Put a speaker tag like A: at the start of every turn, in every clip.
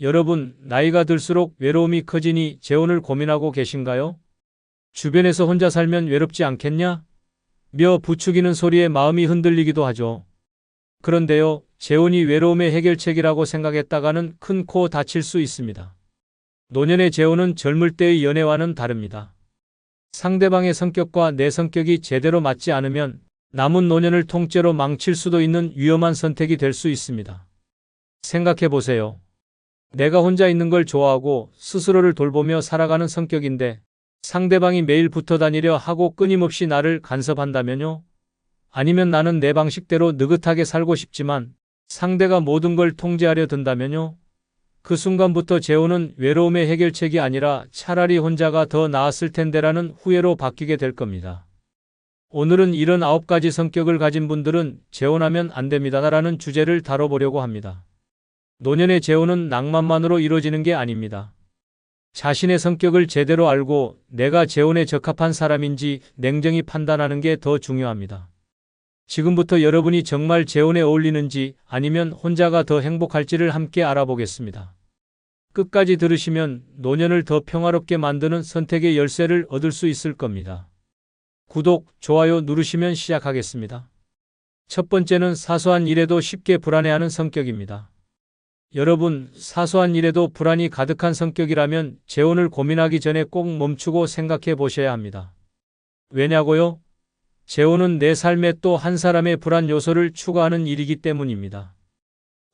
A: 여러분, 나이가 들수록 외로움이 커지니 재혼을 고민하고 계신가요? 주변에서 혼자 살면 외롭지 않겠냐? 며 부추기는 소리에 마음이 흔들리기도 하죠. 그런데요, 재혼이 외로움의 해결책이라고 생각했다가는 큰 코 다칠 수 있습니다. 노년의 재혼은 젊을 때의 연애와는 다릅니다. 상대방의 성격과 내 성격이 제대로 맞지 않으면 남은 노년을 통째로 망칠 수도 있는 위험한 선택이 될 수 있습니다. 생각해 보세요. 내가 혼자 있는 걸 좋아하고 스스로를 돌보며 살아가는 성격인데 상대방이 매일 붙어 다니려 하고 끊임없이 나를 간섭한다면요? 아니면 나는 내 방식대로 느긋하게 살고 싶지만 상대가 모든 걸 통제하려 든다면요? 그 순간부터 재혼은 외로움의 해결책이 아니라 차라리 혼자가 더 나았을 텐데라는 후회로 바뀌게 될 겁니다. 오늘은 이런 9가지 성격을 가진 분들은 재혼하면 안 됩니다라는 주제를 다뤄보려고 합니다. 노년의 재혼은 낭만만으로 이루어지는 게 아닙니다. 자신의 성격을 제대로 알고 내가 재혼에 적합한 사람인지 냉정히 판단하는 게 더 중요합니다. 지금부터 여러분이 정말 재혼에 어울리는지 아니면 혼자가 더 행복할지를 함께 알아보겠습니다. 끝까지 들으시면 노년을 더 평화롭게 만드는 선택의 열쇠를 얻을 수 있을 겁니다. 구독, 좋아요 누르시면 시작하겠습니다. 첫 번째는 사소한 일에도 쉽게 불안해하는 성격입니다. 여러분, 사소한 일에도 불안이 가득한 성격이라면 재혼을 고민하기 전에 꼭 멈추고 생각해 보셔야 합니다. 왜냐고요? 재혼은 내 삶에 또 한 사람의 불안 요소를 추가하는 일이기 때문입니다.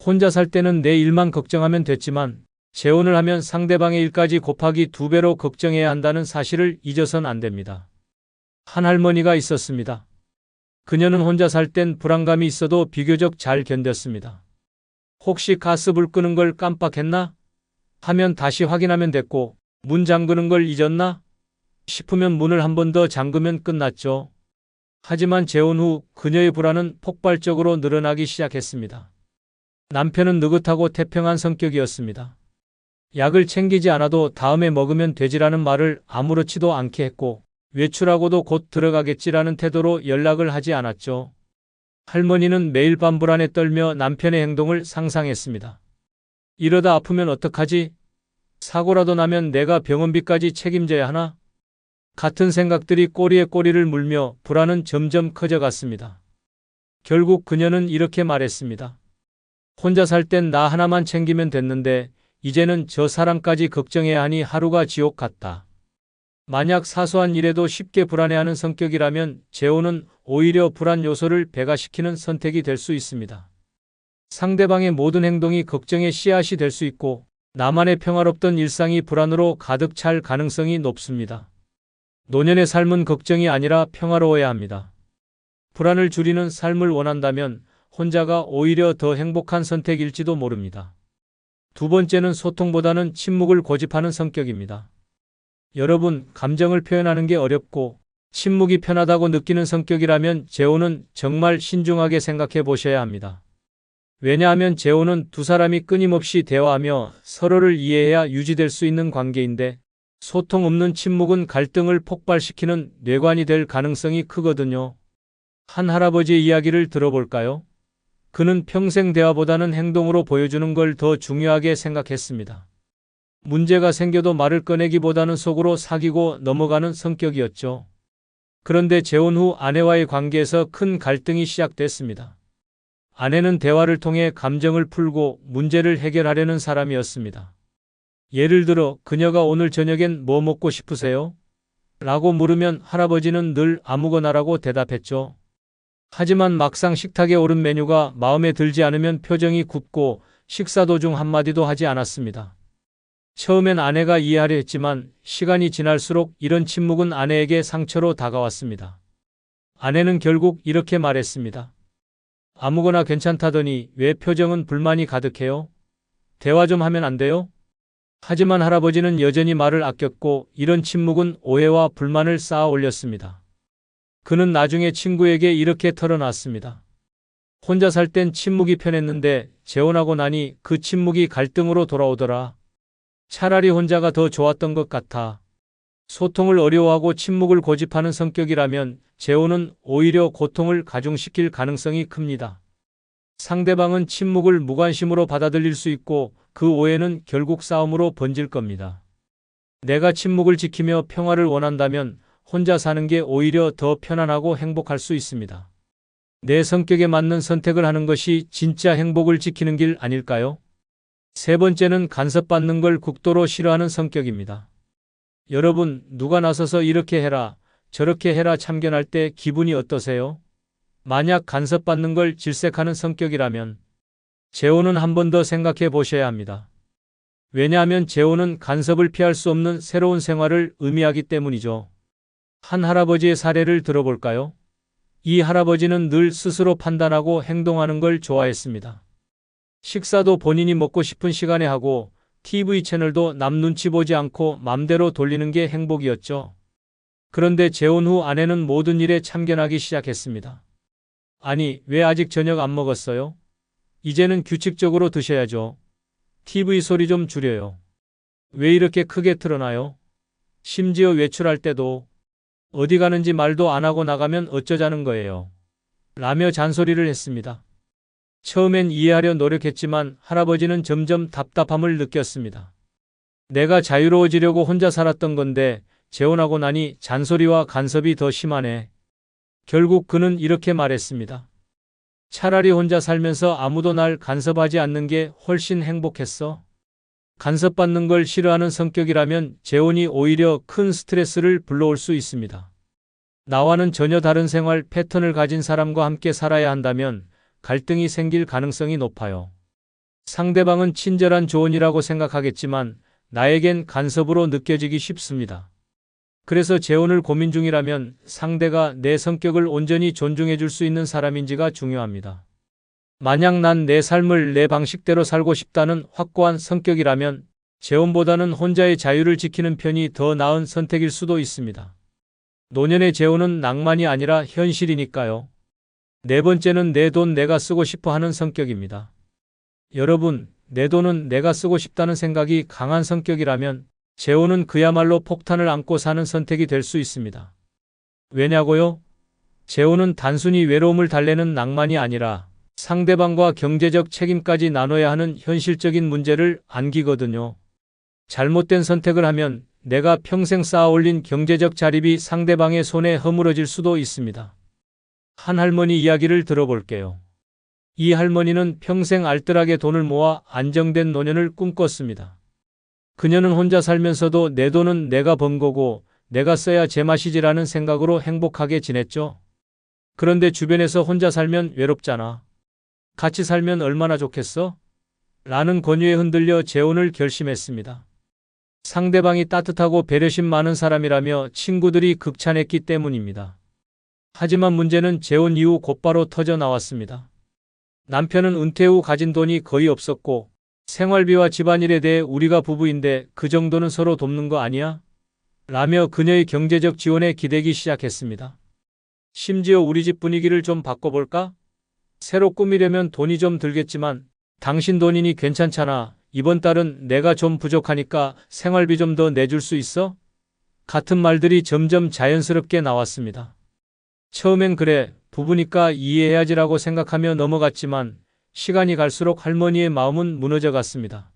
A: 혼자 살 때는 내 일만 걱정하면 됐지만 재혼을 하면 상대방의 일까지 곱하기 2배로 걱정해야 한다는 사실을 잊어선 안 됩니다. 한 할머니가 있었습니다. 그녀는 혼자 살 땐 불안감이 있어도 비교적 잘 견뎠습니다. 혹시 가스불 끄는 걸 깜빡했나? 하면 다시 확인하면 됐고, 문 잠그는 걸 잊었나? 싶으면 문을 한 번 더 잠그면 끝났죠. 하지만 재혼 후 그녀의 불안은 폭발적으로 늘어나기 시작했습니다. 남편은 느긋하고 태평한 성격이었습니다. 약을 챙기지 않아도 다음에 먹으면 되지라는 말을 아무렇지도 않게 했고, 외출하고도 곧 들어가겠지라는 태도로 연락을 하지 않았죠. 할머니는 매일 밤 불안에 떨며 남편의 행동을 상상했습니다. 이러다 아프면 어떡하지? 사고라도 나면 내가 병원비까지 책임져야 하나? 같은 생각들이 꼬리에 꼬리를 물며 불안은 점점 커져갔습니다. 결국 그녀는 이렇게 말했습니다. 혼자 살 땐 나 하나만 챙기면 됐는데 이제는 저 사람까지 걱정해야 하니 하루가 지옥 같다. 만약 사소한 일에도 쉽게 불안해하는 성격이라면 재혼은 오히려 불안 요소를 배가시키는 선택이 될 수 있습니다. 상대방의 모든 행동이 걱정의 씨앗이 될 수 있고 나만의 평화롭던 일상이 불안으로 가득 찰 가능성이 높습니다. 노년의 삶은 걱정이 아니라 평화로워야 합니다. 불안을 줄이는 삶을 원한다면 혼자가 오히려 더 행복한 선택일지도 모릅니다. 두 번째는 소통보다는 침묵을 고집하는 성격입니다. 여러분, 감정을 표현하는 게 어렵고 침묵이 편하다고 느끼는 성격이라면 재혼은 정말 신중하게 생각해 보셔야 합니다. 왜냐하면 재혼은 두 사람이 끊임없이 대화하며 서로를 이해해야 유지될 수 있는 관계인데 소통 없는 침묵은 갈등을 폭발시키는 뇌관이 될 가능성이 크거든요. 한 할아버지의 이야기를 들어볼까요? 그는 평생 대화보다는 행동으로 보여주는 걸 더 중요하게 생각했습니다. 문제가 생겨도 말을 꺼내기보다는 속으로 사귀고 넘어가는 성격이었죠. 그런데 재혼 후 아내와의 관계에서 큰 갈등이 시작됐습니다. 아내는 대화를 통해 감정을 풀고 문제를 해결하려는 사람이었습니다. 예를 들어 그녀가 오늘 저녁엔 뭐 먹고 싶으세요? 라고 물으면 할아버지는 늘 아무거나라고 대답했죠. 하지만 막상 식탁에 오른 메뉴가 마음에 들지 않으면 표정이 굽고 식사 도중 한마디도 하지 않았습니다. 처음엔 아내가 이해하려 했지만 시간이 지날수록 이런 침묵은 아내에게 상처로 다가왔습니다. 아내는 결국 이렇게 말했습니다. 아무거나 괜찮다더니 왜 표정은 불만이 가득해요? 대화 좀 하면 안 돼요? 하지만 할아버지는 여전히 말을 아꼈고 이런 침묵은 오해와 불만을 쌓아 올렸습니다. 그는 나중에 친구에게 이렇게 털어놨습니다. 혼자 살 땐 침묵이 편했는데 재혼하고 나니 그 침묵이 갈등으로 돌아오더라. 차라리 혼자가 더 좋았던 것 같아. 소통을 어려워하고 침묵을 고집하는 성격이라면 재혼은 오히려 고통을 가중시킬 가능성이 큽니다. 상대방은 침묵을 무관심으로 받아들일 수 있고 그 오해는 결국 싸움으로 번질 겁니다. 내가 침묵을 지키며 평화를 원한다면 혼자 사는 게 오히려 더 편안하고 행복할 수 있습니다. 내 성격에 맞는 선택을 하는 것이 진짜 행복을 지키는 길 아닐까요? 세 번째는 간섭받는 걸 극도로 싫어하는 성격입니다. 여러분, 누가 나서서 이렇게 해라, 저렇게 해라 참견할 때 기분이 어떠세요? 만약 간섭받는 걸 질색하는 성격이라면 재혼은 한 번 더 생각해 보셔야 합니다. 왜냐하면 재혼은 간섭을 피할 수 없는 새로운 생활을 의미하기 때문이죠. 한 할아버지의 사례를 들어볼까요? 이 할아버지는 늘 스스로 판단하고 행동하는 걸 좋아했습니다. 식사도 본인이 먹고 싶은 시간에 하고 TV 채널도 남 눈치 보지 않고 맘대로 돌리는 게 행복이었죠. 그런데 재혼 후 아내는 모든 일에 참견하기 시작했습니다. 아니, 왜 아직 저녁 안 먹었어요? 이제는 규칙적으로 드셔야죠. TV 소리 좀 줄여요. 왜 이렇게 크게 틀어놔요? 심지어 외출할 때도 어디 가는지 말도 안 하고 나가면 어쩌자는 거예요. 라며 잔소리를 했습니다. 처음엔 이해하려 노력했지만 할아버지는 점점 답답함을 느꼈습니다. 내가 자유로워지려고 혼자 살았던 건데 재혼하고 나니 잔소리와 간섭이 더 심하네. 결국 그는 이렇게 말했습니다. 차라리 혼자 살면서 아무도 날 간섭하지 않는 게 훨씬 행복했어. 간섭받는 걸 싫어하는 성격이라면 재혼이 오히려 큰 스트레스를 불러올 수 있습니다. 나와는 전혀 다른 생활 패턴을 가진 사람과 함께 살아야 한다면 갈등이 생길 가능성이 높아요. 상대방은 친절한 조언이라고 생각하겠지만 나에겐 간섭으로 느껴지기 쉽습니다. 그래서 재혼을 고민 중이라면 상대가 내 성격을 온전히 존중해 줄 수 있는 사람인지가 중요합니다. 만약 난 내 삶을 내 방식대로 살고 싶다는 확고한 성격이라면 재혼보다는 혼자의 자유를 지키는 편이 더 나은 선택일 수도 있습니다. 노년의 재혼은 낭만이 아니라 현실이니까요. 네 번째는 내 돈 내가 쓰고 싶어 하는 성격입니다. 여러분, 내 돈은 내가 쓰고 싶다는 생각이 강한 성격이라면 재혼은 그야말로 폭탄을 안고 사는 선택이 될 수 있습니다. 왜냐고요? 재혼은 단순히 외로움을 달래는 낭만이 아니라 상대방과 경제적 책임까지 나눠야 하는 현실적인 문제를 안기거든요. 잘못된 선택을 하면 내가 평생 쌓아올린 경제적 자립이 상대방의 손에 허물어질 수도 있습니다. 한 할머니 이야기를 들어볼게요. 이 할머니는 평생 알뜰하게 돈을 모아 안정된 노년을 꿈꿨습니다. 그녀는 혼자 살면서도 내 돈은 내가 번 거고 내가 써야 제맛이지라는 생각으로 행복하게 지냈죠. 그런데 주변에서 혼자 살면 외롭잖아. 같이 살면 얼마나 좋겠어? 라는 권유에 흔들려 재혼을 결심했습니다. 상대방이 따뜻하고 배려심 많은 사람이라며 친구들이 극찬했기 때문입니다. 하지만 문제는 재혼 이후 곧바로 터져 나왔습니다. 남편은 은퇴 후 가진 돈이 거의 없었고 생활비와 집안일에 대해 우리가 부부인데 그 정도는 서로 돕는 거 아니야? 라며 그녀의 경제적 지원에 기대기 시작했습니다. 심지어 우리 집 분위기를 좀 바꿔볼까? 새로 꾸미려면 돈이 좀 들겠지만 당신 돈이니 괜찮잖아. 이번 달은 내가 좀 부족하니까 생활비 좀 더 내줄 수 있어? 같은 말들이 점점 자연스럽게 나왔습니다. 처음엔 그래, 부부니까 이해해야지라고 생각하며 넘어갔지만 시간이 갈수록 할머니의 마음은 무너져 갔습니다.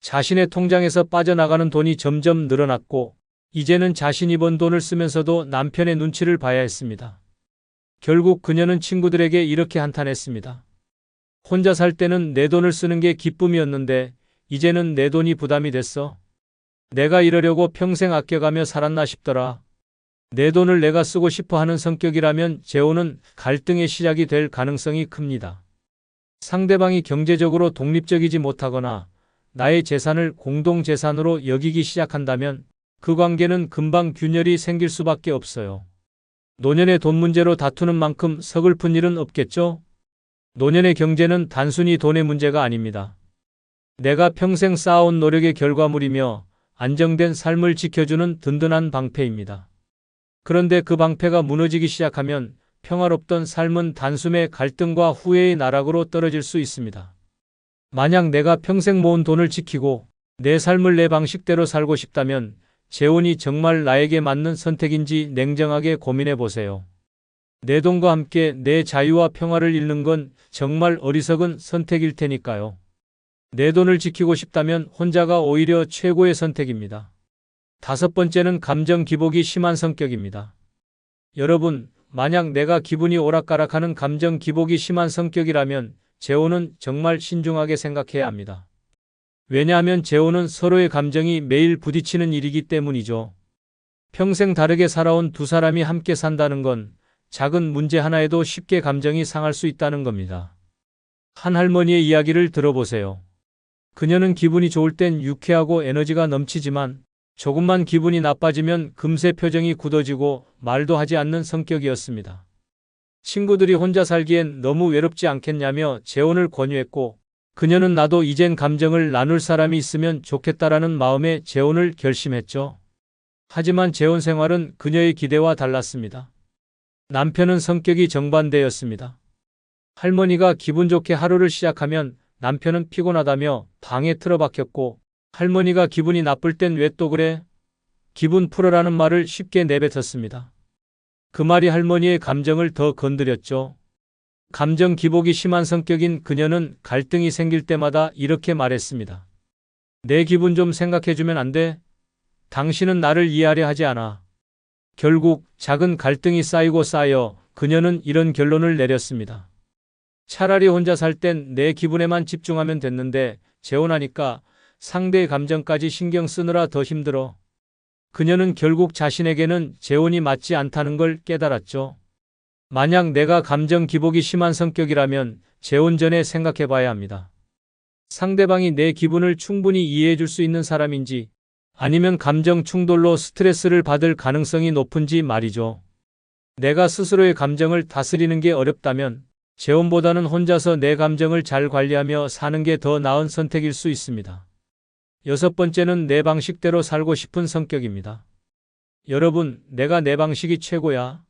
A: 자신의 통장에서 빠져나가는 돈이 점점 늘어났고 이제는 자신이 번 돈을 쓰면서도 남편의 눈치를 봐야 했습니다. 결국 그녀는 친구들에게 이렇게 한탄했습니다. 혼자 살 때는 내 돈을 쓰는 게 기쁨이었는데 이제는 내 돈이 부담이 됐어. 내가 이러려고 평생 아껴가며 살았나 싶더라. 내 돈을 내가 쓰고 싶어 하는 성격이라면 재혼은 갈등의 시작이 될 가능성이 큽니다. 상대방이 경제적으로 독립적이지 못하거나 나의 재산을 공동재산으로 여기기 시작한다면 그 관계는 금방 균열이 생길 수밖에 없어요. 노년의 돈 문제로 다투는 만큼 서글픈 일은 없겠죠? 노년의 경제는 단순히 돈의 문제가 아닙니다. 내가 평생 쌓아온 노력의 결과물이며 안정된 삶을 지켜주는 든든한 방패입니다. 그런데 그 방패가 무너지기 시작하면 평화롭던 삶은 단숨에 갈등과 후회의 나락으로 떨어질 수 있습니다. 만약 내가 평생 모은 돈을 지키고 내 삶을 내 방식대로 살고 싶다면 재혼이 정말 나에게 맞는 선택인지 냉정하게 고민해 보세요. 내 돈과 함께 내 자유와 평화를 잃는 건 정말 어리석은 선택일 테니까요. 내 돈을 지키고 싶다면 혼자가 오히려 최고의 선택입니다. 다섯 번째는 감정 기복이 심한 성격입니다. 여러분, 만약 내가 기분이 오락가락하는 감정 기복이 심한 성격이라면 재혼은 정말 신중하게 생각해야 합니다. 왜냐하면 재혼은 서로의 감정이 매일 부딪히는 일이기 때문이죠. 평생 다르게 살아온 두 사람이 함께 산다는 건 작은 문제 하나에도 쉽게 감정이 상할 수 있다는 겁니다. 한 할머니의 이야기를 들어보세요. 그녀는 기분이 좋을 땐 유쾌하고 에너지가 넘치지만 조금만 기분이 나빠지면 금세 표정이 굳어지고 말도 하지 않는 성격이었습니다. 친구들이 혼자 살기엔 너무 외롭지 않겠냐며 재혼을 권유했고 그녀는 나도 이젠 감정을 나눌 사람이 있으면 좋겠다라는 마음에 재혼을 결심했죠. 하지만 재혼 생활은 그녀의 기대와 달랐습니다. 남편은 성격이 정반대였습니다. 할머니가 기분 좋게 하루를 시작하면 남편은 피곤하다며 방에 틀어박혔고 할머니가 기분이 나쁠 땐 왜 또 그래? 기분 풀어라는 말을 쉽게 내뱉었습니다. 그 말이 할머니의 감정을 더 건드렸죠. 감정 기복이 심한 성격인 그녀는 갈등이 생길 때마다 이렇게 말했습니다. 내 기분 좀 생각해주면 안 돼? 당신은 나를 이해하려 하지 않아. 결국 작은 갈등이 쌓이고 쌓여 그녀는 이런 결론을 내렸습니다. 차라리 혼자 살 땐 내 기분에만 집중하면 됐는데 재혼하니까 상대의 감정까지 신경 쓰느라 더 힘들어. 그녀는 결국 자신에게는 재혼이 맞지 않다는 걸 깨달았죠. 만약 내가 감정 기복이 심한 성격이라면 재혼 전에 생각해 봐야 합니다. 상대방이 내 기분을 충분히 이해해 줄 수 있는 사람인지 아니면 감정 충돌로 스트레스를 받을 가능성이 높은지 말이죠. 내가 스스로의 감정을 다스리는 게 어렵다면 재혼보다는 혼자서 내 감정을 잘 관리하며 사는 게 더 나은 선택일 수 있습니다. 여섯 번째는 내 방식대로 살고 싶은 성격입니다. 여러분, 내가 내 방식이 최고야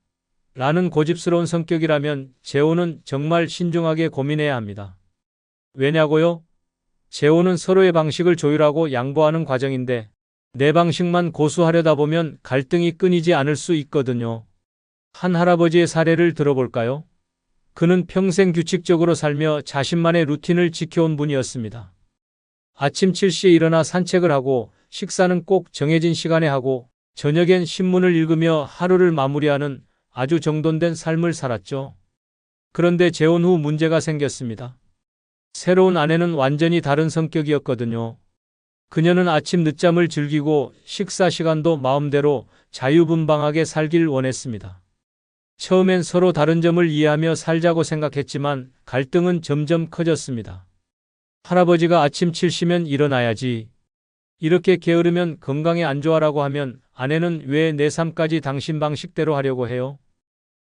A: 라는 고집스러운 성격이라면 재혼은 정말 신중하게 고민해야 합니다. 왜냐고요? 재혼은 서로의 방식을 조율하고 양보하는 과정인데 내 방식만 고수하려다 보면 갈등이 끊이지 않을 수 있거든요. 한 할아버지의 사례를 들어볼까요? 그는 평생 규칙적으로 살며 자신만의 루틴을 지켜온 분이었습니다. 아침 7시에 일어나 산책을 하고 식사는 꼭 정해진 시간에 하고 저녁엔 신문을 읽으며 하루를 마무리하는 아주 정돈된 삶을 살았죠. 그런데 재혼 후 문제가 생겼습니다. 새로운 아내는 완전히 다른 성격이었거든요. 그녀는 아침 늦잠을 즐기고 식사 시간도 마음대로 자유분방하게 살길 원했습니다. 처음엔 서로 다른 점을 이해하며 살자고 생각했지만 갈등은 점점 커졌습니다. 할아버지가 아침 7시면 일어나야지. 이렇게 게으르면 건강에 안 좋아라고 하면 아내는 왜 내 삶까지 당신 방식대로 하려고 해요?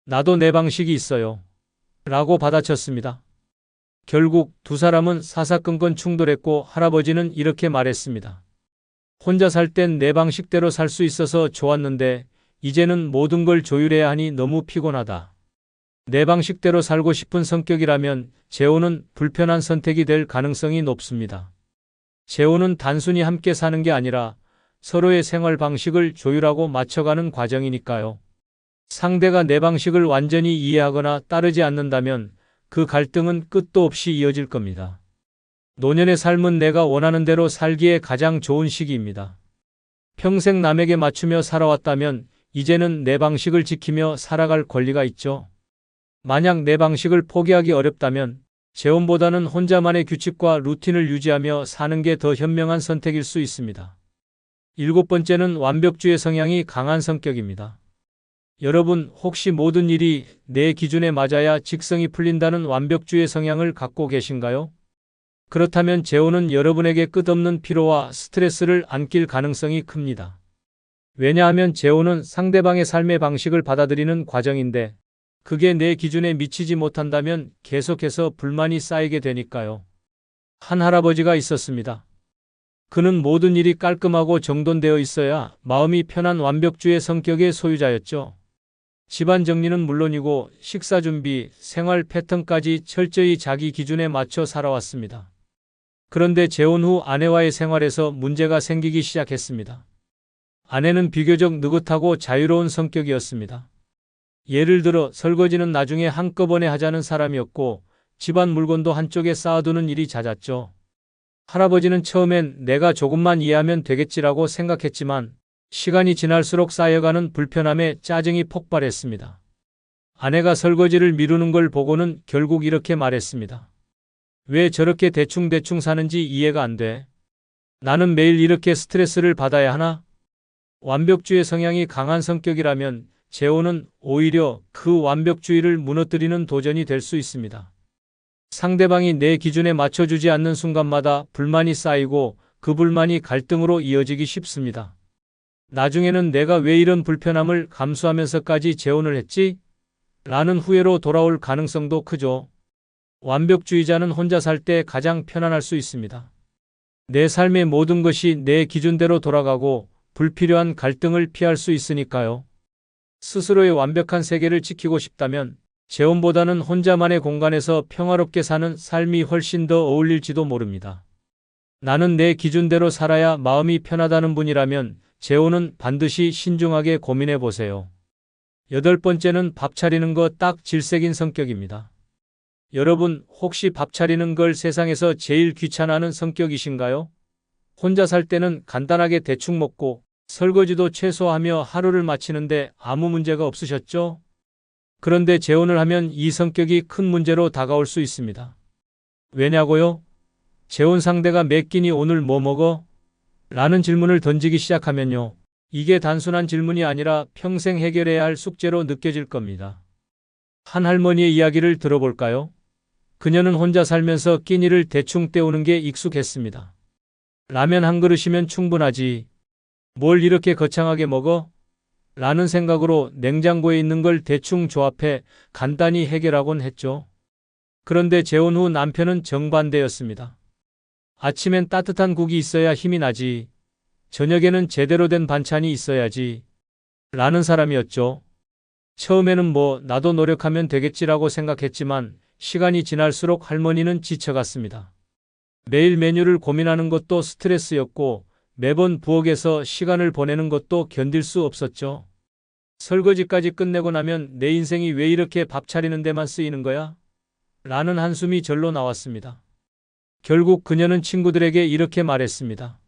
A: 나도 내 방식이 있어요. 라고 받아쳤습니다. 결국 두 사람은 사사건건 충돌했고 할아버지는 이렇게 말했습니다. 혼자 살 땐 내 방식대로 살 수 있어서 좋았는데 이제는 모든 걸 조율해야 하니 너무 피곤하다. 내 방식대로 살고 싶은 성격이라면 재혼은 불편한 선택이 될 가능성이 높습니다. 재혼은 단순히 함께 사는 게 아니라 서로의 생활 방식을 조율하고 맞춰가는 과정이니까요. 상대가 내 방식을 완전히 이해하거나 따르지 않는다면 그 갈등은 끝도 없이 이어질 겁니다. 노년의 삶은 내가 원하는 대로 살기에 가장 좋은 시기입니다. 평생 남에게 맞추며 살아왔다면 이제는 내 방식을 지키며 살아갈 권리가 있죠. 만약 내 방식을 포기하기 어렵다면 재혼보다는 혼자만의 규칙과 루틴을 유지하며 사는 게 더 현명한 선택일 수 있습니다. 일곱 번째는 완벽주의 성향이 강한 성격입니다. 여러분, 혹시 모든 일이 내 기준에 맞아야 직성이 풀린다는 완벽주의 성향을 갖고 계신가요? 그렇다면 재혼은 여러분에게 끝없는 피로와 스트레스를 안길 가능성이 큽니다. 왜냐하면 재혼은 상대방의 삶의 방식을 받아들이는 과정인데 그게 내 기준에 미치지 못한다면 계속해서 불만이 쌓이게 되니까요. 한 할아버지가 있었습니다. 그는 모든 일이 깔끔하고 정돈되어 있어야 마음이 편한 완벽주의 성격의 소유자였죠. 집안 정리는 물론이고 식사 준비, 생활 패턴까지 철저히 자기 기준에 맞춰 살아왔습니다. 그런데 재혼 후 아내와의 생활에서 문제가 생기기 시작했습니다. 아내는 비교적 느긋하고 자유로운 성격이었습니다. 예를 들어 설거지는 나중에 한꺼번에 하자는 사람이었고 집안 물건도 한쪽에 쌓아두는 일이 잦았죠. 할아버지는 처음엔 내가 조금만 이해하면 되겠지라고 생각했지만 시간이 지날수록 쌓여가는 불편함에 짜증이 폭발했습니다. 아내가 설거지를 미루는 걸 보고는 결국 이렇게 말했습니다. 왜 저렇게 대충대충 사는지 이해가 안 돼. 나는 매일 이렇게 스트레스를 받아야 하나? 완벽주의 성향이 강한 성격이라면 재혼은 오히려 그 완벽주의를 무너뜨리는 도전이 될 수 있습니다. 상대방이 내 기준에 맞춰주지 않는 순간마다 불만이 쌓이고 그 불만이 갈등으로 이어지기 쉽습니다. 나중에는 내가 왜 이런 불편함을 감수하면서까지 재혼을 했지? 라는 후회로 돌아올 가능성도 크죠. 완벽주의자는 혼자 살 때 가장 편안할 수 있습니다. 내 삶의 모든 것이 내 기준대로 돌아가고 불필요한 갈등을 피할 수 있으니까요. 스스로의 완벽한 세계를 지키고 싶다면 재혼보다는 혼자만의 공간에서 평화롭게 사는 삶이 훨씬 더 어울릴지도 모릅니다. 나는 내 기준대로 살아야 마음이 편하다는 분이라면 재혼은 반드시 신중하게 고민해 보세요. 8번째는 밥 차리는 거 딱 질색인 성격입니다. 여러분, 혹시 밥 차리는 걸 세상에서 제일 귀찮아하는 성격이신가요? 혼자 살 때는 간단하게 대충 먹고 설거지도 최소화하며 하루를 마치는데 아무 문제가 없으셨죠? 그런데 재혼을 하면 이 성격이 큰 문제로 다가올 수 있습니다. 왜냐고요? 재혼 상대가 몇 끼니 오늘 뭐 먹어? 라는 질문을 던지기 시작하면요. 이게 단순한 질문이 아니라 평생 해결해야 할 숙제로 느껴질 겁니다. 한 할머니의 이야기를 들어볼까요? 그녀는 혼자 살면서 끼니를 대충 때우는 게 익숙했습니다. 라면 한 그릇이면 충분하지. 뭘 이렇게 거창하게 먹어? 라는 생각으로 냉장고에 있는 걸 대충 조합해 간단히 해결하곤 했죠. 그런데 재혼 후 남편은 정반대였습니다. 아침엔 따뜻한 국이 있어야 힘이 나지. 저녁에는 제대로 된 반찬이 있어야지. 라는 사람이었죠. 처음에는 뭐 나도 노력하면 되겠지라고 생각했지만 시간이 지날수록 할머니는 지쳐갔습니다. 매일 메뉴를 고민하는 것도 스트레스였고 매번 부엌에서 시간을 보내는 것도 견딜 수 없었죠. 설거지까지 끝내고 나면 내 인생이 왜 이렇게 밥 차리는 데만 쓰이는 거야? 라는 한숨이 절로 나왔습니다. 결국 그녀는 친구들에게 이렇게 말했습니다.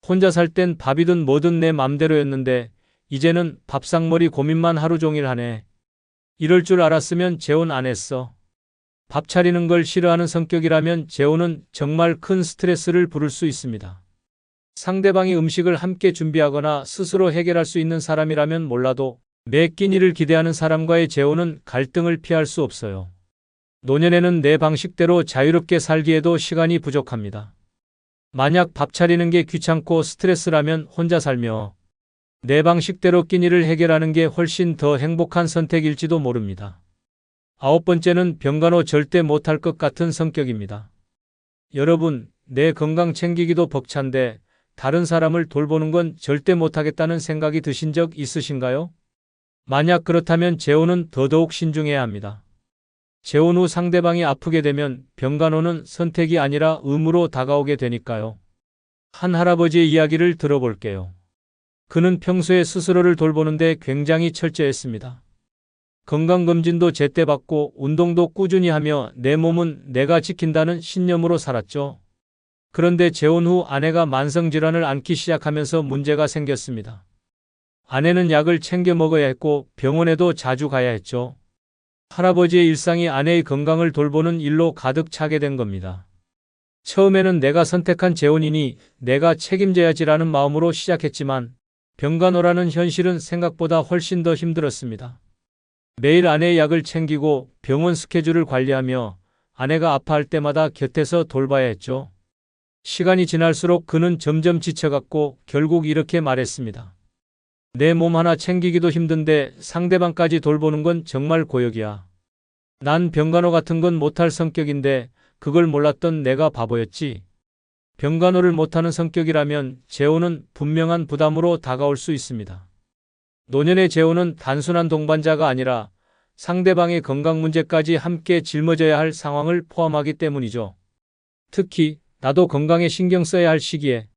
A: 혼자 살 땐 밥이든 뭐든 내 맘대로였는데 이제는 밥상머리 고민만 하루 종일 하네. 이럴 줄 알았으면 재혼 안 했어. 밥 차리는 걸 싫어하는 성격이라면 재혼은 정말 큰 스트레스를 부를 수 있습니다. 상대방이 음식을 함께 준비하거나 스스로 해결할 수 있는 사람이라면 몰라도 매 끼니를 기대하는 사람과의 재혼은 갈등을 피할 수 없어요. 노년에는 내 방식대로 자유롭게 살기에도 시간이 부족합니다. 만약 밥 차리는 게 귀찮고 스트레스라면 혼자 살며 내 방식대로 끼니를 해결하는 게 훨씬 더 행복한 선택일지도 모릅니다. 9번째는 병간호 절대 못할 것 같은 성격입니다. 여러분, 내 건강 챙기기도 벅찬데 다른 사람을 돌보는 건 절대 못하겠다는 생각이 드신 적 있으신가요? 만약 그렇다면 재혼은 더더욱 신중해야 합니다. 재혼 후 상대방이 아프게 되면 병간호는 선택이 아니라 의무로 다가오게 되니까요. 한 할아버지의 이야기를 들어볼게요. 그는 평소에 스스로를 돌보는데 굉장히 철저했습니다. 건강검진도 제때 받고 운동도 꾸준히 하며 내 몸은 내가 지킨다는 신념으로 살았죠. 그런데 재혼 후 아내가 만성질환을 앓기 시작하면서 문제가 생겼습니다. 아내는 약을 챙겨 먹어야 했고 병원에도 자주 가야 했죠. 할아버지의 일상이 아내의 건강을 돌보는 일로 가득 차게 된 겁니다. 처음에는 내가 선택한 재혼이니 내가 책임져야지라는 마음으로 시작했지만 병간호라는 현실은 생각보다 훨씬 더 힘들었습니다. 매일 아내의 약을 챙기고 병원 스케줄을 관리하며 아내가 아파할 때마다 곁에서 돌봐야 했죠. 시간이 지날수록 그는 점점 지쳐갔고 결국 이렇게 말했습니다. 내 몸 하나 챙기기도 힘든데 상대방까지 돌보는 건 정말 고역이야. 난 병간호 같은 건 못할 성격인데 그걸 몰랐던 내가 바보였지. 병간호를 못하는 성격이라면 재혼은 분명한 부담으로 다가올 수 있습니다. 노년의 재혼은 단순한 동반자가 아니라 상대방의 건강 문제까지 함께 짊어져야 할 상황을 포함하기 때문이죠. 특히 나도 건강에 신경 써야 할 시기에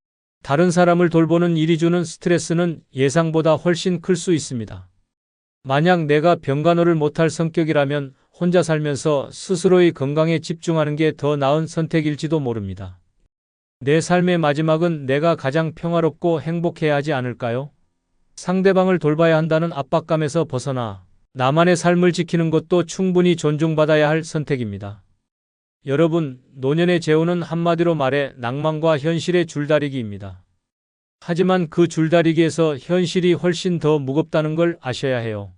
A: 다른 사람을 돌보는 일이 주는 스트레스는 예상보다 훨씬 클 수 있습니다. 만약 내가 병간호를 못할 성격이라면 혼자 살면서 스스로의 건강에 집중하는 게 더 나은 선택일지도 모릅니다. 내 삶의 마지막은 내가 가장 평화롭고 행복해야 하지 않을까요? 상대방을 돌봐야 한다는 압박감에서 벗어나 나만의 삶을 지키는 것도 충분히 존중받아야 할 선택입니다. 여러분, 노년의 재혼은 한마디로 말해 낭만과 현실의 줄다리기입니다. 하지만 그 줄다리기에서 현실이 훨씬 더 무겁다는 걸 아셔야 해요.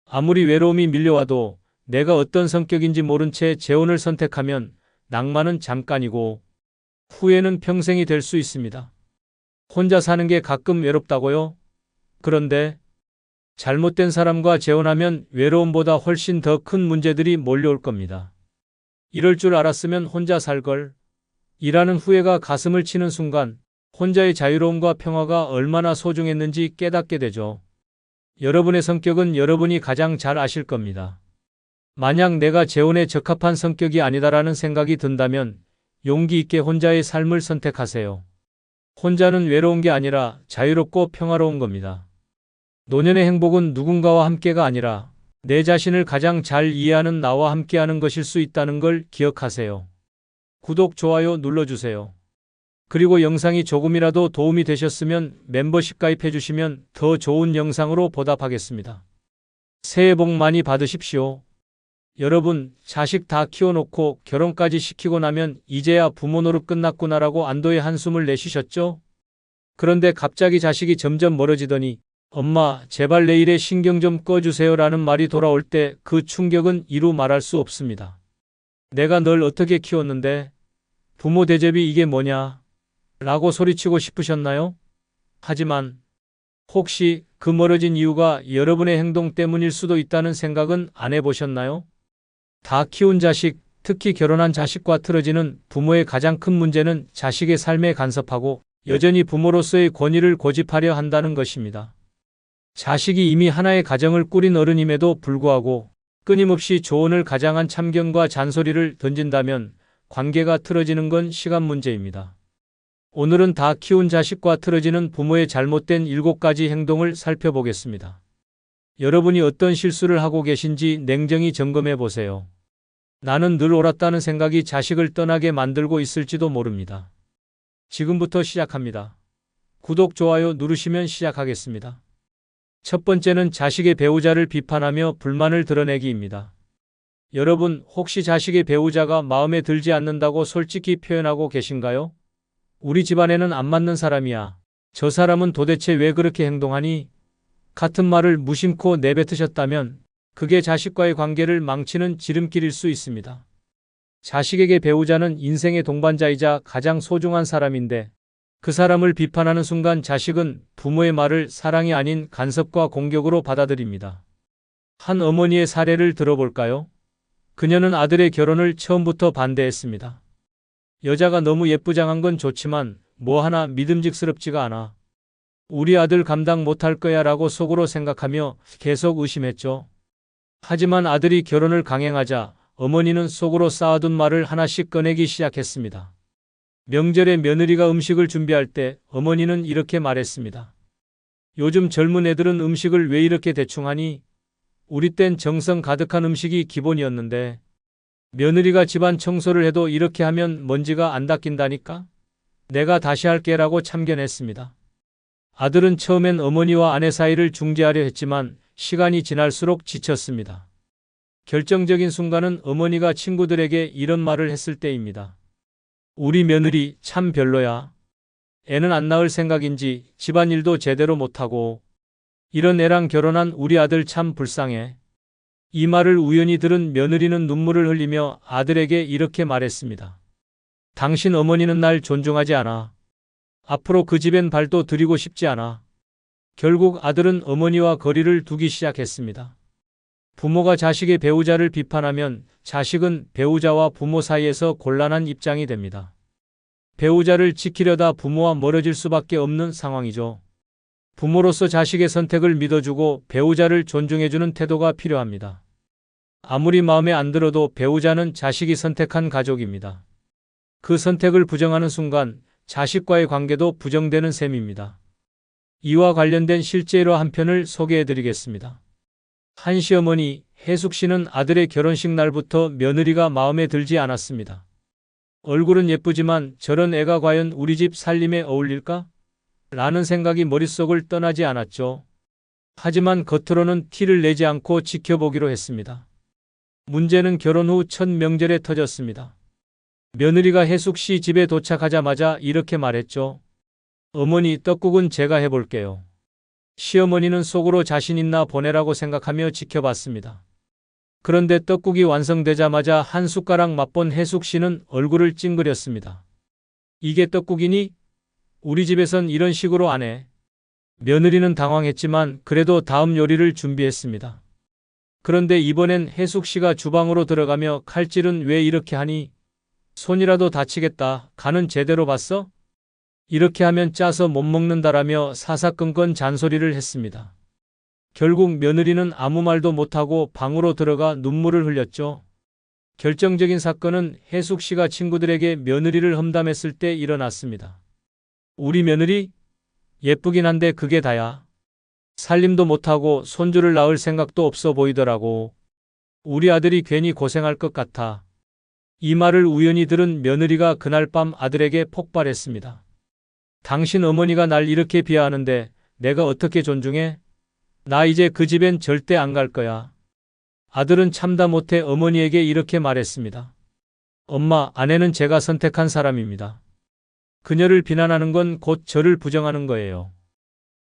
A: 아무리 외로움이 밀려와도 내가 어떤 성격인지 모른 채 재혼을 선택하면 낭만은 잠깐이고 후회는 평생이 될 수 있습니다. 혼자 사는 게 가끔 외롭다고요? 그런데 잘못된 사람과 재혼하면 외로움보다 훨씬 더 큰 문제들이 몰려올 겁니다. 이럴 줄 알았으면 혼자 살 걸. 이라는 후회가 가슴을 치는 순간 혼자의 자유로움과 평화가 얼마나 소중했는지 깨닫게 되죠. 여러분의 성격은 여러분이 가장 잘 아실 겁니다. 만약 내가 재혼에 적합한 성격이 아니다라는 생각이 든다면 용기 있게 혼자의 삶을 선택하세요. 혼자는 외로운 게 아니라 자유롭고 평화로운 겁니다. 노년의 행복은 누군가와 함께가 아니라 내 자신을 가장 잘 이해하는 나와 함께하는 것일 수 있다는 걸 기억하세요. 구독, 좋아요 눌러주세요. 그리고 영상이 조금이라도 도움이 되셨으면 멤버십 가입해 주시면 더 좋은 영상으로 보답하겠습니다. 새해 복 많이 받으십시오. 여러분, 자식 다 키워놓고 결혼까지 시키고 나면 이제야 부모 노릇 끝났구나라고 안도의 한숨을 내쉬셨죠? 그런데 갑자기 자식이 점점 멀어지더니 엄마, 제발 내일에 신경 좀 꺼주세요 라는 말이 돌아올 때 그 충격은 이루 말할 수 없습니다. 내가 널 어떻게 키웠는데? 부모 대접이 이게 뭐냐? 라고 소리치고 싶으셨나요? 하지만 혹시 그 멀어진 이유가 여러분의 행동 때문일 수도 있다는 생각은 안 해보셨나요? 다 키운 자식, 특히 결혼한 자식과 틀어지는 부모의 가장 큰 문제는 자식의 삶에 간섭하고 여전히 부모로서의 권위를 고집하려 한다는 것입니다. 자식이 이미 하나의 가정을 꾸린 어른임에도 불구하고 끊임없이 조언을 가장한 참견과 잔소리를 던진다면 관계가 틀어지는 건 시간 문제입니다. 오늘은 다 키운 자식과 틀어지는 부모의 잘못된 7가지 행동을 살펴보겠습니다. 여러분이 어떤 실수를 하고 계신지 냉정히 점검해 보세요. 나는 늘 옳았다는 생각이 자식을 떠나게 만들고 있을지도 모릅니다. 지금부터 시작합니다. 구독, 좋아요 누르시면 시작하겠습니다. 첫 번째는 자식의 배우자를 비판하며 불만을 드러내기입니다. 여러분, 혹시 자식의 배우자가 마음에 들지 않는다고 솔직히 표현하고 계신가요? 우리 집안에는 안 맞는 사람이야. 저 사람은 도대체 왜 그렇게 행동하니? 같은 말을 무심코 내뱉으셨다면 그게 자식과의 관계를 망치는 지름길일 수 있습니다. 자식에게 배우자는 인생의 동반자이자 가장 소중한 사람인데 그 사람을 비판하는 순간 자식은 부모의 말을 사랑이 아닌 간섭과 공격으로 받아들입니다. 한 어머니의 사례를 들어볼까요? 그녀는 아들의 결혼을 처음부터 반대했습니다. 여자가 너무 예쁘장한 건 좋지만 뭐 하나 믿음직스럽지가 않아. 우리 아들 감당 못할 거야 라고 속으로 생각하며 계속 의심했죠. 하지만 아들이 결혼을 강행하자 어머니는 속으로 쌓아둔 말을 하나씩 꺼내기 시작했습니다. 명절에 며느리가 음식을 준비할 때 어머니는 이렇게 말했습니다. 요즘 젊은 애들은 음식을 왜 이렇게 대충 하니? 우리 땐 정성 가득한 음식이 기본이었는데 며느리가 집안 청소를 해도 이렇게 하면 먼지가 안 닦인다니까? 내가 다시 할게라고 참견했습니다. 아들은 처음엔 어머니와 아내 사이를 중재하려 했지만 시간이 지날수록 지쳤습니다. 결정적인 순간은 어머니가 친구들에게 이런 말을 했을 때입니다. 우리 며느리 참 별로야. 애는 안 낳을 생각인지 집안일도 제대로 못하고 이런 애랑 결혼한 우리 아들 참 불쌍해. 이 말을 우연히 들은 며느리는 눈물을 흘리며 아들에게 이렇게 말했습니다. 당신 어머니는 날 존중하지 않아. 앞으로 그 집엔 발도 들이고 싶지 않아. 결국 아들은 어머니와 거리를 두기 시작했습니다. 부모가 자식의 배우자를 비판하면 자식은 배우자와 부모 사이에서 곤란한 입장이 됩니다. 배우자를 지키려다 부모와 멀어질 수밖에 없는 상황이죠. 부모로서 자식의 선택을 믿어주고 배우자를 존중해주는 태도가 필요합니다. 아무리 마음에 안 들어도 배우자는 자식이 선택한 가족입니다. 그 선택을 부정하는 순간 자식과의 관계도 부정되는 셈입니다. 이와 관련된 실제로 한 편을 소개해드리겠습니다. 한 시어머니 혜숙 씨는 아들의 결혼식 날부터 며느리가 마음에 들지 않았습니다. 얼굴은 예쁘지만 저런 애가 과연 우리 집 살림에 어울릴까? 라는 생각이 머릿속을 떠나지 않았죠. 하지만 겉으로는 티를 내지 않고 지켜보기로 했습니다. 문제는 결혼 후 첫 명절에 터졌습니다. 며느리가 혜숙 씨 집에 도착하자마자 이렇게 말했죠. 어머니, 떡국은 제가 해볼게요. 시어머니는 속으로 자신 있나 보내라고 생각하며 지켜봤습니다. 그런데 떡국이 완성되자마자 한 숟가락 맛본 혜숙 씨는 얼굴을 찡그렸습니다. 이게 떡국이니? 우리 집에선 이런 식으로 안 해. 며느리는 당황했지만 그래도 다음 요리를 준비했습니다. 그런데 이번엔 혜숙 씨가 주방으로 들어가며 칼질은 왜 이렇게 하니? 손이라도 다치겠다. 간은 제대로 봤어? 이렇게 하면 짜서 못 먹는다라며 사사건건 잔소리를 했습니다. 결국 며느리는 아무 말도 못하고 방으로 들어가 눈물을 흘렸죠. 결정적인 사건은 혜숙 씨가 친구들에게 며느리를 험담했을 때 일어났습니다. 우리 며느리? 예쁘긴 한데 그게 다야. 살림도 못하고 손주를 낳을 생각도 없어 보이더라고. 우리 아들이 괜히 고생할 것 같아. 이 말을 우연히 들은 며느리가 그날 밤 아들에게 폭발했습니다. 당신 어머니가 날 이렇게 비하하는데 내가 어떻게 존중해? 나 이제 그 집엔 절대 안 갈 거야. 아들은 참다 못해 어머니에게 이렇게 말했습니다. 엄마, 아내는 제가 선택한 사람입니다. 그녀를 비난하는 건 곧 저를 부정하는 거예요.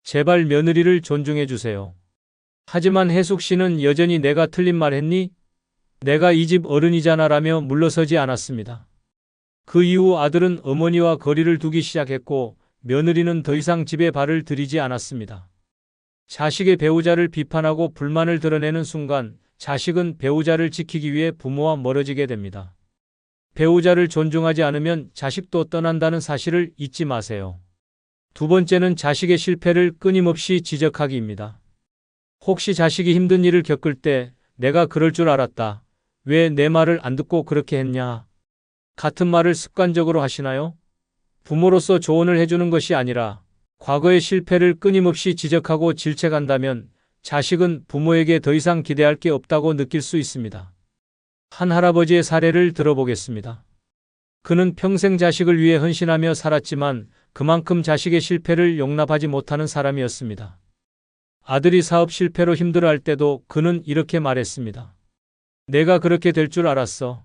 A: 제발 며느리를 존중해 주세요. 하지만 혜숙 씨는 여전히 내가 틀린 말 했니? 내가 이 집 어른이잖아라며 물러서지 않았습니다. 그 이후 아들은 어머니와 거리를 두기 시작했고 며느리는 더 이상 집에 발을 들이지 않았습니다. 자식의 배우자를 비판하고 불만을 드러내는 순간 자식은 배우자를 지키기 위해 부모와 멀어지게 됩니다. 배우자를 존중하지 않으면 자식도 떠난다는 사실을 잊지 마세요. 두 번째는 자식의 실패를 끊임없이 지적하기입니다. 혹시 자식이 힘든 일을 겪을 때 내가 그럴 줄 알았다. 왜 내 말을 안 듣고 그렇게 했냐? 같은 말을 습관적으로 하시나요? 부모로서 조언을 해주는 것이 아니라 과거의 실패를 끊임없이 지적하고 질책한다면 자식은 부모에게 더 이상 기대할 게 없다고 느낄 수 있습니다. 한 할아버지의 사례를 들어보겠습니다. 그는 평생 자식을 위해 헌신하며 살았지만 그만큼 자식의 실패를 용납하지 못하는 사람이었습니다. 아들이 사업 실패로 힘들어할 때도 그는 이렇게 말했습니다. 내가 그렇게 될 줄 알았어.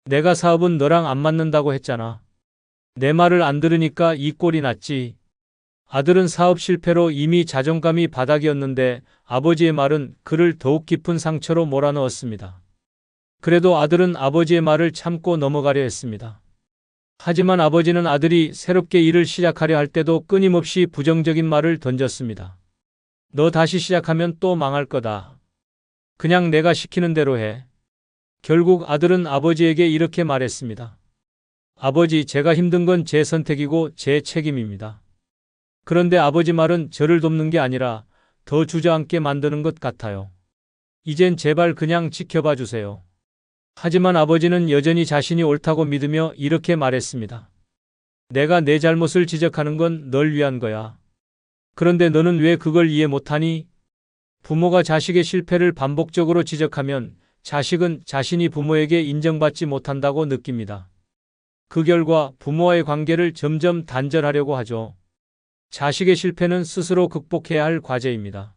A: 내가 사업은 너랑 안 맞는다고 했잖아. 내 말을 안 들으니까 이 꼴이 났지. 아들은 사업 실패로 이미 자존감이 바닥이었는데 아버지의 말은 그를 더욱 깊은 상처로 몰아넣었습니다. 그래도 아들은 아버지의 말을 참고 넘어가려 했습니다. 하지만 아버지는 아들이 새롭게 일을 시작하려 할 때도 끊임없이 부정적인 말을 던졌습니다. 너 다시 시작하면 또 망할 거다. 그냥 내가 시키는 대로 해. 결국 아들은 아버지에게 이렇게 말했습니다. 아버지, 제가 힘든 건 제 선택이고 제 책임입니다. 그런데 아버지 말은 저를 돕는 게 아니라 더 주저앉게 만드는 것 같아요. 이젠 제발 그냥 지켜봐 주세요. 하지만 아버지는 여전히 자신이 옳다고 믿으며 이렇게 말했습니다. 내가 내 잘못을 지적하는 건 널 위한 거야. 그런데 너는 왜 그걸 이해 못하니? 부모가 자식의 실패를 반복적으로 지적하면 자식은 자신이 부모에게 인정받지 못한다고 느낍니다. 그 결과 부모와의 관계를 점점 단절하려고 하죠. 자식의 실패는 스스로 극복해야 할 과제입니다.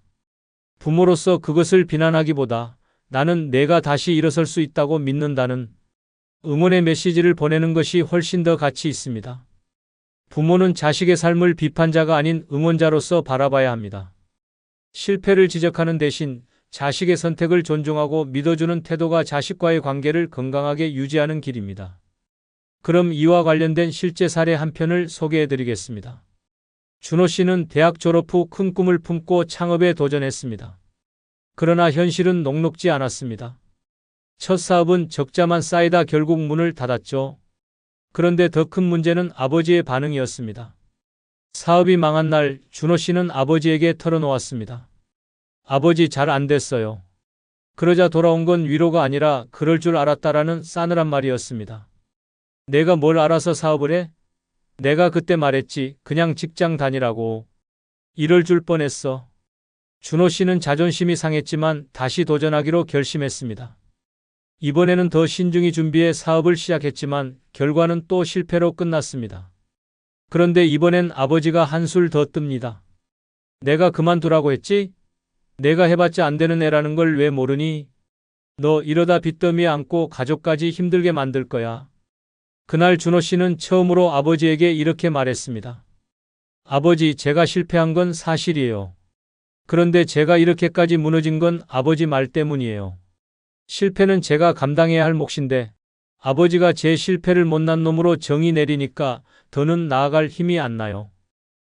A: 부모로서 그것을 비난하기보다 나는 내가 다시 일어설 수 있다고 믿는다는 응원의 메시지를 보내는 것이 훨씬 더 가치 있습니다. 부모는 자식의 삶을 비판자가 아닌 응원자로서 바라봐야 합니다. 실패를 지적하는 대신 자식의 선택을 존중하고 믿어주는 태도가 자식과의 관계를 건강하게 유지하는 길입니다. 그럼 이와 관련된 실제 사례 한 편을 소개해 드리겠습니다. 준호 씨는 대학 졸업 후 큰 꿈을 품고 창업에 도전했습니다. 그러나 현실은 녹록지 않았습니다. 첫 사업은 적자만 쌓이다 결국 문을 닫았죠. 그런데 더 큰 문제는 아버지의 반응이었습니다. 사업이 망한 날 준호 씨는 아버지에게 털어놓았습니다. 아버지, 잘 안 됐어요. 그러자 돌아온 건 위로가 아니라 그럴 줄 알았다라는 싸늘한 말이었습니다. 내가 뭘 알아서 사업을 해? 내가 그때 말했지. 그냥 직장 다니라고. 이럴 줄 뻔했어. 준호 씨는 자존심이 상했지만 다시 도전하기로 결심했습니다. 이번에는 더 신중히 준비해 사업을 시작했지만 결과는 또 실패로 끝났습니다. 그런데 이번엔 아버지가 한술 더 뜹니다. 내가 그만두라고 했지? 내가 해봤자 안 되는 애라는 걸 왜 모르니? 너 이러다 빚더미에 안고 가족까지 힘들게 만들 거야. 그날 준호 씨는 처음으로 아버지에게 이렇게 말했습니다. 아버지, 제가 실패한 건 사실이에요. 그런데 제가 이렇게까지 무너진 건 아버지 말 때문이에요. 실패는 제가 감당해야 할 몫인데 아버지가 제 실패를 못난 놈으로 정의 내리니까 더는 나아갈 힘이 안 나요.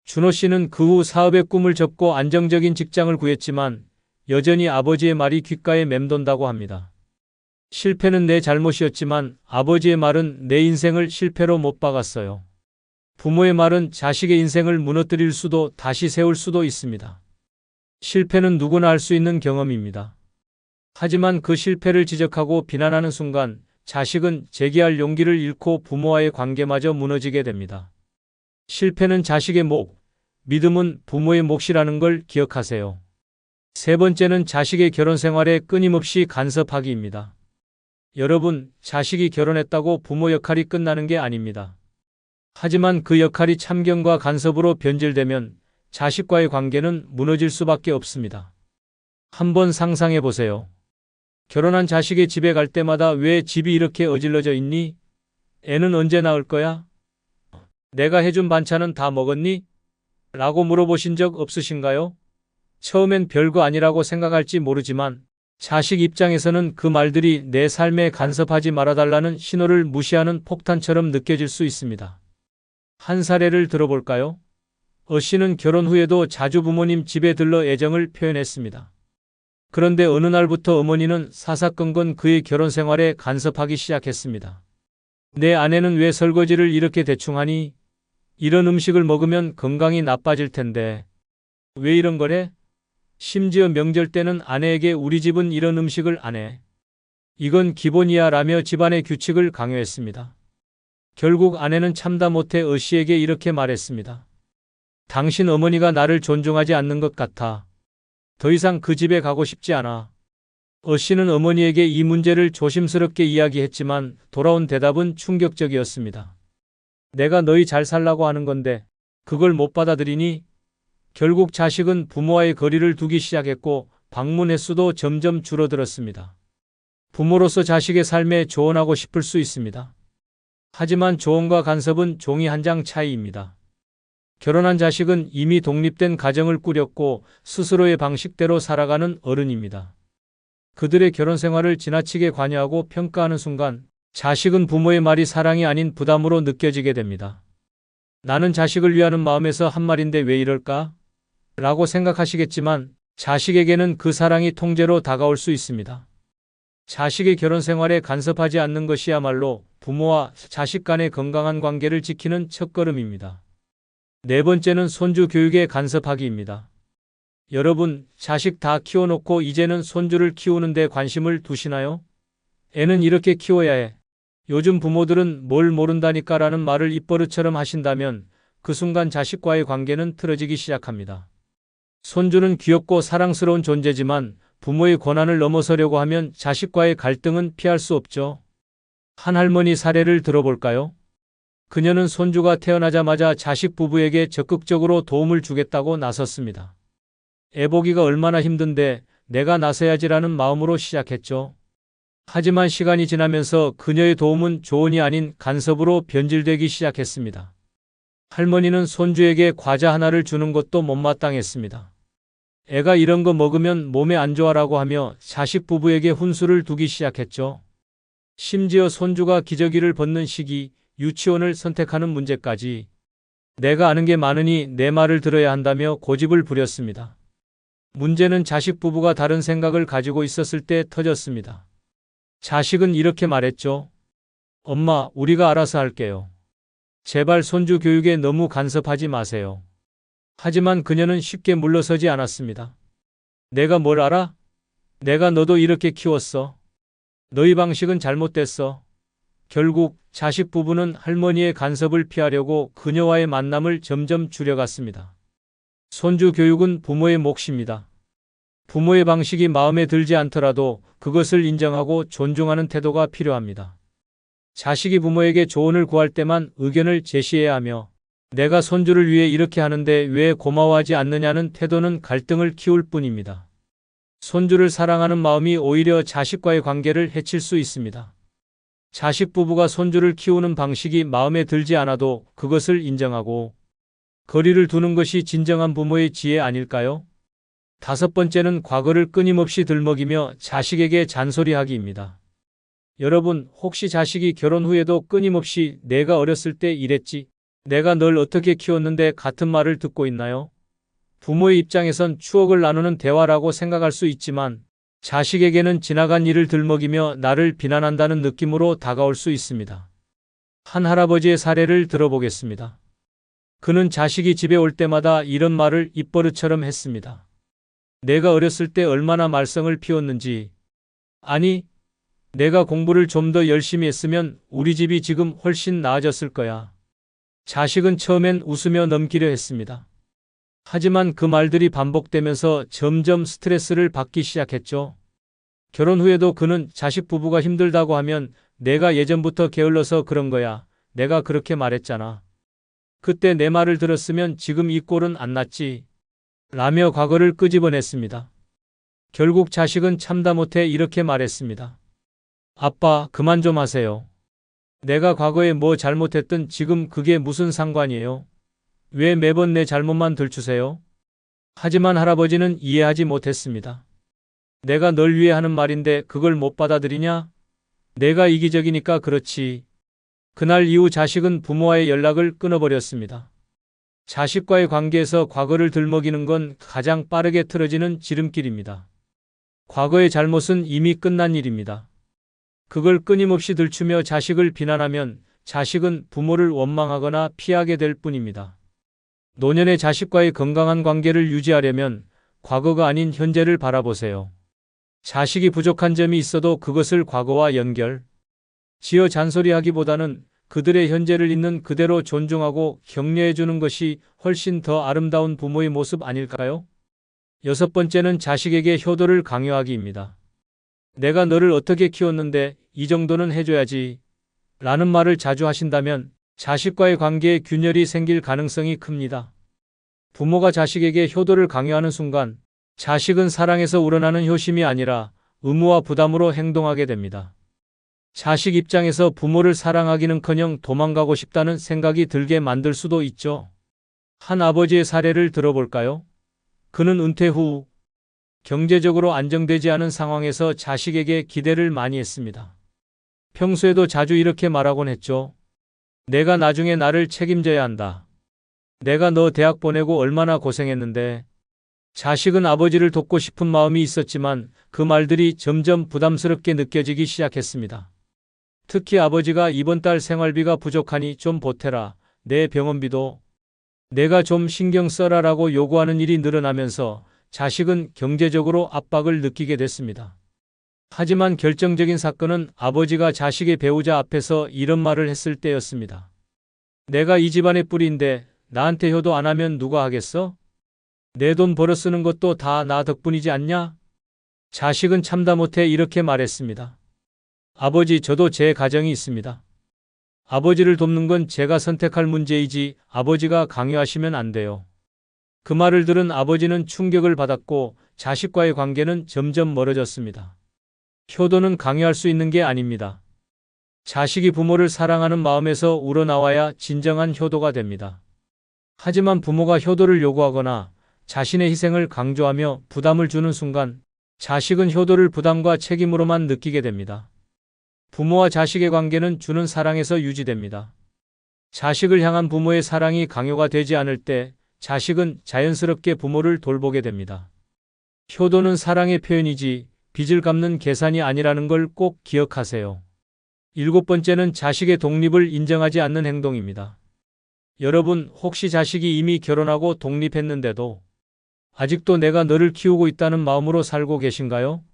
A: 준호 씨는 그 후 사업의 꿈을 접고 안정적인 직장을 구했지만 여전히 아버지의 말이 귓가에 맴돈다고 합니다. 실패는 내 잘못이었지만 아버지의 말은 내 인생을 실패로 못 박았어요. 부모의 말은 자식의 인생을 무너뜨릴 수도 다시 세울 수도 있습니다. 실패는 누구나 할 수 있는 경험입니다. 하지만 그 실패를 지적하고 비난하는 순간 자식은 재기할 용기를 잃고 부모와의 관계마저 무너지게 됩니다. 실패는 자식의 몫, 믿음은 부모의 몫이라는 걸 기억하세요. 세 번째는 자식의 결혼 생활에 끊임없이 간섭하기입니다. 여러분, 자식이 결혼했다고 부모 역할이 끝나는 게 아닙니다. 하지만 그 역할이 참견과 간섭으로 변질되면 자식과의 관계는 무너질 수밖에 없습니다. 한번 상상해 보세요. 결혼한 자식의 집에 갈 때마다 왜 집이 이렇게 어질러져 있니? 애는 언제 낳을 거야? 내가 해준 반찬은 다 먹었니? 라고 물어보신 적 없으신가요? 처음엔 별거 아니라고 생각할지 모르지만 자식 입장에서는 그 말들이 내 삶에 간섭하지 말아달라는 신호를 무시하는 폭탄처럼 느껴질 수 있습니다. 한 사례를 들어볼까요? 씨는 결혼 후에도 자주 부모님 집에 들러 애정을 표현했습니다. 그런데 어느 날부터 어머니는 사사건건 그의 결혼 생활에 간섭하기 시작했습니다. 내 아내는 왜 설거지를 이렇게 대충 하니? 이런 음식을 먹으면 건강이 나빠질 텐데. 왜 이런 거래? 심지어 명절 때는 아내에게 우리 집은 이런 음식을 안 해. 이건 기본이야 라며 집안의 규칙을 강요했습니다. 결국 아내는 참다 못해 씨에게 이렇게 말했습니다. 당신 어머니가 나를 존중하지 않는 것 같아. 더 이상 그 집에 가고 싶지 않아. 씨는 어머니에게 이 문제를 조심스럽게 이야기했지만 돌아온 대답은 충격적이었습니다. 내가 너희 잘 살라고 하는 건데 그걸 못 받아들이니? 결국 자식은 부모와의 거리를 두기 시작했고 방문 횟수도 점점 줄어들었습니다. 부모로서 자식의 삶에 조언하고 싶을 수 있습니다. 하지만 조언과 간섭은 종이 한 장 차이입니다. 결혼한 자식은 이미 독립된 가정을 꾸렸고 스스로의 방식대로 살아가는 어른입니다. 그들의 결혼 생활을 지나치게 관여하고 평가하는 순간 자식은 부모의 말이 사랑이 아닌 부담으로 느껴지게 됩니다. 나는 자식을 위하는 마음에서 한 말인데 왜 이럴까? 라고 생각하시겠지만 자식에게는 그 사랑이 통째로 다가올 수 있습니다. 자식의 결혼 생활에 간섭하지 않는 것이야말로 부모와 자식 간의 건강한 관계를 지키는 첫걸음입니다. 네 번째는 손주 교육에 간섭하기입니다. 여러분, 자식 다 키워놓고 이제는 손주를 키우는 데 관심을 두시나요? 애는 이렇게 키워야 해. 요즘 부모들은 뭘 모른다니까 라는 말을 입버릇처럼 하신다면 그 순간 자식과의 관계는 틀어지기 시작합니다. 손주는 귀엽고 사랑스러운 존재지만 부모의 권한을 넘어서려고 하면 자식과의 갈등은 피할 수 없죠. 한 할머니 사례를 들어볼까요? 그녀는 손주가 태어나자마자 자식 부부에게 적극적으로 도움을 주겠다고 나섰습니다. 애 보기가 얼마나 힘든데 내가 나서야지라는 마음으로 시작했죠. 하지만 시간이 지나면서 그녀의 도움은 조언이 아닌 간섭으로 변질되기 시작했습니다. 할머니는 손주에게 과자 하나를 주는 것도 못마땅했습니다. 애가 이런 거 먹으면 몸에 안 좋아라고 하며 자식 부부에게 훈수를 두기 시작했죠. 심지어 손주가 기저귀를 벗는 시기, 유치원을 선택하는 문제까지. 내가 아는 게 많으니 내 말을 들어야 한다며 고집을 부렸습니다. 문제는 자식 부부가 다른 생각을 가지고 있었을 때 터졌습니다. 자식은 이렇게 말했죠. 엄마, 우리가 알아서 할게요. 제발 손주 교육에 너무 간섭하지 마세요. 하지만 그녀는 쉽게 물러서지 않았습니다. 내가 뭘 알아? 내가 너도 이렇게 키웠어. 너희 방식은 잘못됐어. 결국 자식 부부는 할머니의 간섭을 피하려고 그녀와의 만남을 점점 줄여갔습니다. 손주 교육은 부모의 몫입니다. 부모의 방식이 마음에 들지 않더라도 그것을 인정하고 존중하는 태도가 필요합니다. 자식이 부모에게 조언을 구할 때만 의견을 제시해야 하며 내가 손주를 위해 이렇게 하는데 왜 고마워하지 않느냐는 태도는 갈등을 키울 뿐입니다. 손주를 사랑하는 마음이 오히려 자식과의 관계를 해칠 수 있습니다. 자식 부부가 손주를 키우는 방식이 마음에 들지 않아도 그것을 인정하고 거리를 두는 것이 진정한 부모의 지혜 아닐까요? 5번째는 과거를 끊임없이 들먹이며 자식에게 잔소리하기입니다. 여러분, 혹시 자식이 결혼 후에도 끊임없이 내가 어렸을 때 이랬지, 내가 널 어떻게 키웠는데 같은 말을 듣고 있나요? 부모의 입장에선 추억을 나누는 대화라고 생각할 수 있지만 자식에게는 지나간 일을 들먹이며 나를 비난한다는 느낌으로 다가올 수 있습니다. 한 할아버지의 사례를 들어보겠습니다. 그는 자식이 집에 올 때마다 이런 말을 입버릇처럼 했습니다. 내가 어렸을 때 얼마나 말썽을 피웠는지. 아니, 내가 공부를 좀 더 열심히 했으면 우리 집이 지금 훨씬 나아졌을 거야. 자식은 처음엔 웃으며 넘기려 했습니다. 하지만 그 말들이 반복되면서 점점 스트레스를 받기 시작했죠. 결혼 후에도 그는 자식 부부가 힘들다고 하면 내가 예전부터 게을러서 그런 거야. 내가 그렇게 말했잖아. 그때 내 말을 들었으면 지금 이 꼴은 안 났지. 라며 과거를 끄집어냈습니다. 결국 자식은 참다 못해 이렇게 말했습니다. 아빠, 그만 좀 하세요. 내가 과거에 뭐 잘못했든 지금 그게 무슨 상관이에요? 왜 매번 내 잘못만 들추세요? 하지만 할아버지는 이해하지 못했습니다. 내가 널 위해 하는 말인데 그걸 못 받아들이냐? 내가 이기적이니까 그렇지. 그날 이후 자식은 부모와의 연락을 끊어버렸습니다. 자식과의 관계에서 과거를 들먹이는 건 가장 빠르게 틀어지는 지름길입니다. 과거의 잘못은 이미 끝난 일입니다. 그걸 끊임없이 들추며 자식을 비난하면 자식은 부모를 원망하거나 피하게 될 뿐입니다. 노년의 자식과의 건강한 관계를 유지하려면 과거가 아닌 현재를 바라보세요. 자식이 부족한 점이 있어도 그것을 과거와 연결, 지어 잔소리하기보다는 그들의 현재를 있는 그대로 존중하고 격려해 주는 것이 훨씬 더 아름다운 부모의 모습 아닐까요? 6번째는 자식에게 효도를 강요하기입니다. 내가 너를 어떻게 키웠는데 이 정도는 해줘야지 라는 말을 자주 하신다면 자식과의 관계에 균열이 생길 가능성이 큽니다. 부모가 자식에게 효도를 강요하는 순간 자식은 사랑에서 우러나는 효심이 아니라 의무와 부담으로 행동하게 됩니다. 자식 입장에서 부모를 사랑하기는커녕 도망가고 싶다는 생각이 들게 만들 수도 있죠. 한 아버지의 사례를 들어볼까요? 그는 은퇴 후 경제적으로 안정되지 않은 상황에서 자식에게 기대를 많이 했습니다. 평소에도 자주 이렇게 말하곤 했죠. 내가 나중에 나를 책임져야 한다. 내가 너 대학 보내고 얼마나 고생했는데. 자식은 아버지를 돕고 싶은 마음이 있었지만 그 말들이 점점 부담스럽게 느껴지기 시작했습니다. 특히 아버지가 이번 달 생활비가 부족하니 좀 보태라. 내 병원비도 내가 좀 신경 써라라고 요구하는 일이 늘어나면서 자식은 경제적으로 압박을 느끼게 됐습니다. 하지만 결정적인 사건은 아버지가 자식의 배우자 앞에서 이런 말을 했을 때였습니다. 내가 이 집안의 뿌리인데 나한테 효도 안 하면 누가 하겠어? 내 돈 벌어 쓰는 것도 다 나 덕분이지 않냐? 자식은 참다 못해 이렇게 말했습니다. 아버지, 저도 제 가정이 있습니다. 아버지를 돕는 건 제가 선택할 문제이지 아버지가 강요하시면 안 돼요. 그 말을 들은 아버지는 충격을 받았고 자식과의 관계는 점점 멀어졌습니다. 효도는 강요할 수 있는 게 아닙니다. 자식이 부모를 사랑하는 마음에서 우러나와야 진정한 효도가 됩니다. 하지만 부모가 효도를 요구하거나 자신의 희생을 강조하며 부담을 주는 순간 자식은 효도를 부담과 책임으로만 느끼게 됩니다. 부모와 자식의 관계는 주는 사랑에서 유지됩니다. 자식을 향한 부모의 사랑이 강요가 되지 않을 때 자식은 자연스럽게 부모를 돌보게 됩니다. 효도는 사랑의 표현이지 빚을 갚는 계산이 아니라는 걸 꼭 기억하세요. 7번째는 자식의 독립을 인정하지 않는 행동입니다. 여러분, 혹시 자식이 이미 결혼하고 독립했는데도 아직도 내가 너를 키우고 있다는 마음으로 살고 계신가요?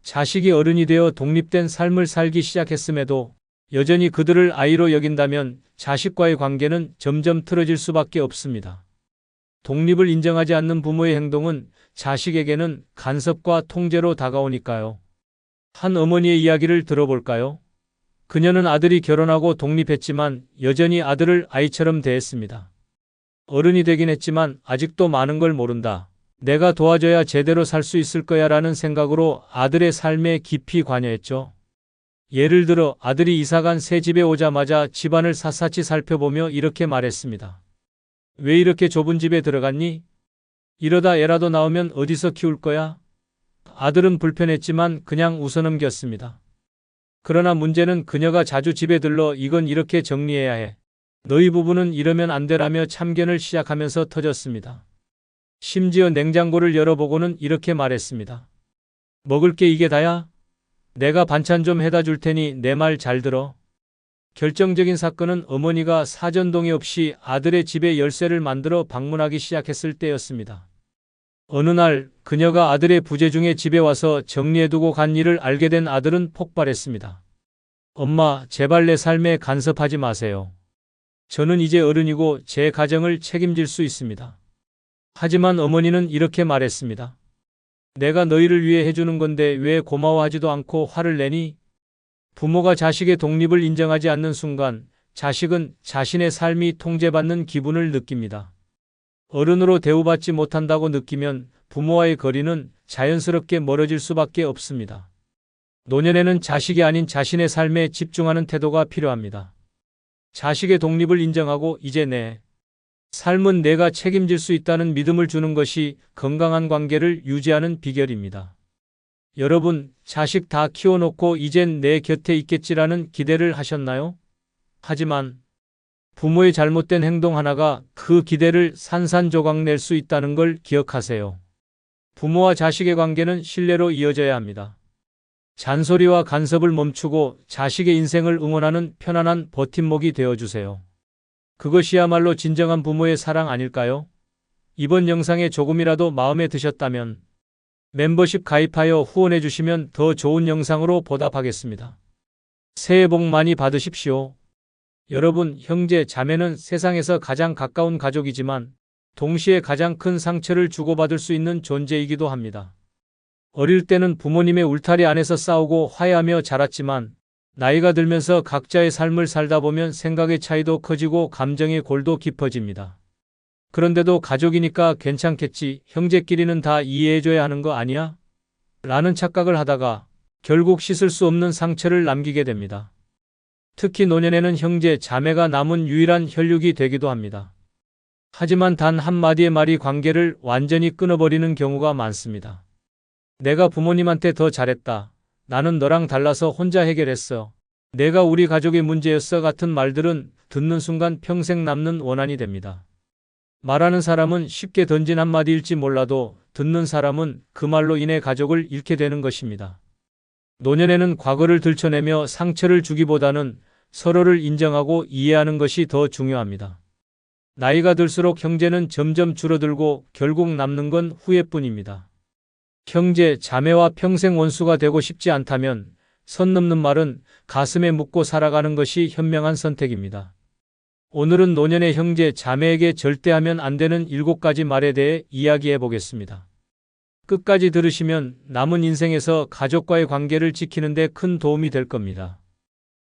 A: 자식이 어른이 되어 독립된 삶을 살기 시작했음에도 여전히 그들을 아이로 여긴다면 자식과의 관계는 점점 틀어질 수밖에 없습니다. 독립을 인정하지 않는 부모의 행동은 자식에게는 간섭과 통제로 다가오니까요. 한 어머니의 이야기를 들어볼까요? 그녀는 아들이 결혼하고 독립했지만 여전히 아들을 아이처럼 대했습니다. 어른이 되긴 했지만 아직도 많은 걸 모른다. 내가 도와줘야 제대로 살 수 있을 거야 라는 생각으로 아들의 삶에 깊이 관여했죠. 예를 들어 아들이 이사간 새 집에 오자마자 집안을 샅샅이 살펴보며 이렇게 말했습니다. 왜 이렇게 좁은 집에 들어갔니? 이러다 애라도 나오면 어디서 키울 거야? 아들은 불편했지만 그냥 웃어넘겼습니다. 그러나 문제는 그녀가 자주 집에 들러 이건 이렇게 정리해야 해. 너희 부부는 이러면 안 되라며 참견을 시작하면서 터졌습니다. 심지어 냉장고를 열어보고는 이렇게 말했습니다. 먹을 게 이게 다야? 내가 반찬 좀 해다 줄 테니 내 말 잘 들어. 결정적인 사건은 어머니가 사전 동의 없이 아들의 집에 열쇠를 만들어 방문하기 시작했을 때였습니다. 어느 날 그녀가 아들의 부재 중에 집에 와서 정리해두고 간 일을 알게 된 아들은 폭발했습니다. 엄마, 제발 내 삶에 간섭하지 마세요. 저는 이제 어른이고 제 가정을 책임질 수 있습니다. 하지만 어머니는 이렇게 말했습니다. 내가 너희를 위해 해주는 건데 왜 고마워하지도 않고 화를 내니? 부모가 자식의 독립을 인정하지 않는 순간 자식은 자신의 삶이 통제받는 기분을 느낍니다. 어른으로 대우받지 못한다고 느끼면 부모와의 거리는 자연스럽게 멀어질 수밖에 없습니다. 노년에는 자식이 아닌 자신의 삶에 집중하는 태도가 필요합니다. 자식의 독립을 인정하고 이제 내 삶은 내가 책임질 수 있다는 믿음을 주는 것이 건강한 관계를 유지하는 비결입니다. 여러분, 자식 다 키워놓고 이젠 내 곁에 있겠지라는 기대를 하셨나요? 하지만 부모의 잘못된 행동 하나가 그 기대를 산산조각 낼 수 있다는 걸 기억하세요. 부모와 자식의 관계는 신뢰로 이어져야 합니다. 잔소리와 간섭을 멈추고 자식의 인생을 응원하는 편안한 버팀목이 되어주세요. 그것이야말로 진정한 부모의 사랑 아닐까요? 이번 영상에 조금이라도 마음에 드셨다면 멤버십 가입하여 후원해 주시면 더 좋은 영상으로 보답하겠습니다. 새해 복 많이 받으십시오. 여러분, 형제, 자매는 세상에서 가장 가까운 가족이지만 동시에 가장 큰 상처를 주고받을 수 있는 존재이기도 합니다. 어릴 때는 부모님의 울타리 안에서 싸우고 화해하며 자랐지만 나이가 들면서 각자의 삶을 살다 보면 생각의 차이도 커지고 감정의 골도 깊어집니다. 그런데도 가족이니까 괜찮겠지, 형제끼리는 다 이해해줘야 하는 거 아니야? 라는 착각을 하다가 결국 씻을 수 없는 상처를 남기게 됩니다. 특히 노년에는 형제, 자매가 남은 유일한 혈육이 되기도 합니다. 하지만 단 한마디의 말이 관계를 완전히 끊어버리는 경우가 많습니다. 내가 부모님한테 더 잘했다. 나는 너랑 달라서 혼자 해결했어. 내가 우리 가족의 문제였어 같은 말들은 듣는 순간 평생 남는 원한이 됩니다. 말하는 사람은 쉽게 던진 한마디일지 몰라도 듣는 사람은 그 말로 인해 가족을 잃게 되는 것입니다. 노년에는 과거를 들춰내며 상처를 주기보다는 서로를 인정하고 이해하는 것이 더 중요합니다. 나이가 들수록 형제는 점점 줄어들고 결국 남는 건 후회뿐입니다. 형제, 자매와 평생 원수가 되고 싶지 않다면 선 넘는 말은 가슴에 묻고 살아가는 것이 현명한 선택입니다. 오늘은 노년의 형제, 자매에게 절대 하면 안 되는 7가지 말에 대해 이야기해 보겠습니다. 끝까지 들으시면 남은 인생에서 가족과의 관계를 지키는 데 큰 도움이 될 겁니다.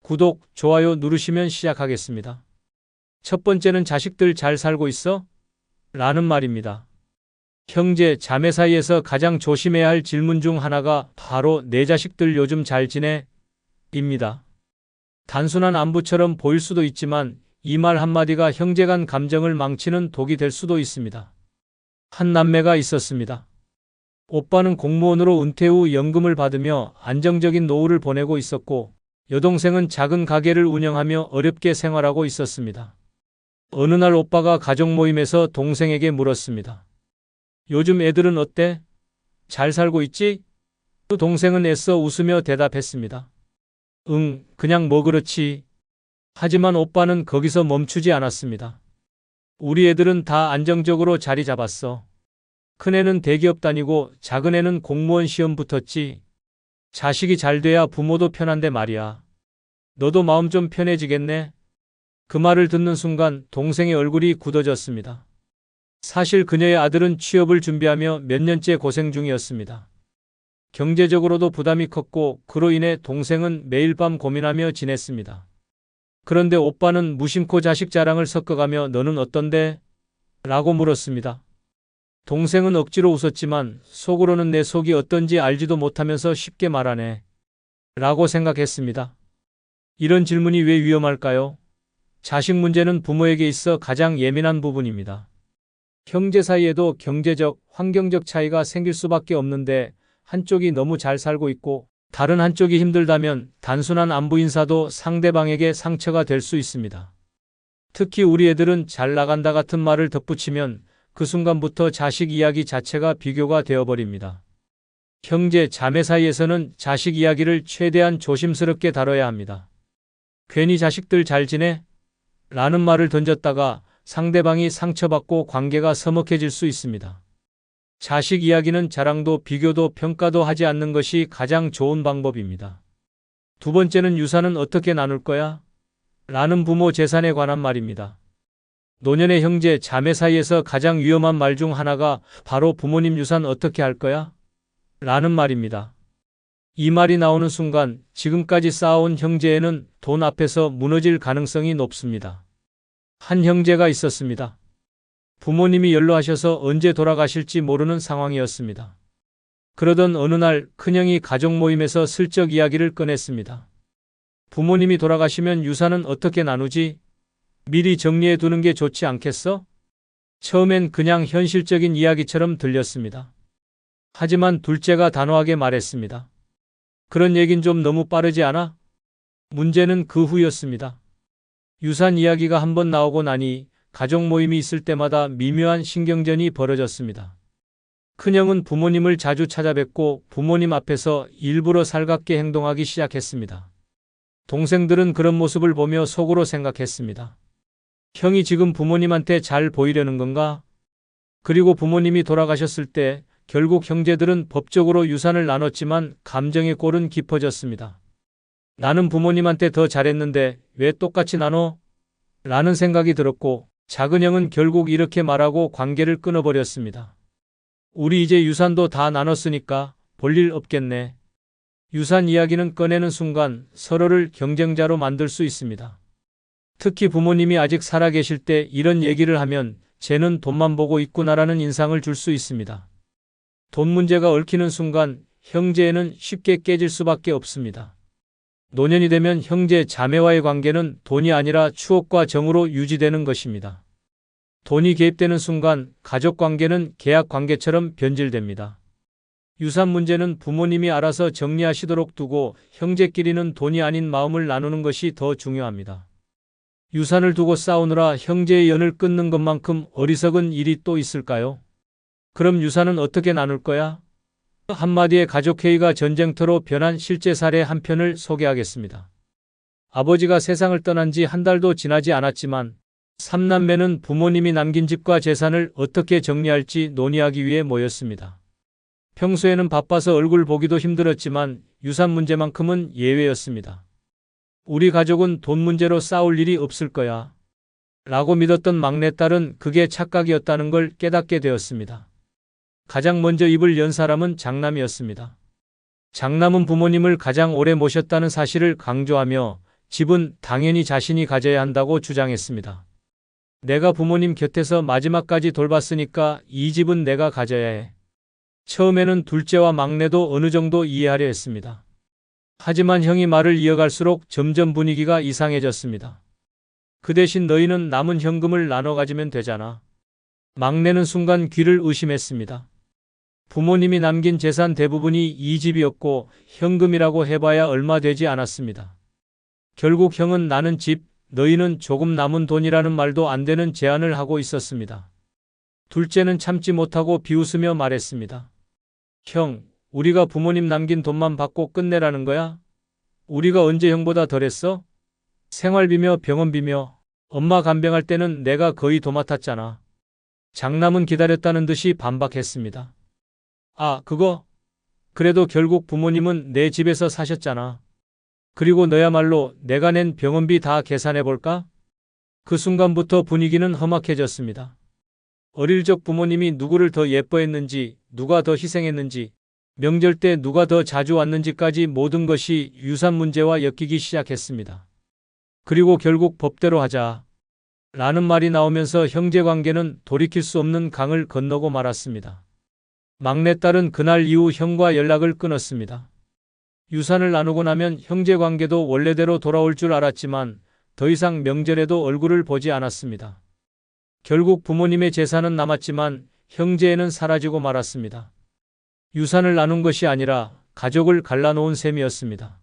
A: 구독, 좋아요 누르시면 시작하겠습니다. 첫 번째는 자식들 잘 살고 있어? 라는 말입니다. 형제, 자매 사이에서 가장 조심해야 할 질문 중 하나가 바로 내 자식들 요즘 잘 지내? 입니다. 단순한 안부처럼 보일 수도 있지만 이 말 한마디가 형제 간 감정을 망치는 독이 될 수도 있습니다. 한 남매가 있었습니다. 오빠는 공무원으로 은퇴 후 연금을 받으며 안정적인 노후를 보내고 있었고 여동생은 작은 가게를 운영하며 어렵게 생활하고 있었습니다. 어느 날 오빠가 가족 모임에서 동생에게 물었습니다. 요즘 애들은 어때? 잘 살고 있지? 그 동생은 애써 웃으며 대답했습니다. 응, 그냥 뭐 그렇지. 하지만 오빠는 거기서 멈추지 않았습니다. 우리 애들은 다 안정적으로 자리 잡았어. 큰애는 대기업 다니고 작은애는 공무원 시험 붙었지. 자식이 잘 돼야 부모도 편한데 말이야. 너도 마음 좀 편해지겠네? 그 말을 듣는 순간 동생의 얼굴이 굳어졌습니다. 사실 그녀의 아들은 취업을 준비하며 몇 년째 고생 중이었습니다. 경제적으로도 부담이 컸고 그로 인해 동생은 매일 밤 고민하며 지냈습니다. 그런데 오빠는 무심코 자식 자랑을 섞어가며 너는 어떤데? 라고 물었습니다. 동생은 억지로 웃었지만 속으로는 내 속이 어떤지 알지도 못하면서 쉽게 말하네. 라고 생각했습니다. 이런 질문이 왜 위험할까요? 자식 문제는 부모에게 있어 가장 예민한 부분입니다. 형제 사이에도 경제적, 환경적 차이가 생길 수밖에 없는데 한쪽이 너무 잘 살고 있고 다른 한쪽이 힘들다면 단순한 안부 인사도 상대방에게 상처가 될 수 있습니다. 특히 우리 애들은 잘 나간다 같은 말을 덧붙이면 그 순간부터 자식 이야기 자체가 비교가 되어버립니다. 형제, 자매 사이에서는 자식 이야기를 최대한 조심스럽게 다뤄야 합니다. 괜히 자식들 잘 지내? 라는 말을 던졌다가 상대방이 상처받고 관계가 서먹해질 수 있습니다. 자식 이야기는 자랑도 비교도 평가도 하지 않는 것이 가장 좋은 방법입니다. 두 번째는 유산은 어떻게 나눌 거야? 라는 부모 재산에 관한 말입니다. 노년의 형제, 자매 사이에서 가장 위험한 말 중 하나가 바로 부모님 유산 어떻게 할 거야? 라는 말입니다. 이 말이 나오는 순간 지금까지 쌓아온 형제에는 돈 앞에서 무너질 가능성이 높습니다. 한 형제가 있었습니다. 부모님이 연로하셔서 언제 돌아가실지 모르는 상황이었습니다. 그러던 어느 날 큰형이 가족 모임에서 슬쩍 이야기를 꺼냈습니다. 부모님이 돌아가시면 유산은 어떻게 나누지? 미리 정리해 두는 게 좋지 않겠어? 처음엔 그냥 현실적인 이야기처럼 들렸습니다. 하지만 둘째가 단호하게 말했습니다. 그런 얘긴 좀 너무 빠르지 않아? 문제는 그 후였습니다. 유산 이야기가 한번 나오고 나니 가족 모임이 있을 때마다 미묘한 신경전이 벌어졌습니다. 큰형은 부모님을 자주 찾아뵙고 부모님 앞에서 일부러 살갑게 행동하기 시작했습니다. 동생들은 그런 모습을 보며 속으로 생각했습니다. 형이 지금 부모님한테 잘 보이려는 건가? 그리고 부모님이 돌아가셨을 때 결국 형제들은 법적으로 유산을 나눴지만 감정의 골은 깊어졌습니다. 나는 부모님한테 더 잘했는데 왜 똑같이 나눠? 라는 생각이 들었고 작은 형은 결국 이렇게 말하고 관계를 끊어버렸습니다. 우리 이제 유산도 다 나눴으니까 볼일 없겠네. 유산 이야기는 꺼내는 순간 서로를 경쟁자로 만들 수 있습니다. 특히 부모님이 아직 살아계실 때 이런 얘기를 하면 쟤는 돈만 보고 있구나라는 인상을 줄 수 있습니다. 돈 문제가 얽히는 순간 형제에는 쉽게 깨질 수밖에 없습니다. 노년이 되면 형제, 자매와의 관계는 돈이 아니라 추억과 정으로 유지되는 것입니다. 돈이 개입되는 순간 가족 관계는 계약 관계처럼 변질됩니다. 유산 문제는 부모님이 알아서 정리하시도록 두고 형제끼리는 돈이 아닌 마음을 나누는 것이 더 중요합니다. 유산을 두고 싸우느라 형제의 연을 끊는 것만큼 어리석은 일이 또 있을까요? 그럼 유산은 어떻게 나눌 거야? 한마디의 가족회의가 전쟁터로 변한 실제 사례 한 편을 소개하겠습니다. 아버지가 세상을 떠난 지 한 달도 지나지 않았지만 3남매는 부모님이 남긴 집과 재산을 어떻게 정리할지 논의하기 위해 모였습니다. 평소에는 바빠서 얼굴 보기도 힘들었지만 유산 문제만큼은 예외였습니다. 우리 가족은 돈 문제로 싸울 일이 없을 거야. 라고 믿었던 막내딸은 그게 착각이었다는 걸 깨닫게 되었습니다. 가장 먼저 입을 연 사람은 장남이었습니다. 장남은 부모님을 가장 오래 모셨다는 사실을 강조하며 집은 당연히 자신이 가져야 한다고 주장했습니다. 내가 부모님 곁에서 마지막까지 돌봤으니까 이 집은 내가 가져야 해. 처음에는 둘째와 막내도 어느 정도 이해하려 했습니다. 하지만 형이 말을 이어갈수록 점점 분위기가 이상해졌습니다. 그 대신 너희는 남은 현금을 나눠 가지면 되잖아. 막내는 순간 귀를 의심했습니다. 부모님이 남긴 재산 대부분이 이 집이었고 현금이라고 해봐야 얼마 되지 않았습니다. 결국 형은 나는 집, 너희는 조금 남은 돈이라는 말도 안 되는 제안을 하고 있었습니다. 둘째는 참지 못하고 비웃으며 말했습니다. 형, 우리가 부모님 남긴 돈만 받고 끝내라는 거야? 우리가 언제 형보다 덜했어? 생활비며 병원비며 엄마 간병할 때는 내가 거의 도맡았잖아. 장남은 기다렸다는 듯이 반박했습니다. 아, 그거? 그래도 결국 부모님은 내 집에서 사셨잖아. 그리고 너야말로 내가 낸 병원비 다 계산해볼까? 그 순간부터 분위기는 험악해졌습니다. 어릴 적 부모님이 누구를 더 예뻐했는지, 누가 더 희생했는지, 명절 때 누가 더 자주 왔는지까지 모든 것이 유산 문제와 엮이기 시작했습니다. 그리고 결국 법대로 하자 라는 말이 나오면서 형제 관계는 돌이킬 수 없는 강을 건너고 말았습니다. 막내딸은 그날 이후 형과 연락을 끊었습니다. 유산을 나누고 나면 형제 관계도 원래대로 돌아올 줄 알았지만 더 이상 명절에도 얼굴을 보지 않았습니다. 결국 부모님의 재산은 남았지만 형제애는 사라지고 말았습니다. 유산을 나눈 것이 아니라 가족을 갈라놓은 셈이었습니다.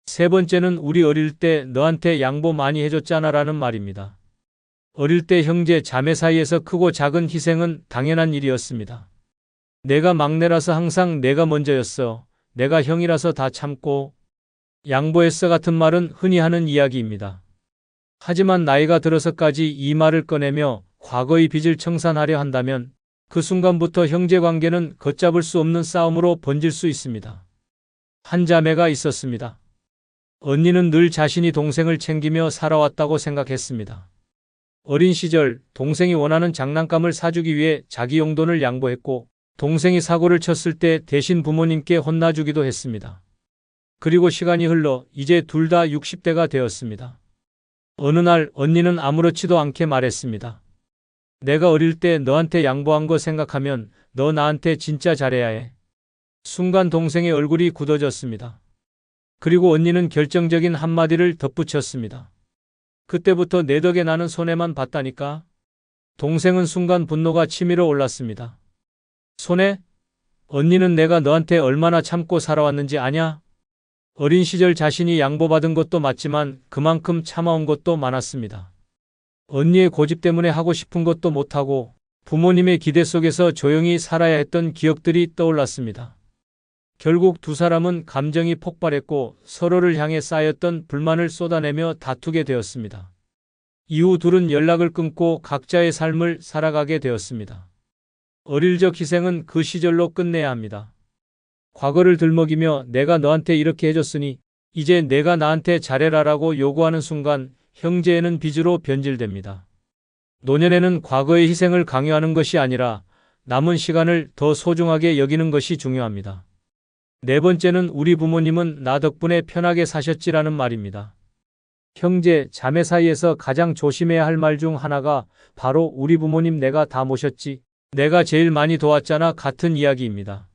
A: 세 번째는 우리 어릴 때 너한테 양보 많이 해줬잖아 라는 말입니다. 어릴 때 형제 자매 사이에서 크고 작은 희생은 당연한 일이었습니다. 내가 막내라서 항상 내가 먼저였어. 내가 형이라서 다 참고 양보했어 같은 말은 흔히 하는 이야기입니다. 하지만 나이가 들어서까지 이 말을 꺼내며 과거의 빚을 청산하려 한다면 그 순간부터 형제 관계는 걷잡을 수 없는 싸움으로 번질 수 있습니다. 한 자매가 있었습니다. 언니는 늘 자신이 동생을 챙기며 살아왔다고 생각했습니다. 어린 시절 동생이 원하는 장난감을 사주기 위해 자기 용돈을 양보했고 동생이 사고를 쳤을 때 대신 부모님께 혼나주기도 했습니다. 그리고 시간이 흘러 이제 둘 다 60대가 되었습니다. 어느 날 언니는 아무렇지도 않게 말했습니다. 내가 어릴 때 너한테 양보한 거 생각하면 너 나한테 진짜 잘해야 해. 순간 동생의 얼굴이 굳어졌습니다. 그리고 언니는 결정적인 한마디를 덧붙였습니다. 그때부터 내 덕에 나는 손해만 봤다니까. 동생은 순간 분노가 치밀어 올랐습니다. 손해? 언니는 내가 너한테 얼마나 참고 살아왔는지 아냐? 어린 시절 자신이 양보받은 것도 맞지만 그만큼 참아온 것도 많았습니다. 언니의 고집 때문에 하고 싶은 것도 못하고 부모님의 기대 속에서 조용히 살아야 했던 기억들이 떠올랐습니다. 결국 두 사람은 감정이 폭발했고 서로를 향해 쌓였던 불만을 쏟아내며 다투게 되었습니다. 이후 둘은 연락을 끊고 각자의 삶을 살아가게 되었습니다. 어릴 적 희생은 그 시절로 끝내야 합니다. 과거를 들먹이며 내가 너한테 이렇게 해줬으니 이제 내가 나한테 잘해라라고 요구하는 순간 형제애는 빚으로 변질됩니다. 노년에는 과거의 희생을 강요하는 것이 아니라 남은 시간을 더 소중하게 여기는 것이 중요합니다. 네 번째는 우리 부모님은 나 덕분에 편하게 사셨지라는 말입니다. 형제, 자매 사이에서 가장 조심해야 할 말 중 하나가 바로 우리 부모님 내가 다 모셨지, 내가 제일 많이 도왔잖아 같은 이야기입니다.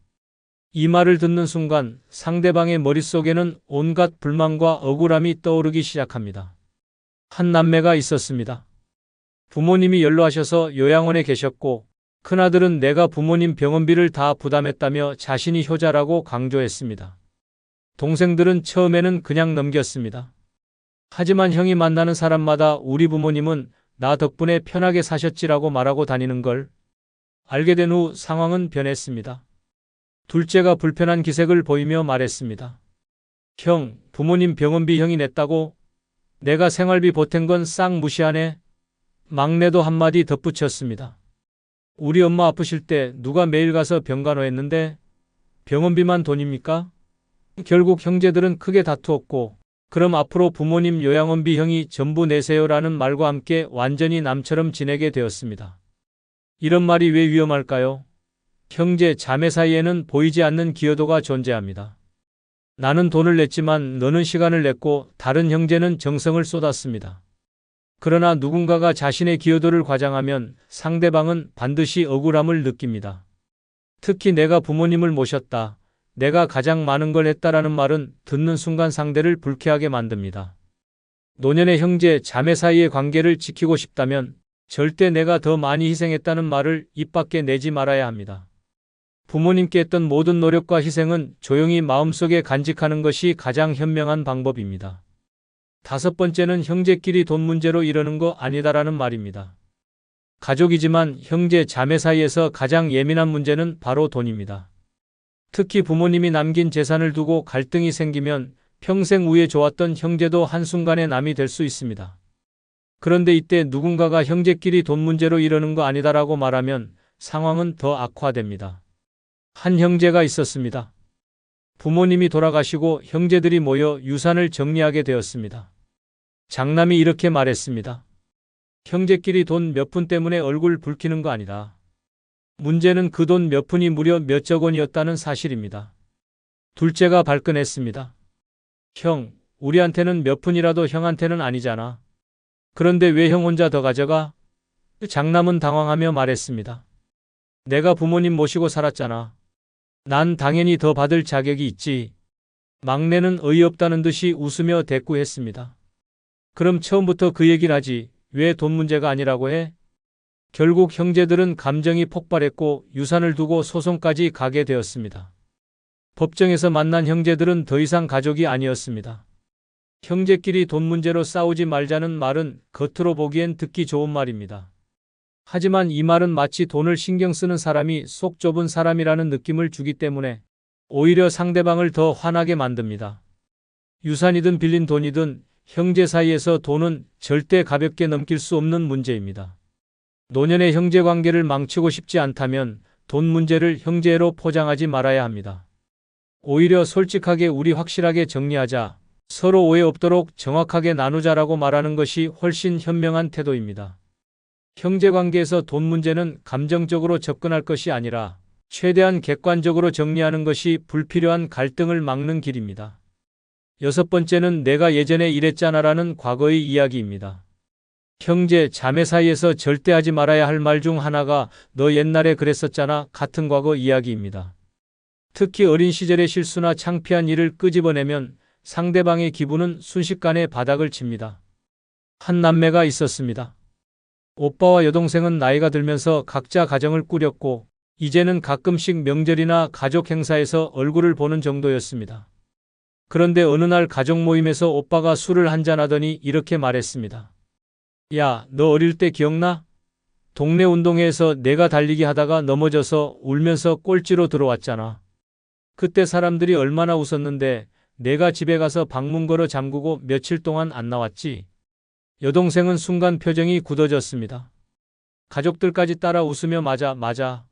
A: 이 말을 듣는 순간 상대방의 머릿속에는 온갖 불만과 억울함이 떠오르기 시작합니다. 한 남매가 있었습니다. 부모님이 연로하셔서 요양원에 계셨고 큰아들은 내가 부모님 병원비를 다 부담했다며 자신이 효자라고 강조했습니다. 동생들은 처음에는 그냥 넘겼습니다. 하지만 형이 만나는 사람마다 우리 부모님은 나 덕분에 편하게 사셨지라고 말하고 다니는 걸 알게 된 후 상황은 변했습니다. 둘째가 불편한 기색을 보이며 말했습니다. 형, 부모님 병원비 형이 냈다고? 내가 생활비 보탠 건 싹 무시하네. 막내도 한마디 덧붙였습니다. 우리 엄마 아프실 때 누가 매일 가서 병간호했는데 병원비만 돈입니까? 결국 형제들은 크게 다투었고 그럼 앞으로 부모님 요양원비 형이 전부 내세요라는 말과 함께 완전히 남처럼 지내게 되었습니다. 이런 말이 왜 위험할까요? 형제, 자매 사이에는 보이지 않는 기여도가 존재합니다. 나는 돈을 냈지만 너는 시간을 냈고 다른 형제는 정성을 쏟았습니다. 그러나 누군가가 자신의 기여도를 과장하면 상대방은 반드시 억울함을 느낍니다. 특히 내가 부모님을 모셨다, 내가 가장 많은 걸 했다라는 말은 듣는 순간 상대를 불쾌하게 만듭니다. 노년의 형제, 자매 사이의 관계를 지키고 싶다면 절대 내가 더 많이 희생했다는 말을 입 밖에 내지 말아야 합니다. 부모님께 했던 모든 노력과 희생은 조용히 마음속에 간직하는 것이 가장 현명한 방법입니다. 다섯 번째는 형제끼리 돈 문제로 이러는 거 아니다라는 말입니다. 가족이지만 형제, 자매 사이에서 가장 예민한 문제는 바로 돈입니다. 특히 부모님이 남긴 재산을 두고 갈등이 생기면 평생 우애 좋았던 형제도 한순간에 남이 될 수 있습니다. 그런데 이때 누군가가 형제끼리 돈 문제로 이러는 거 아니다라고 말하면 상황은 더 악화됩니다. 한 형제가 있었습니다. 부모님이 돌아가시고 형제들이 모여 유산을 정리하게 되었습니다. 장남이 이렇게 말했습니다. 형제끼리 돈 몇 푼 때문에 얼굴 붉히는 거 아니다. 문제는 그 돈 몇 푼이 무려 몇억 원이었다는 사실입니다. 둘째가 발끈했습니다. 형, 우리한테는 몇 푼이라도 형한테는 아니잖아. 그런데 왜 형 혼자 더 가져가? 장남은 당황하며 말했습니다. 내가 부모님 모시고 살았잖아. 난 당연히 더 받을 자격이 있지. 막내는 어이없다는 듯이 웃으며 대꾸했습니다. 그럼 처음부터 그 얘기를 하지. 왜 돈 문제가 아니라고 해? 결국 형제들은 감정이 폭발했고 유산을 두고 소송까지 가게 되었습니다. 법정에서 만난 형제들은 더 이상 가족이 아니었습니다. 형제끼리 돈 문제로 싸우지 말자는 말은 겉으로 보기엔 듣기 좋은 말입니다. 하지만 이 말은 마치 돈을 신경 쓰는 사람이 속 좁은 사람이라는 느낌을 주기 때문에 오히려 상대방을 더 화나게 만듭니다. 유산이든 빌린 돈이든 형제 사이에서 돈은 절대 가볍게 넘길 수 없는 문제입니다. 노년의 형제 관계를 망치고 싶지 않다면 돈 문제를 형제로 포장하지 말아야 합니다. 오히려 솔직하게 우리 확실하게 정리하자, 서로 오해 없도록 정확하게 나누자라고 말하는 것이 훨씬 현명한 태도입니다. 형제 관계에서 돈 문제는 감정적으로 접근할 것이 아니라 최대한 객관적으로 정리하는 것이 불필요한 갈등을 막는 길입니다. 여섯 번째는 내가 예전에 이랬잖아라는 과거의 이야기입니다. 형제, 자매 사이에서 절대 하지 말아야 할 말 중 하나가 너 옛날에 그랬었잖아 같은 과거 이야기입니다. 특히 어린 시절의 실수나 창피한 일을 끄집어내면 상대방의 기분은 순식간에 바닥을 칩니다. 한 남매가 있었습니다. 오빠와 여동생은 나이가 들면서 각자 가정을 꾸렸고 이제는 가끔씩 명절이나 가족 행사에서 얼굴을 보는 정도였습니다. 그런데 어느 날 가족 모임에서 오빠가 술을 한잔하더니 이렇게 말했습니다. 야, 너 어릴 때 기억나? 동네 운동회에서 내가 달리기 하다가 넘어져서 울면서 꼴찌로 들어왔잖아. 그때 사람들이 얼마나 웃었는데 내가 집에 가서 방문 걸어 잠그고 며칠 동안 안 나왔지. 여동생은 순간 표정이 굳어졌습니다. 가족들까지 따라 웃으며 맞아.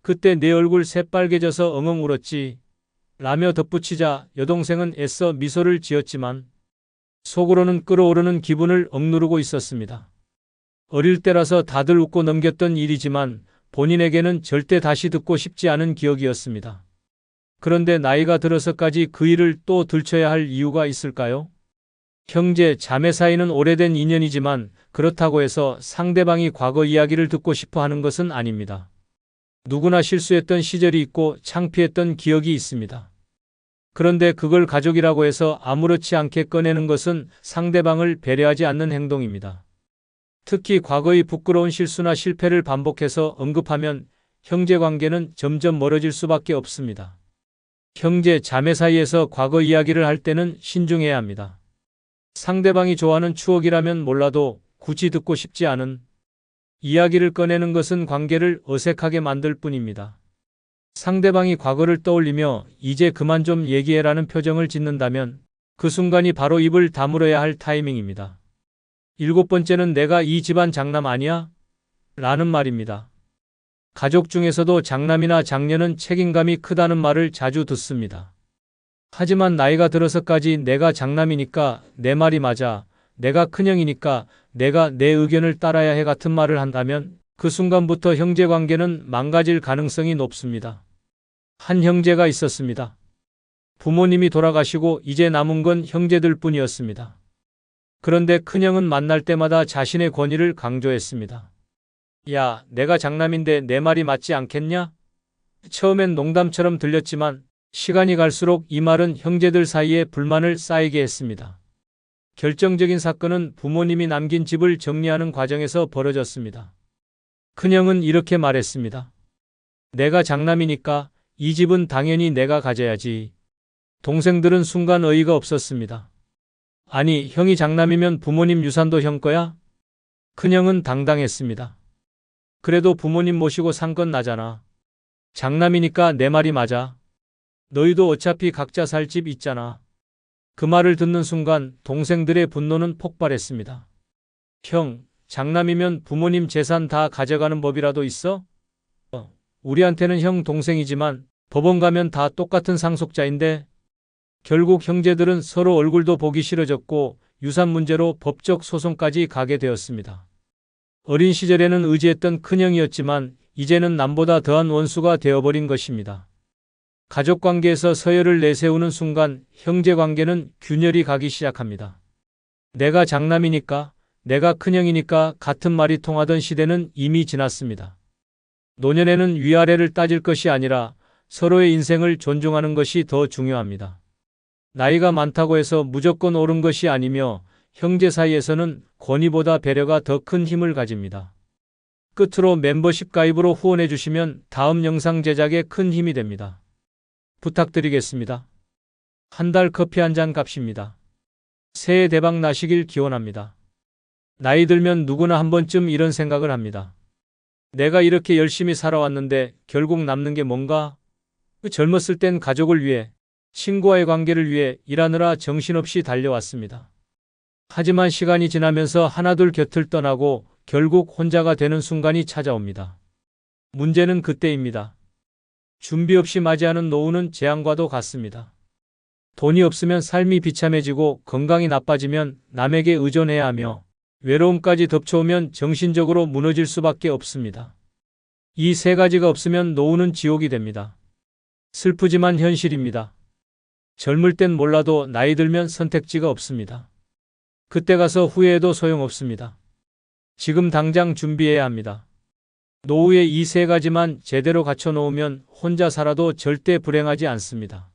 A: 그때 내 얼굴 새빨개져서 엉엉 울었지. 라며 덧붙이자 여동생은 애써 미소를 지었지만 속으로는 끓어오르는 기분을 억누르고 있었습니다. 어릴 때라서 다들 웃고 넘겼던 일이지만 본인에게는 절대 다시 듣고 싶지 않은 기억이었습니다. 그런데 나이가 들어서까지 그 일을 또 들춰야 할 이유가 있을까요? 형제, 자매 사이는 오래된 인연이지만 그렇다고 해서 상대방이 과거 이야기를 듣고 싶어 하는 것은 아닙니다. 누구나 실수했던 시절이 있고 창피했던 기억이 있습니다. 그런데 그걸 가족이라고 해서 아무렇지 않게 꺼내는 것은 상대방을 배려하지 않는 행동입니다. 특히 과거의 부끄러운 실수나 실패를 반복해서 언급하면 형제 관계는 점점 멀어질 수밖에 없습니다. 형제, 자매 사이에서 과거 이야기를 할 때는 신중해야 합니다. 상대방이 좋아하는 추억이라면 몰라도 굳이 듣고 싶지 않은 이야기를 꺼내는 것은 관계를 어색하게 만들 뿐입니다. 상대방이 과거를 떠올리며 이제 그만 좀 얘기해라는 표정을 짓는다면 그 순간이 바로 입을 다물어야 할 타이밍입니다. 일곱 번째는 내가 이 집안 장남 아니야? 라는 말입니다. 가족 중에서도 장남이나 장녀는 책임감이 크다는 말을 자주 듣습니다. 하지만 나이가 들어서까지 내가 장남이니까 내 말이 맞아, 내가 큰형이니까 내가 내 의견을 따라야 해 같은 말을 한다면 그 순간부터 형제관계는 망가질 가능성이 높습니다. 한 형제가 있었습니다. 부모님이 돌아가시고 이제 남은 건 형제들 뿐이었습니다. 그런데 큰형은 만날 때마다 자신의 권위를 강조했습니다. 야, 내가 장남인데 내 말이 맞지 않겠냐? 처음엔 농담처럼 들렸지만 시간이 갈수록 이 말은 형제들 사이에 불만을 쌓이게 했습니다. 결정적인 사건은 부모님이 남긴 집을 정리하는 과정에서 벌어졌습니다. 큰형은 이렇게 말했습니다. 내가 장남이니까 이 집은 당연히 내가 가져야지. 동생들은 순간 어이가 없었습니다. 아니, 형이 장남이면 부모님 유산도 형 거야? 큰형은 당당했습니다. 그래도 부모님 모시고 산 건 나잖아. 장남이니까 내 말이 맞아. 너희도 어차피 각자 살 집 있잖아. 그 말을 듣는 순간 동생들의 분노는 폭발했습니다. 형, 장남이면 부모님 재산 다 가져가는 법이라도 있어? 우리한테는 형 동생이지만 법원 가면 다 똑같은 상속자인데. 결국 형제들은 서로 얼굴도 보기 싫어졌고 유산 문제로 법적 소송까지 가게 되었습니다. 어린 시절에는 의지했던 큰형이었지만 이제는 남보다 더한 원수가 되어버린 것입니다. 가족관계에서 서열을 내세우는 순간 형제관계는 균열이 가기 시작합니다. 내가 장남이니까, 내가 큰형이니까 같은 말이 통하던 시대는 이미 지났습니다. 노년에는 위아래를 따질 것이 아니라 서로의 인생을 존중하는 것이 더 중요합니다. 나이가 많다고 해서 무조건 옳은 것이 아니며 형제 사이에서는 권위보다 배려가 더 큰 힘을 가집니다. 끝으로 멤버십 가입으로 후원해 주시면 다음 영상 제작에 큰 힘이 됩니다. 부탁드리겠습니다. 한 달 커피 한 잔 값입니다. 새해 대박 나시길 기원합니다. 나이 들면 누구나 한 번쯤 이런 생각을 합니다. 내가 이렇게 열심히 살아왔는데 결국 남는 게 뭔가? 젊었을 땐 가족을 위해, 친구와의 관계를 위해 일하느라 정신없이 달려왔습니다. 하지만 시간이 지나면서 하나둘 곁을 떠나고 결국 혼자가 되는 순간이 찾아옵니다. 문제는 그때입니다. 준비 없이 맞이하는 노후는 재앙과도 같습니다. 돈이 없으면 삶이 비참해지고 건강이 나빠지면 남에게 의존해야 하며 외로움까지 덮쳐오면 정신적으로 무너질 수밖에 없습니다. 이 세 가지가 없으면 노후는 지옥이 됩니다. 슬프지만 현실입니다. 젊을 땐 몰라도 나이 들면 선택지가 없습니다. 그때 가서 후회해도 소용없습니다. 지금 당장 준비해야 합니다. 노후에 이 세 가지만 제대로 갖춰놓으면 혼자 살아도 절대 불행하지 않습니다.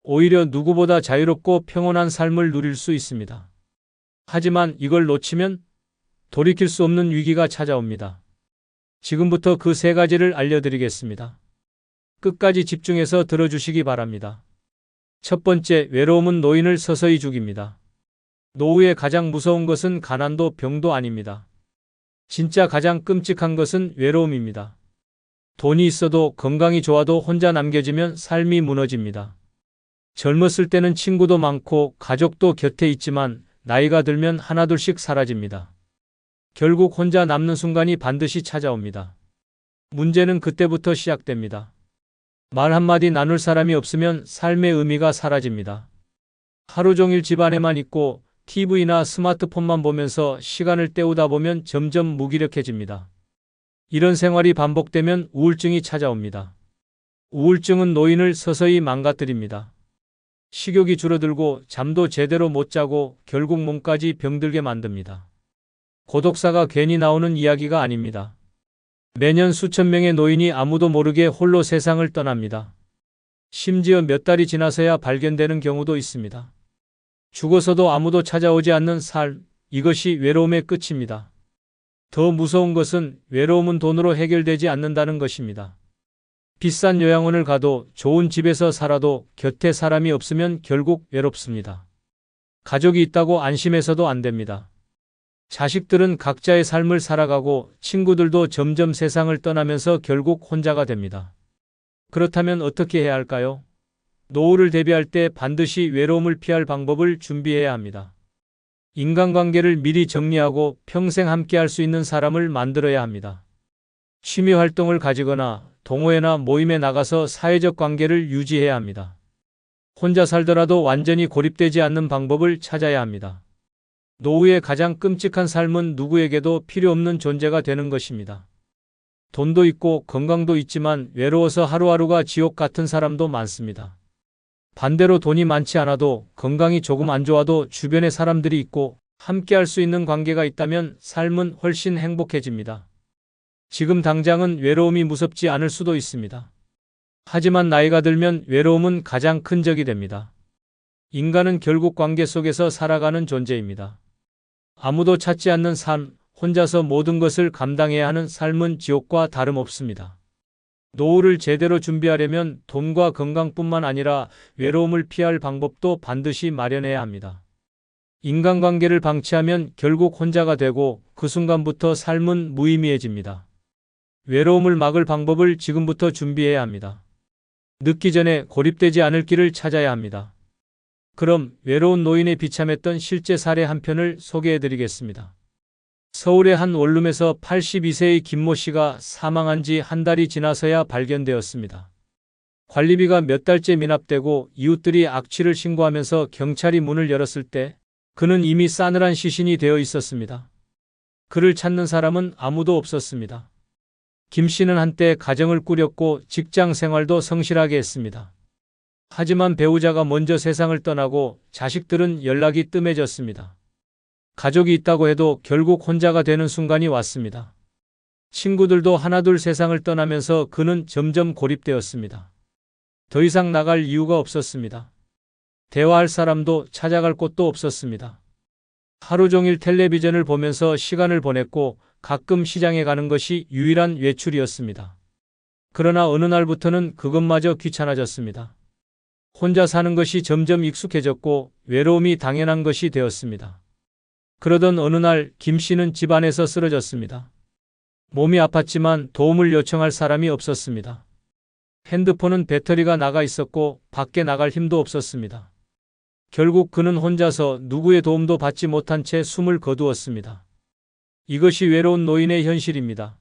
A: 오히려 누구보다 자유롭고 평온한 삶을 누릴 수 있습니다. 하지만 이걸 놓치면 돌이킬 수 없는 위기가 찾아옵니다. 지금부터 그 세 가지를 알려드리겠습니다. 끝까지 집중해서 들어주시기 바랍니다. 첫 번째, 외로움은 노인을 서서히 죽입니다. 노후에 가장 무서운 것은 가난도 병도 아닙니다. 진짜 가장 끔찍한 것은 외로움입니다. 돈이 있어도 건강이 좋아도 혼자 남겨지면 삶이 무너집니다. 젊었을 때는 친구도 많고 가족도 곁에 있지만 나이가 들면 하나둘씩 사라집니다. 결국 혼자 남는 순간이 반드시 찾아옵니다. 문제는 그때부터 시작됩니다. 말 한마디 나눌 사람이 없으면 삶의 의미가 사라집니다. 하루 종일 집 안에만 있고 TV나 스마트폰만 보면서 시간을 때우다 보면 점점 무기력해집니다. 이런 생활이 반복되면 우울증이 찾아옵니다. 우울증은 노인을 서서히 망가뜨립니다. 식욕이 줄어들고 잠도 제대로 못 자고 결국 몸까지 병들게 만듭니다. 고독사가 괜히 나오는 이야기가 아닙니다. 매년 수천 명의 노인이 아무도 모르게 홀로 세상을 떠납니다. 심지어 몇 달이 지나서야 발견되는 경우도 있습니다. 죽어서도 아무도 찾아오지 않는 삶, 이것이 외로움의 끝입니다. 더 무서운 것은 외로움은 돈으로 해결되지 않는다는 것입니다. 비싼 요양원을 가도 좋은 집에서 살아도 곁에 사람이 없으면 결국 외롭습니다. 가족이 있다고 안심해서도 안 됩니다. 자식들은 각자의 삶을 살아가고 친구들도 점점 세상을 떠나면서 결국 혼자가 됩니다. 그렇다면 어떻게 해야 할까요? 노후를 대비할 때 반드시 외로움을 피할 방법을 준비해야 합니다. 인간관계를 미리 정리하고 평생 함께할 수 있는 사람을 만들어야 합니다. 취미 활동을 가지거나 동호회나 모임에 나가서 사회적 관계를 유지해야 합니다. 혼자 살더라도 완전히 고립되지 않는 방법을 찾아야 합니다. 노후의 가장 끔찍한 삶은 누구에게도 필요 없는 존재가 되는 것입니다. 돈도 있고 건강도 있지만 외로워서 하루하루가 지옥 같은 사람도 많습니다. 반대로 돈이 많지 않아도 건강이 조금 안 좋아도 주변에 사람들이 있고 함께 할 수 있는 관계가 있다면 삶은 훨씬 행복해집니다. 지금 당장은 외로움이 무섭지 않을 수도 있습니다. 하지만 나이가 들면 외로움은 가장 큰 적이 됩니다. 인간은 결국 관계 속에서 살아가는 존재입니다. 아무도 찾지 않는 삶, 혼자서 모든 것을 감당해야 하는 삶은 지옥과 다름없습니다. 노후를 제대로 준비하려면 돈과 건강뿐만 아니라 외로움을 피할 방법도 반드시 마련해야 합니다. 인간관계를 방치하면 결국 혼자가 되고 그 순간부터 삶은 무의미해집니다. 외로움을 막을 방법을 지금부터 준비해야 합니다. 늦기 전에 고립되지 않을 길을 찾아야 합니다. 그럼 외로운 노인의 비참했던 실제 사례 한 편을 소개해 드리겠습니다. 서울의 한 원룸에서 82세의 김모 씨가 사망한 지 한 달이 지나서야 발견되었습니다. 관리비가 몇 달째 미납되고 이웃들이 악취를 신고하면서 경찰이 문을 열었을 때 그는 이미 싸늘한 시신이 되어 있었습니다. 그를 찾는 사람은 아무도 없었습니다. 김 씨는 한때 가정을 꾸렸고 직장 생활도 성실하게 했습니다. 하지만 배우자가 먼저 세상을 떠나고 자식들은 연락이 뜸해졌습니다. 가족이 있다고 해도 결국 혼자가 되는 순간이 왔습니다. 친구들도 하나둘 세상을 떠나면서 그는 점점 고립되었습니다. 더 이상 나갈 이유가 없었습니다. 대화할 사람도 찾아갈 곳도 없었습니다. 하루 종일 텔레비전을 보면서 시간을 보냈고 가끔 시장에 가는 것이 유일한 외출이었습니다. 그러나 어느 날부터는 그것마저 귀찮아졌습니다. 혼자 사는 것이 점점 익숙해졌고 외로움이 당연한 것이 되었습니다. 그러던 어느 날 김 씨는 집안에서 쓰러졌습니다. 몸이 아팠지만 도움을 요청할 사람이 없었습니다. 핸드폰은 배터리가 나가 있었고 밖에 나갈 힘도 없었습니다. 결국 그는 혼자서 누구의 도움도 받지 못한 채 숨을 거두었습니다. 이것이 외로운 노인의 현실입니다.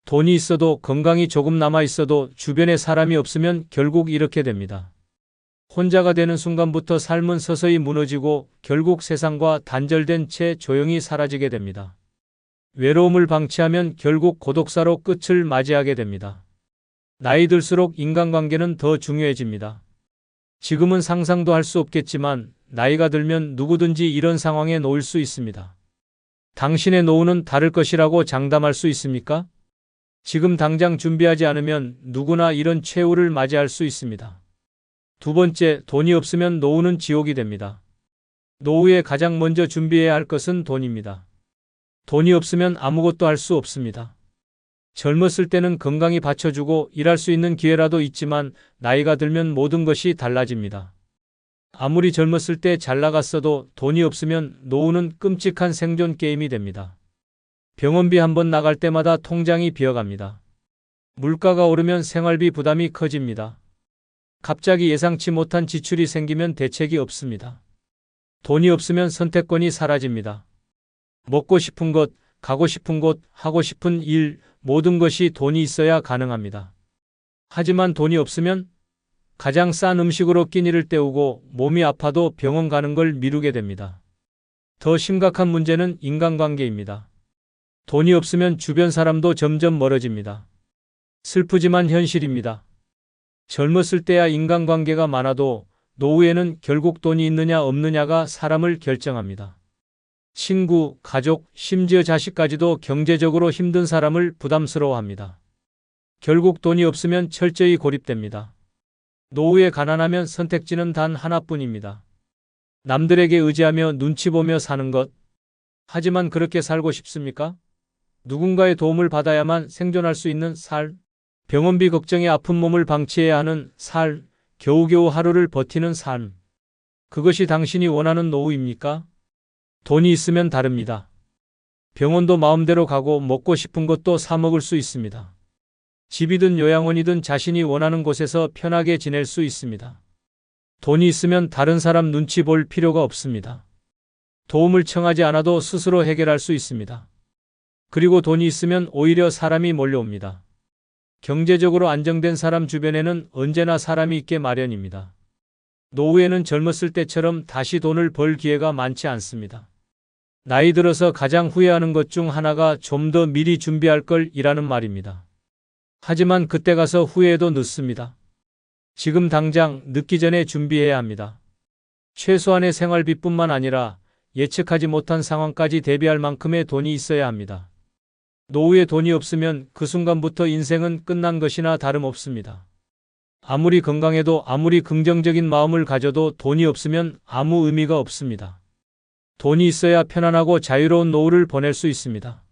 A: 돈이 있어도 건강이 조금 남아 있어도 주변에 사람이 없으면 결국 이렇게 됩니다. 혼자가 되는 순간부터 삶은 서서히 무너지고 결국 세상과 단절된 채 조용히 사라지게 됩니다. 외로움을 방치하면 결국 고독사로 끝을 맞이하게 됩니다. 나이 들수록 인간관계는 더 중요해집니다. 지금은 상상도 할 수 없겠지만 나이가 들면 누구든지 이런 상황에 놓일 수 있습니다. 당신의 노후는 다를 것이라고 장담할 수 있습니까? 지금 당장 준비하지 않으면 누구나 이런 최후를 맞이할 수 있습니다. 두 번째, 돈이 없으면 노후는 지옥이 됩니다. 노후에 가장 먼저 준비해야 할 것은 돈입니다. 돈이 없으면 아무것도 할 수 없습니다. 젊었을 때는 건강이 받쳐주고 일할 수 있는 기회라도 있지만 나이가 들면 모든 것이 달라집니다. 아무리 젊었을 때 잘 나갔어도 돈이 없으면 노후는 끔찍한 생존 게임이 됩니다. 병원비 한 번 나갈 때마다 통장이 비어갑니다. 물가가 오르면 생활비 부담이 커집니다. 갑자기 예상치 못한 지출이 생기면 대책이 없습니다. 돈이 없으면 선택권이 사라집니다. 먹고 싶은 것, 가고 싶은 곳, 하고 싶은 일, 모든 것이 돈이 있어야 가능합니다. 하지만 돈이 없으면 가장 싼 음식으로 끼니를 때우고 몸이 아파도 병원 가는 걸 미루게 됩니다. 더 심각한 문제는 인간관계입니다. 돈이 없으면 주변 사람도 점점 멀어집니다. 슬프지만 현실입니다. 젊었을 때야 인간관계가 많아도 노후에는 결국 돈이 있느냐 없느냐가 사람을 결정합니다. 친구, 가족, 심지어 자식까지도 경제적으로 힘든 사람을 부담스러워합니다. 결국 돈이 없으면 철저히 고립됩니다. 노후에 가난하면 선택지는 단 하나뿐입니다. 남들에게 의지하며 눈치 보며 사는 것. 하지만 그렇게 살고 싶습니까? 누군가의 도움을 받아야만 생존할 수 있는 삶. 병원비 걱정에 아픈 몸을 방치해야 하는 삶. 겨우겨우 하루를 버티는 삶. 그것이 당신이 원하는 노후입니까? 돈이 있으면 다릅니다. 병원도 마음대로 가고 먹고 싶은 것도 사 먹을 수 있습니다. 집이든 요양원이든 자신이 원하는 곳에서 편하게 지낼 수 있습니다. 돈이 있으면 다른 사람 눈치 볼 필요가 없습니다. 도움을 청하지 않아도 스스로 해결할 수 있습니다. 그리고 돈이 있으면 오히려 사람이 몰려옵니다. 경제적으로 안정된 사람 주변에는 언제나 사람이 있게 마련입니다. 노후에는 젊었을 때처럼 다시 돈을 벌 기회가 많지 않습니다. 나이 들어서 가장 후회하는 것 중 하나가 좀 더 미리 준비할 걸 이라는 말입니다. 하지만 그때 가서 후회해도 늦습니다. 지금 당장 늦기 전에 준비해야 합니다. 최소한의 생활비뿐만 아니라 예측하지 못한 상황까지 대비할 만큼의 돈이 있어야 합니다. 노후에 돈이 없으면 그 순간부터 인생은 끝난 것이나 다름없습니다. 아무리 건강해도 아무리 긍정적인 마음을 가져도 돈이 없으면 아무 의미가 없습니다. 돈이 있어야 편안하고 자유로운 노후를 보낼 수 있습니다.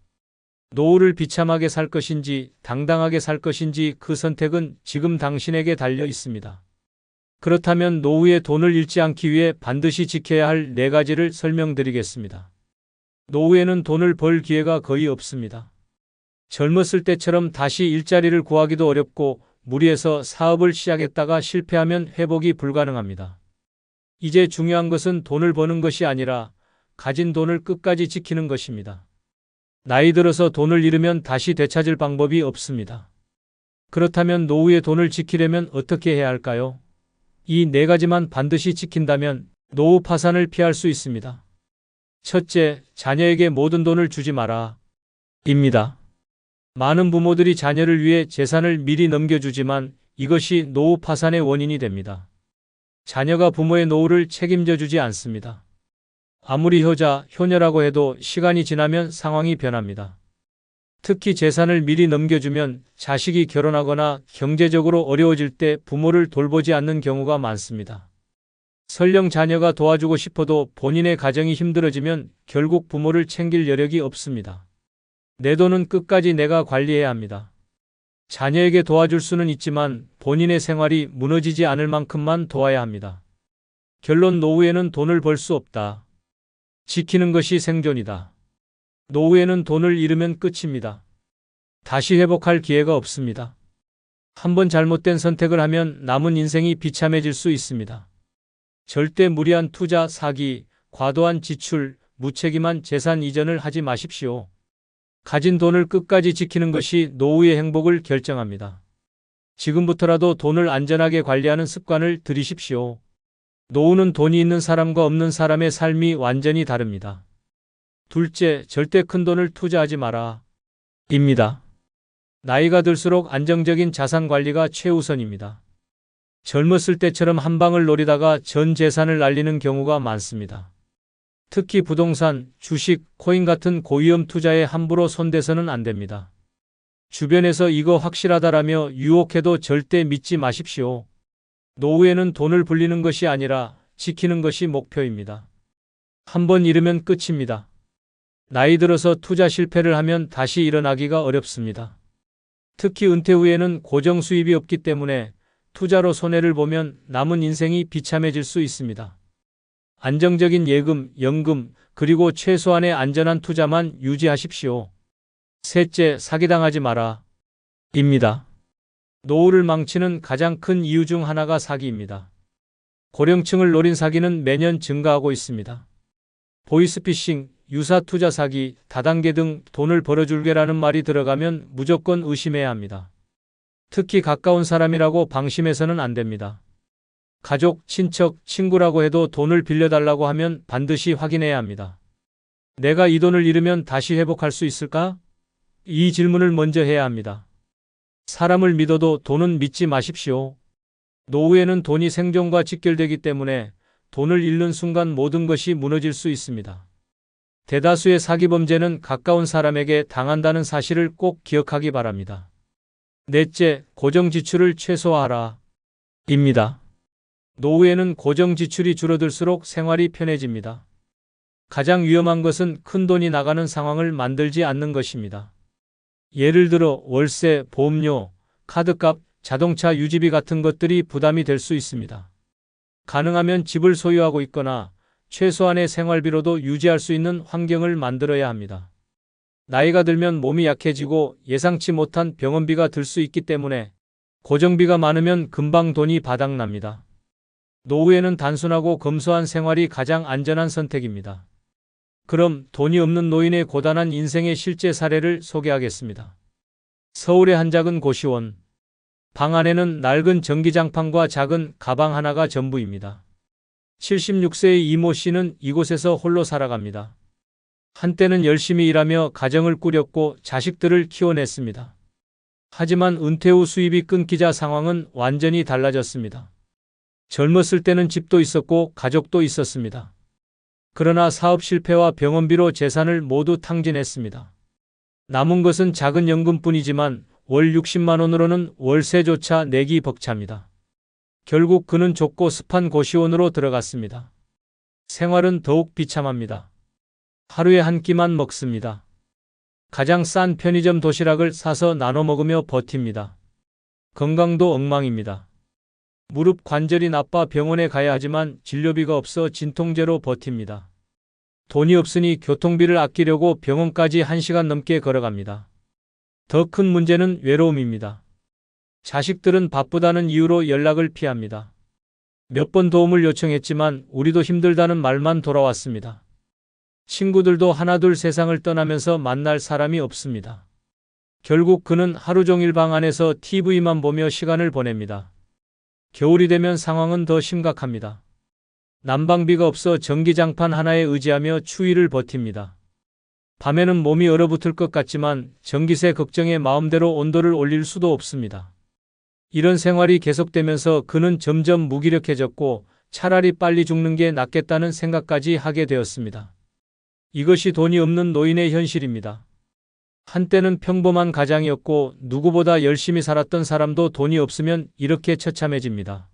A: 노후를 비참하게 살 것인지 당당하게 살 것인지 그 선택은 지금 당신에게 달려 있습니다. 그렇다면 노후에 돈을 잃지 않기 위해 반드시 지켜야 할 4가지를 설명드리겠습니다. 노후에는 돈을 벌 기회가 거의 없습니다. 젊었을 때처럼 다시 일자리를 구하기도 어렵고 무리해서 사업을 시작했다가 실패하면 회복이 불가능합니다. 이제 중요한 것은 돈을 버는 것이 아니라 가진 돈을 끝까지 지키는 것입니다. 나이 들어서 돈을 잃으면 다시 되찾을 방법이 없습니다. 그렇다면 노후에 돈을 지키려면 어떻게 해야 할까요? 이 4가지만 반드시 지킨다면 노후 파산을 피할 수 있습니다. 첫째, 자녀에게 모든 돈을 주지 마라. 입니다. 많은 부모들이 자녀를 위해 재산을 미리 넘겨주지만 이것이 노후 파산의 원인이 됩니다. 자녀가 부모의 노후를 책임져 주지 않습니다. 아무리 효자, 효녀라고 해도 시간이 지나면 상황이 변합니다. 특히 재산을 미리 넘겨주면 자식이 결혼하거나 경제적으로 어려워질 때 부모를 돌보지 않는 경우가 많습니다. 설령 자녀가 도와주고 싶어도 본인의 가정이 힘들어지면 결국 부모를 챙길 여력이 없습니다. 내 돈은 끝까지 내가 관리해야 합니다. 자녀에게 도와줄 수는 있지만 본인의 생활이 무너지지 않을 만큼만 도와야 합니다. 결론, 노후에는 돈을 벌 수 없다. 지키는 것이 생존이다. 노후에는 돈을 잃으면 끝입니다. 다시 회복할 기회가 없습니다. 한번 잘못된 선택을 하면 남은 인생이 비참해질 수 있습니다. 절대 무리한 투자, 사기, 과도한 지출, 무책임한 재산 이전을 하지 마십시오. 가진 돈을 끝까지 지키는 것이 노후의 행복을 결정합니다. 지금부터라도 돈을 안전하게 관리하는 습관을 들이십시오. 노후는 돈이 있는 사람과 없는 사람의 삶이 완전히 다릅니다. 둘째, 절대 큰 돈을 투자하지 마라. 입니다. 나이가 들수록 안정적인 자산 관리가 최우선입니다. 젊었을 때처럼 한 방을 노리다가 전 재산을 날리는 경우가 많습니다. 특히 부동산, 주식, 코인 같은 고위험 투자에 함부로 손대서는 안 됩니다. 주변에서 이거 확실하다라며 유혹해도 절대 믿지 마십시오. 노후에는 돈을 불리는 것이 아니라 지키는 것이 목표입니다. 한번 잃으면 끝입니다. 나이 들어서 투자 실패를 하면 다시 일어나기가 어렵습니다. 특히 은퇴 후에는 고정 수입이 없기 때문에 투자로 손해를 보면 남은 인생이 비참해질 수 있습니다. 안정적인 예금, 연금, 그리고 최소한의 안전한 투자만 유지하십시오. 셋째, 사기당하지 마라. 입니다. 노후를 망치는 가장 큰 이유 중 하나가 사기입니다. 고령층을 노린 사기는 매년 증가하고 있습니다. 보이스피싱, 유사투자 사기, 다단계 등 돈을 벌어줄게라는 말이 들어가면 무조건 의심해야 합니다. 특히 가까운 사람이라고 방심해서는 안 됩니다. 가족, 친척, 친구라고 해도 돈을 빌려달라고 하면 반드시 확인해야 합니다. 내가 이 돈을 잃으면 다시 회복할 수 있을까? 이 질문을 먼저 해야 합니다. 사람을 믿어도 돈은 믿지 마십시오. 노후에는 돈이 생존과 직결되기 때문에 돈을 잃는 순간 모든 것이 무너질 수 있습니다. 대다수의 사기 범죄는 가까운 사람에게 당한다는 사실을 꼭 기억하기 바랍니다. 넷째, 고정 지출을 최소화하라. 입니다. 노후에는 고정 지출이 줄어들수록 생활이 편해집니다. 가장 위험한 것은 큰돈이 나가는 상황을 만들지 않는 것입니다. 예를 들어 월세, 보험료, 카드값, 자동차 유지비 같은 것들이 부담이 될 수 있습니다. 가능하면 집을 소유하고 있거나 최소한의 생활비로도 유지할 수 있는 환경을 만들어야 합니다. 나이가 들면 몸이 약해지고 예상치 못한 병원비가 들 수 있기 때문에 고정비가 많으면 금방 돈이 바닥납니다. 노후에는 단순하고 검소한 생활이 가장 안전한 선택입니다. 그럼 돈이 없는 노인의 고단한 인생의 실제 사례를 소개하겠습니다. 서울의 한 작은 고시원. 방 안에는 낡은 전기장판과 작은 가방 하나가 전부입니다. 76세의 이모 씨는 이곳에서 홀로 살아갑니다. 한때는 열심히 일하며 가정을 꾸렸고 자식들을 키워냈습니다. 하지만 은퇴 후 수입이 끊기자 상황은 완전히 달라졌습니다. 젊었을 때는 집도 있었고 가족도 있었습니다. 그러나 사업 실패와 병원비로 재산을 모두 탕진했습니다. 남은 것은 작은 연금뿐이지만 월 60만 원으로는 월세조차 내기 벅찹니다. 결국 그는 좁고 습한 고시원으로 들어갔습니다. 생활은 더욱 비참합니다. 하루에 한 끼만 먹습니다. 가장 싼 편의점 도시락을 사서 나눠 먹으며 버팁니다. 건강도 엉망입니다. 무릎 관절이 나빠 병원에 가야 하지만 진료비가 없어 진통제로 버팁니다. 돈이 없으니 교통비를 아끼려고 병원까지 1시간 넘게 걸어갑니다. 더 큰 문제는 외로움입니다. 자식들은 바쁘다는 이유로 연락을 피합니다. 몇 번 도움을 요청했지만 우리도 힘들다는 말만 돌아왔습니다. 친구들도 하나둘 세상을 떠나면서 만날 사람이 없습니다. 결국 그는 하루 종일 방 안에서 TV만 보며 시간을 보냅니다. 겨울이 되면 상황은 더 심각합니다. 난방비가 없어 전기장판 하나에 의지하며 추위를 버팁니다. 밤에는 몸이 얼어붙을 것 같지만 전기세 걱정에 마음대로 온도를 올릴 수도 없습니다. 이런 생활이 계속되면서 그는 점점 무기력해졌고 차라리 빨리 죽는 게 낫겠다는 생각까지 하게 되었습니다. 이것이 돈이 없는 노인의 현실입니다. 한때는 평범한 가장이었고 누구보다 열심히 살았던 사람도 돈이 없으면 이렇게 처참해집니다.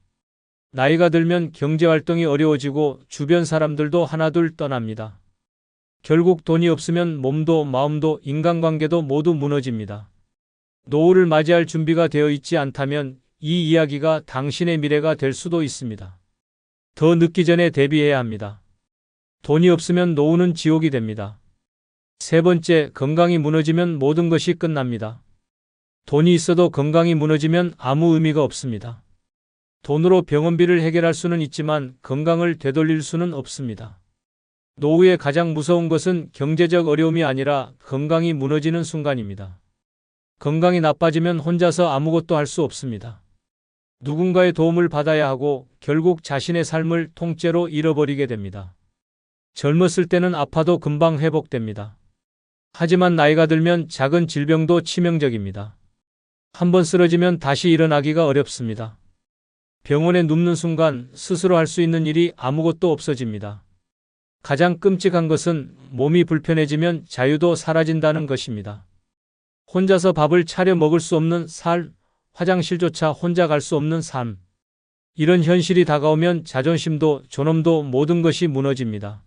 A: 나이가 들면 경제활동이 어려워지고 주변 사람들도 하나둘 떠납니다. 결국 돈이 없으면 몸도 마음도 인간관계도 모두 무너집니다. 노후를 맞이할 준비가 되어 있지 않다면 이 이야기가 당신의 미래가 될 수도 있습니다. 더 늦기 전에 대비해야 합니다. 돈이 없으면 노후는 지옥이 됩니다. 세 번째, 건강이 무너지면 모든 것이 끝납니다. 돈이 있어도 건강이 무너지면 아무 의미가 없습니다. 돈으로 병원비를 해결할 수는 있지만 건강을 되돌릴 수는 없습니다. 노후의 가장 무서운 것은 경제적 어려움이 아니라 건강이 무너지는 순간입니다. 건강이 나빠지면 혼자서 아무것도 할 수 없습니다. 누군가의 도움을 받아야 하고 결국 자신의 삶을 통째로 잃어버리게 됩니다. 젊었을 때는 아파도 금방 회복됩니다. 하지만 나이가 들면 작은 질병도 치명적입니다. 한번 쓰러지면 다시 일어나기가 어렵습니다. 병원에 눕는 순간 스스로 할 수 있는 일이 아무것도 없어집니다. 가장 끔찍한 것은 몸이 불편해지면 자유도 사라진다는 것입니다. 혼자서 밥을 차려 먹을 수 없는 삶, 화장실조차 혼자 갈 수 없는 삶. 이런 현실이 다가오면 자존심도 존엄도 모든 것이 무너집니다.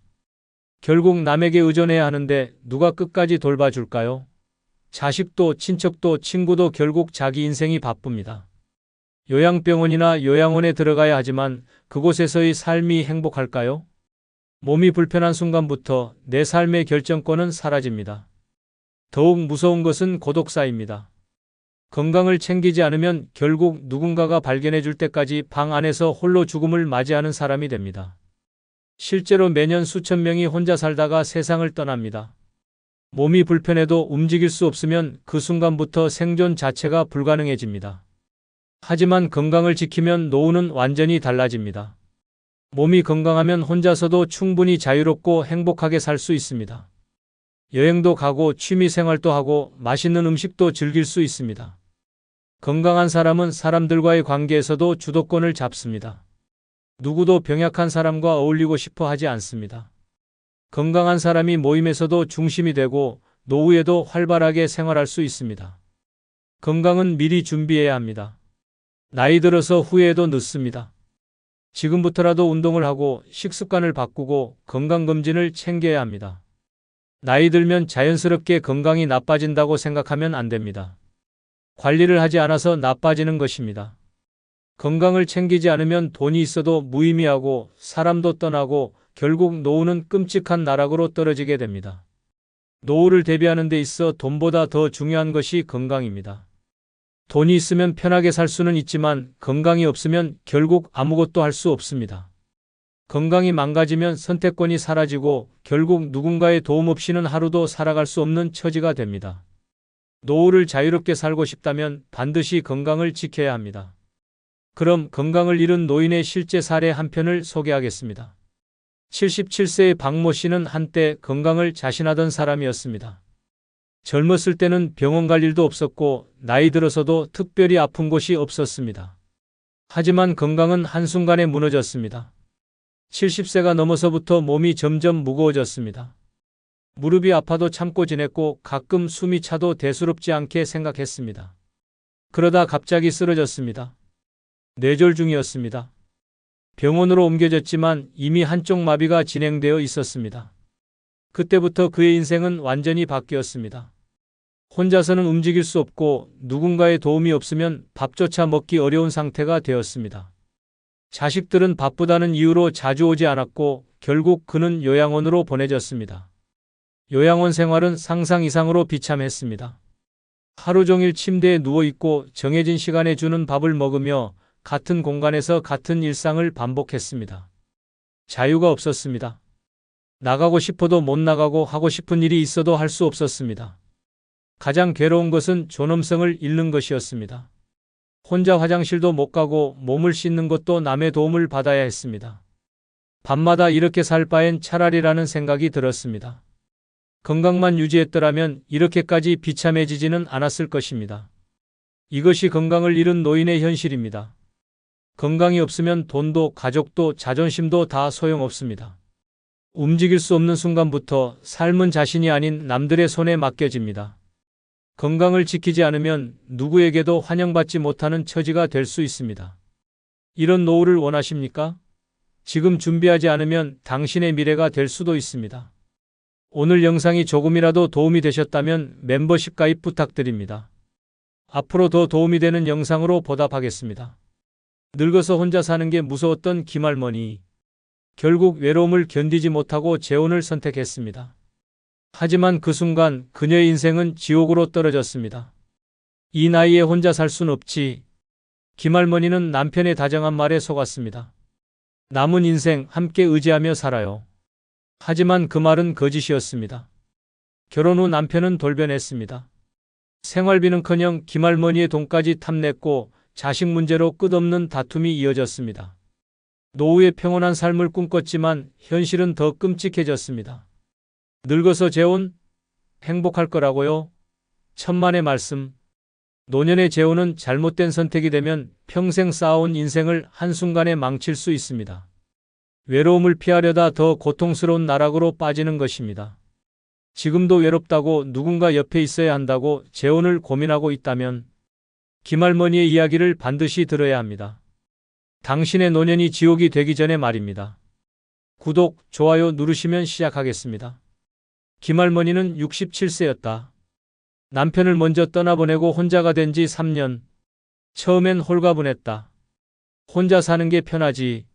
A: 결국 남에게 의존해야 하는데 누가 끝까지 돌봐줄까요? 자식도 친척도 친구도 결국 자기 인생이 바쁩니다. 요양병원이나 요양원에 들어가야 하지만 그곳에서의 삶이 행복할까요? 몸이 불편한 순간부터 내 삶의 결정권은 사라집니다. 더욱 무서운 것은 고독사입니다. 건강을 챙기지 않으면 결국 누군가가 발견해 줄 때까지 방 안에서 홀로 죽음을 맞이하는 사람이 됩니다. 실제로 매년 수천 명이 혼자 살다가 세상을 떠납니다. 몸이 불편해도 움직일 수 없으면 그 순간부터 생존 자체가 불가능해집니다. 하지만 건강을 지키면 노후는 완전히 달라집니다. 몸이 건강하면 혼자서도 충분히 자유롭고 행복하게 살 수 있습니다. 여행도 가고 취미 생활도 하고 맛있는 음식도 즐길 수 있습니다. 건강한 사람은 사람들과의 관계에서도 주도권을 잡습니다. 누구도 병약한 사람과 어울리고 싶어 하지 않습니다. 건강한 사람이 모임에서도 중심이 되고 노후에도 활발하게 생활할 수 있습니다. 건강은 미리 준비해야 합니다. 나이 들어서 후회해도 늦습니다. 지금부터라도 운동을 하고 식습관을 바꾸고 건강검진을 챙겨야 합니다. 나이 들면 자연스럽게 건강이 나빠진다고 생각하면 안 됩니다. 관리를 하지 않아서 나빠지는 것입니다. 건강을 챙기지 않으면 돈이 있어도 무의미하고 사람도 떠나고 결국 노후는 끔찍한 나락으로 떨어지게 됩니다. 노후를 대비하는 데 있어 돈보다 더 중요한 것이 건강입니다. 돈이 있으면 편하게 살 수는 있지만 건강이 없으면 결국 아무것도 할 수 없습니다. 건강이 망가지면 선택권이 사라지고 결국 누군가의 도움 없이는 하루도 살아갈 수 없는 처지가 됩니다. 노후를 자유롭게 살고 싶다면 반드시 건강을 지켜야 합니다. 그럼 건강을 잃은 노인의 실제 사례 한 편을 소개하겠습니다. 77세의 박모 씨는 한때 건강을 자신하던 사람이었습니다. 젊었을 때는 병원 갈 일도 없었고 나이 들어서도 특별히 아픈 곳이 없었습니다. 하지만 건강은 한순간에 무너졌습니다. 70세가 넘어서부터 몸이 점점 무거워졌습니다. 무릎이 아파도 참고 지냈고 가끔 숨이 차도 대수롭지 않게 생각했습니다. 그러다 갑자기 쓰러졌습니다. 뇌졸 중이었습니다. 병원으로 옮겨졌지만 이미 한쪽 마비가 진행되어 있었습니다. 그때부터 그의 인생은 완전히 바뀌었습니다. 혼자서는 움직일 수 없고 누군가의 도움이 없으면 밥조차 먹기 어려운 상태가 되었습니다. 자식들은 바쁘다는 이유로 자주 오지 않았고 결국 그는 요양원으로 보내졌습니다. 요양원 생활은 상상 이상으로 비참했습니다. 하루 종일 침대에 누워있고 정해진 시간에 주는 밥을 먹으며 같은 공간에서 같은 일상을 반복했습니다. 자유가 없었습니다. 나가고 싶어도 못 나가고 하고 싶은 일이 있어도 할 수 없었습니다. 가장 괴로운 것은 존엄성을 잃는 것이었습니다. 혼자 화장실도 못 가고 몸을 씻는 것도 남의 도움을 받아야 했습니다. 밤마다 이렇게 살 바엔 차라리라는 생각이 들었습니다. 건강만 유지했더라면 이렇게까지 비참해지지는 않았을 것입니다. 이것이 건강을 잃은 노인의 현실입니다. 건강이 없으면 돈도 가족도 자존심도 다 소용없습니다. 움직일 수 없는 순간부터 삶은 자신이 아닌 남들의 손에 맡겨집니다. 건강을 지키지 않으면 누구에게도 환영받지 못하는 처지가 될 수 있습니다. 이런 노후를 원하십니까? 지금 준비하지 않으면 당신의 미래가 될 수도 있습니다. 오늘 영상이 조금이라도 도움이 되셨다면 멤버십 가입 부탁드립니다. 앞으로 더 도움이 되는 영상으로 보답하겠습니다. 늙어서 혼자 사는 게 무서웠던 김할머니. 결국 외로움을 견디지 못하고 재혼을 선택했습니다. 하지만 그 순간 그녀의 인생은 지옥으로 떨어졌습니다. 이 나이에 혼자 살 순 없지. 김할머니는 남편의 다정한 말에 속았습니다. 남은 인생 함께 의지하며 살아요. 하지만 그 말은 거짓이었습니다. 결혼 후 남편은 돌변했습니다. 생활비는커녕 김할머니의 돈까지 탐냈고 자식 문제로 끝없는 다툼이 이어졌습니다. 노후의 평온한 삶을 꿈꿨지만 현실은 더 끔찍해졌습니다. 늙어서 재혼? 행복할 거라고요? 천만의 말씀. 노년의 재혼은 잘못된 선택이 되면 평생 쌓아온 인생을 한순간에 망칠 수 있습니다. 외로움을 피하려다 더 고통스러운 나락으로 빠지는 것입니다. 지금도 외롭다고 누군가 옆에 있어야 한다고 재혼을 고민하고 있다면 김할머니의 이야기를 반드시 들어야 합니다. 당신의 노년이 지옥이 되기 전에 말입니다. 구독, 좋아요 누르시면 시작하겠습니다. 김할머니는 67세였다. 남편을 먼저 떠나보내고 혼자가 된 지 3년. 처음엔 홀가분했다. 혼자 사는 게 편하지.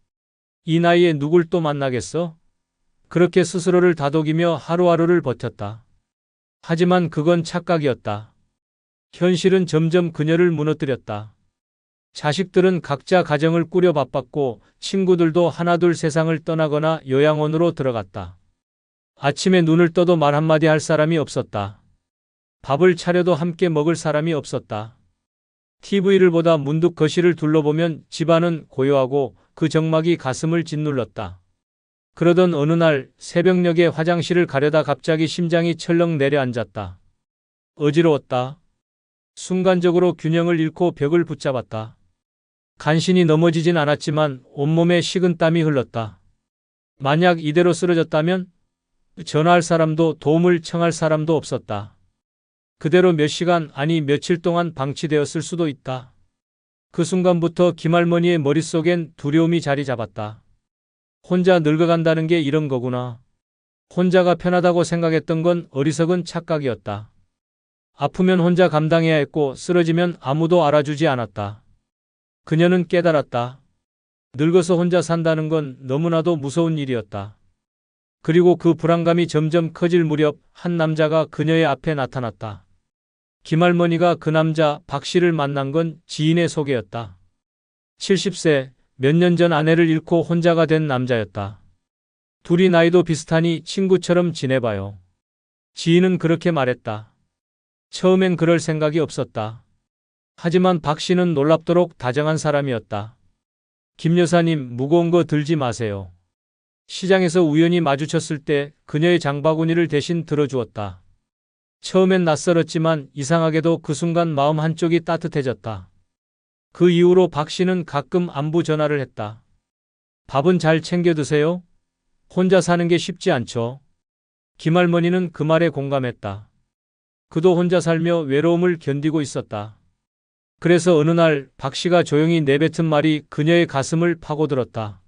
A: 이 나이에 누굴 또 만나겠어? 그렇게 스스로를 다독이며 하루하루를 버텼다. 하지만 그건 착각이었다. 현실은 점점 그녀를 무너뜨렸다. 자식들은 각자 가정을 꾸려 바빴고 친구들도 하나둘 세상을 떠나거나 요양원으로 들어갔다. 아침에 눈을 떠도 말 한마디 할 사람이 없었다. 밥을 차려도 함께 먹을 사람이 없었다. TV를 보다 문득 거실을 둘러보면 집안은 고요하고 그 적막이 가슴을 짓눌렀다. 그러던 어느 날 새벽녘에 화장실을 가려다 갑자기 심장이 철렁 내려앉았다. 어지러웠다. 순간적으로 균형을 잃고 벽을 붙잡았다. 간신히 넘어지진 않았지만 온몸에 식은땀이 흘렀다. 만약 이대로 쓰러졌다면 전화할 사람도 도움을 청할 사람도 없었다. 그대로 몇 시간 아니 며칠 동안 방치되었을 수도 있다. 그 순간부터 김할머니의 머릿속엔 두려움이 자리 잡았다. 혼자 늙어간다는 게 이런 거구나. 혼자가 편하다고 생각했던 건 어리석은 착각이었다. 아프면 혼자 감당해야 했고 쓰러지면 아무도 알아주지 않았다. 그녀는 깨달았다. 늙어서 혼자 산다는 건 너무나도 무서운 일이었다. 그리고 그 불안감이 점점 커질 무렵 한 남자가 그녀의 앞에 나타났다. 김할머니가 그 남자 박 씨를 만난 건 지인의 소개였다. 70세, 몇 년 전 아내를 잃고 혼자가 된 남자였다. 둘이 나이도 비슷하니 친구처럼 지내봐요. 지인은 그렇게 말했다. 처음엔 그럴 생각이 없었다. 하지만 박 씨는 놀랍도록 다정한 사람이었다. 김 여사님, 무거운 거 들지 마세요. 시장에서 우연히 마주쳤을 때 그녀의 장바구니를 대신 들어주었다. 처음엔 낯설었지만 이상하게도 그 순간 마음 한쪽이 따뜻해졌다. 그 이후로 박 씨는 가끔 안부 전화를 했다. 밥은 잘 챙겨 드세요? 혼자 사는 게 쉽지 않죠. 김할머니는 그 말에 공감했다. 그도 혼자 살며 외로움을 견디고 있었다. 그래서 어느 날 박 씨가 조용히 내뱉은 말이 그녀의 가슴을 파고들었다.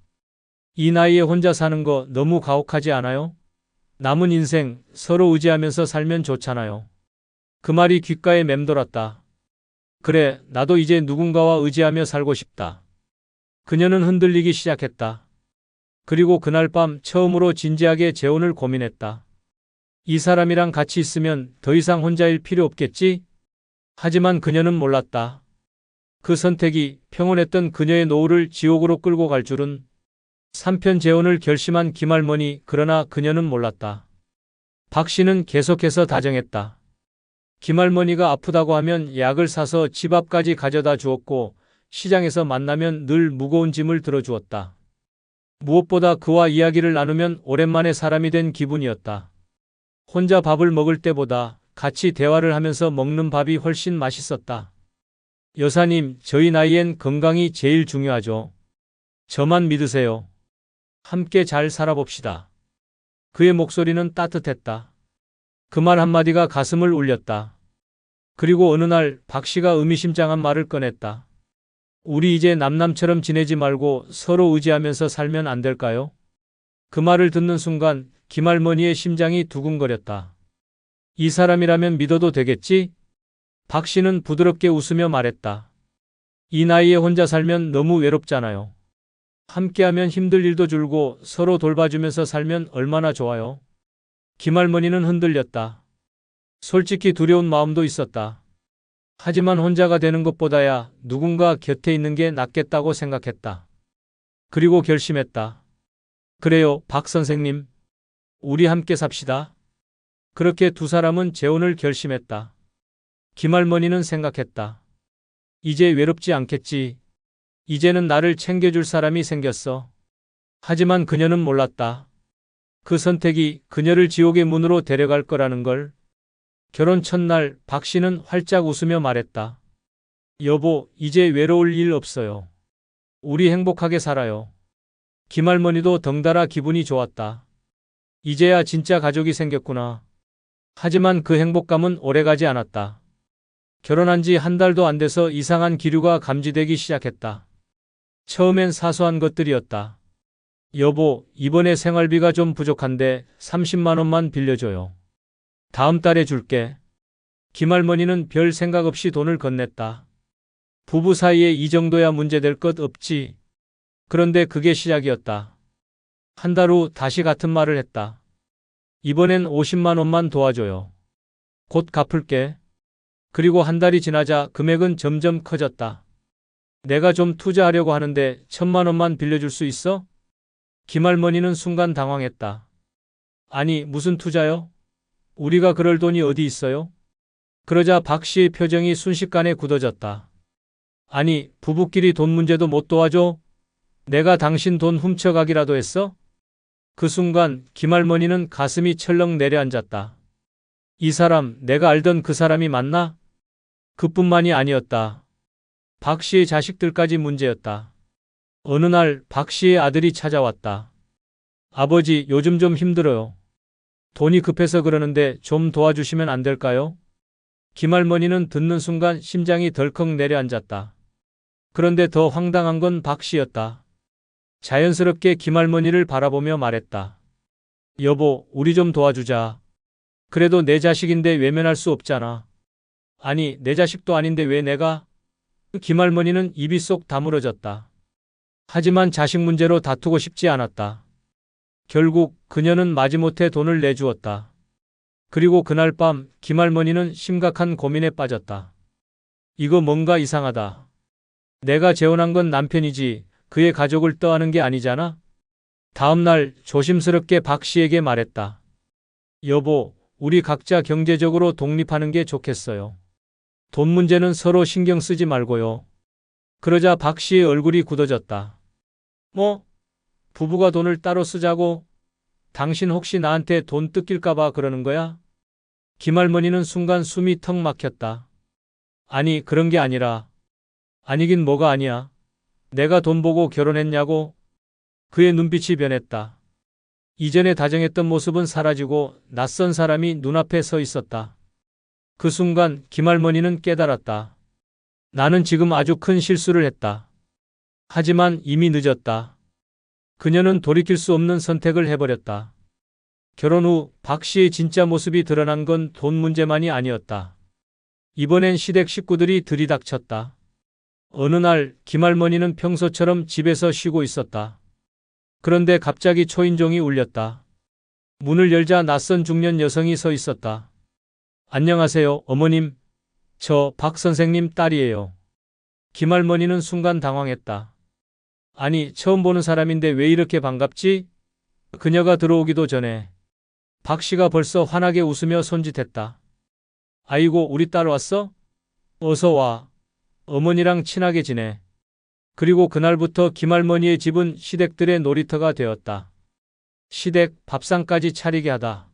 A: 이 나이에 혼자 사는 거 너무 가혹하지 않아요? 남은 인생 서로 의지하면서 살면 좋잖아요. 그 말이 귓가에 맴돌았다. 그래, 나도 이제 누군가와 의지하며 살고 싶다. 그녀는 흔들리기 시작했다. 그리고 그날 밤 처음으로 진지하게 재혼을 고민했다. 이 사람이랑 같이 있으면 더 이상 혼자일 필요 없겠지? 하지만 그녀는 몰랐다. 그 선택이 평온했던 그녀의 노후를 지옥으로 끌고 갈 줄은. 3편 재혼을 결심한 김할머니, 그러나 그녀는 몰랐다. 박 씨는 계속해서 다정했다. 김할머니가 아프다고 하면 약을 사서 집 앞까지 가져다 주었고 시장에서 만나면 늘 무거운 짐을 들어주었다. 무엇보다 그와 이야기를 나누면 오랜만에 사람이 된 기분이었다. 혼자 밥을 먹을 때보다 같이 대화를 하면서 먹는 밥이 훨씬 맛있었다. 여사님, 저희 나이엔 건강이 제일 중요하죠. 저만 믿으세요. 함께 잘 살아봅시다. 그의 목소리는 따뜻했다. 그 말 한마디가 가슴을 울렸다. 그리고 어느 날 박 씨가 의미심장한 말을 꺼냈다. 우리 이제 남남처럼 지내지 말고 서로 의지하면서 살면 안 될까요? 그 말을 듣는 순간 김할머니의 심장이 두근거렸다. 이 사람이라면 믿어도 되겠지? 박 씨는 부드럽게 웃으며 말했다. 이 나이에 혼자 살면 너무 외롭잖아요. 함께하면 힘들 일도 줄고 서로 돌봐주면서 살면 얼마나 좋아요. 김할머니는 흔들렸다. 솔직히 두려운 마음도 있었다. 하지만 혼자가 되는 것보다야 누군가 곁에 있는 게 낫겠다고 생각했다. 그리고 결심했다. 그래요, 박 선생님. 우리 함께 삽시다. 그렇게 두 사람은 재혼을 결심했다. 김할머니는 생각했다. 이제 외롭지 않겠지. 이제는 나를 챙겨줄 사람이 생겼어. 하지만 그녀는 몰랐다. 그 선택이 그녀를 지옥의 문으로 데려갈 거라는 걸. 결혼 첫날 박 씨는 활짝 웃으며 말했다. 여보, 이제 외로울 일 없어요. 우리 행복하게 살아요. 김할머니도 덩달아 기분이 좋았다. 이제야 진짜 가족이 생겼구나. 하지만 그 행복감은 오래가지 않았다. 결혼한 지 한 달도 안 돼서 이상한 기류가 감지되기 시작했다. 처음엔 사소한 것들이었다. 여보, 이번에 생활비가 좀 부족한데 30만 원만 빌려줘요. 다음 달에 줄게. 김할머니는 별 생각 없이 돈을 건넸다. 부부 사이에 이 정도야 문제될 것 없지. 그런데 그게 시작이었다. 한 달 후 다시 같은 말을 했다. 이번엔 50만 원만 도와줘요. 곧 갚을게. 그리고 한 달이 지나자 금액은 점점 커졌다. 내가 좀 투자하려고 하는데 1,000만 원만 빌려줄 수 있어? 김할머니는 순간 당황했다. 아니, 무슨 투자요? 우리가 그럴 돈이 어디 있어요? 그러자 박 씨의 표정이 순식간에 굳어졌다. 아니, 부부끼리 돈 문제도 못 도와줘? 내가 당신 돈 훔쳐가기라도 했어? 그 순간 김할머니는 가슴이 철렁 내려앉았다. 이 사람, 내가 알던 그 사람이 맞나? 그뿐만이 아니었다. 박 씨의 자식들까지 문제였다. 어느 날 박 씨의 아들이 찾아왔다. 아버지, 요즘 좀 힘들어요. 돈이 급해서 그러는데 좀 도와주시면 안 될까요? 김할머니는 듣는 순간 심장이 덜컥 내려앉았다. 그런데 더 황당한 건 박 씨였다. 자연스럽게 김할머니를 바라보며 말했다. 여보, 우리 좀 도와주자. 그래도 내 자식인데 외면할 수 없잖아. 아니, 내 자식도 아닌데 왜 내가? 김할머니는 입이 쏙 다물어졌다. 하지만 자식 문제로 다투고 싶지 않았다. 결국 그녀는 마지못해 돈을 내주었다. 그리고 그날 밤 김할머니는 심각한 고민에 빠졌다. 이거 뭔가 이상하다. 내가 재혼한 건 남편이지 그의 가족을 떠안은 게 아니잖아? 다음 날 조심스럽게 박 씨에게 말했다. 여보, 우리 각자 경제적으로 독립하는 게 좋겠어요. 돈 문제는 서로 신경 쓰지 말고요. 그러자 박 씨의 얼굴이 굳어졌다. 뭐? 부부가 돈을 따로 쓰자고? 당신 혹시 나한테 돈 뜯길까봐 그러는 거야? 김할머니는 순간 숨이 턱 막혔다. 아니, 그런 게 아니라. 아니긴 뭐가 아니야. 내가 돈 보고 결혼했냐고? 그의 눈빛이 변했다. 이전에 다정했던 모습은 사라지고 낯선 사람이 눈앞에 서 있었다. 그 순간 김할머니는 깨달았다. 나는 지금 아주 큰 실수를 했다. 하지만 이미 늦었다. 그녀는 돌이킬 수 없는 선택을 해버렸다. 결혼 후 박 씨의 진짜 모습이 드러난 건 돈 문제만이 아니었다. 이번엔 시댁 식구들이 들이닥쳤다. 어느 날 김할머니는 평소처럼 집에서 쉬고 있었다. 그런데 갑자기 초인종이 울렸다. 문을 열자 낯선 중년 여성이 서 있었다. 안녕하세요, 어머님. 저 박 선생님 딸이에요. 김할머니는 순간 당황했다. 아니, 처음 보는 사람인데 왜 이렇게 반갑지? 그녀가 들어오기도 전에 박 씨가 벌써 환하게 웃으며 손짓했다. 아이고, 우리 딸 왔어? 어서 와. 어머니랑 친하게 지내. 그리고 그날부터 김할머니의 집은 시댁들의 놀이터가 되었다. 시댁 밥상까지 차리게 하다.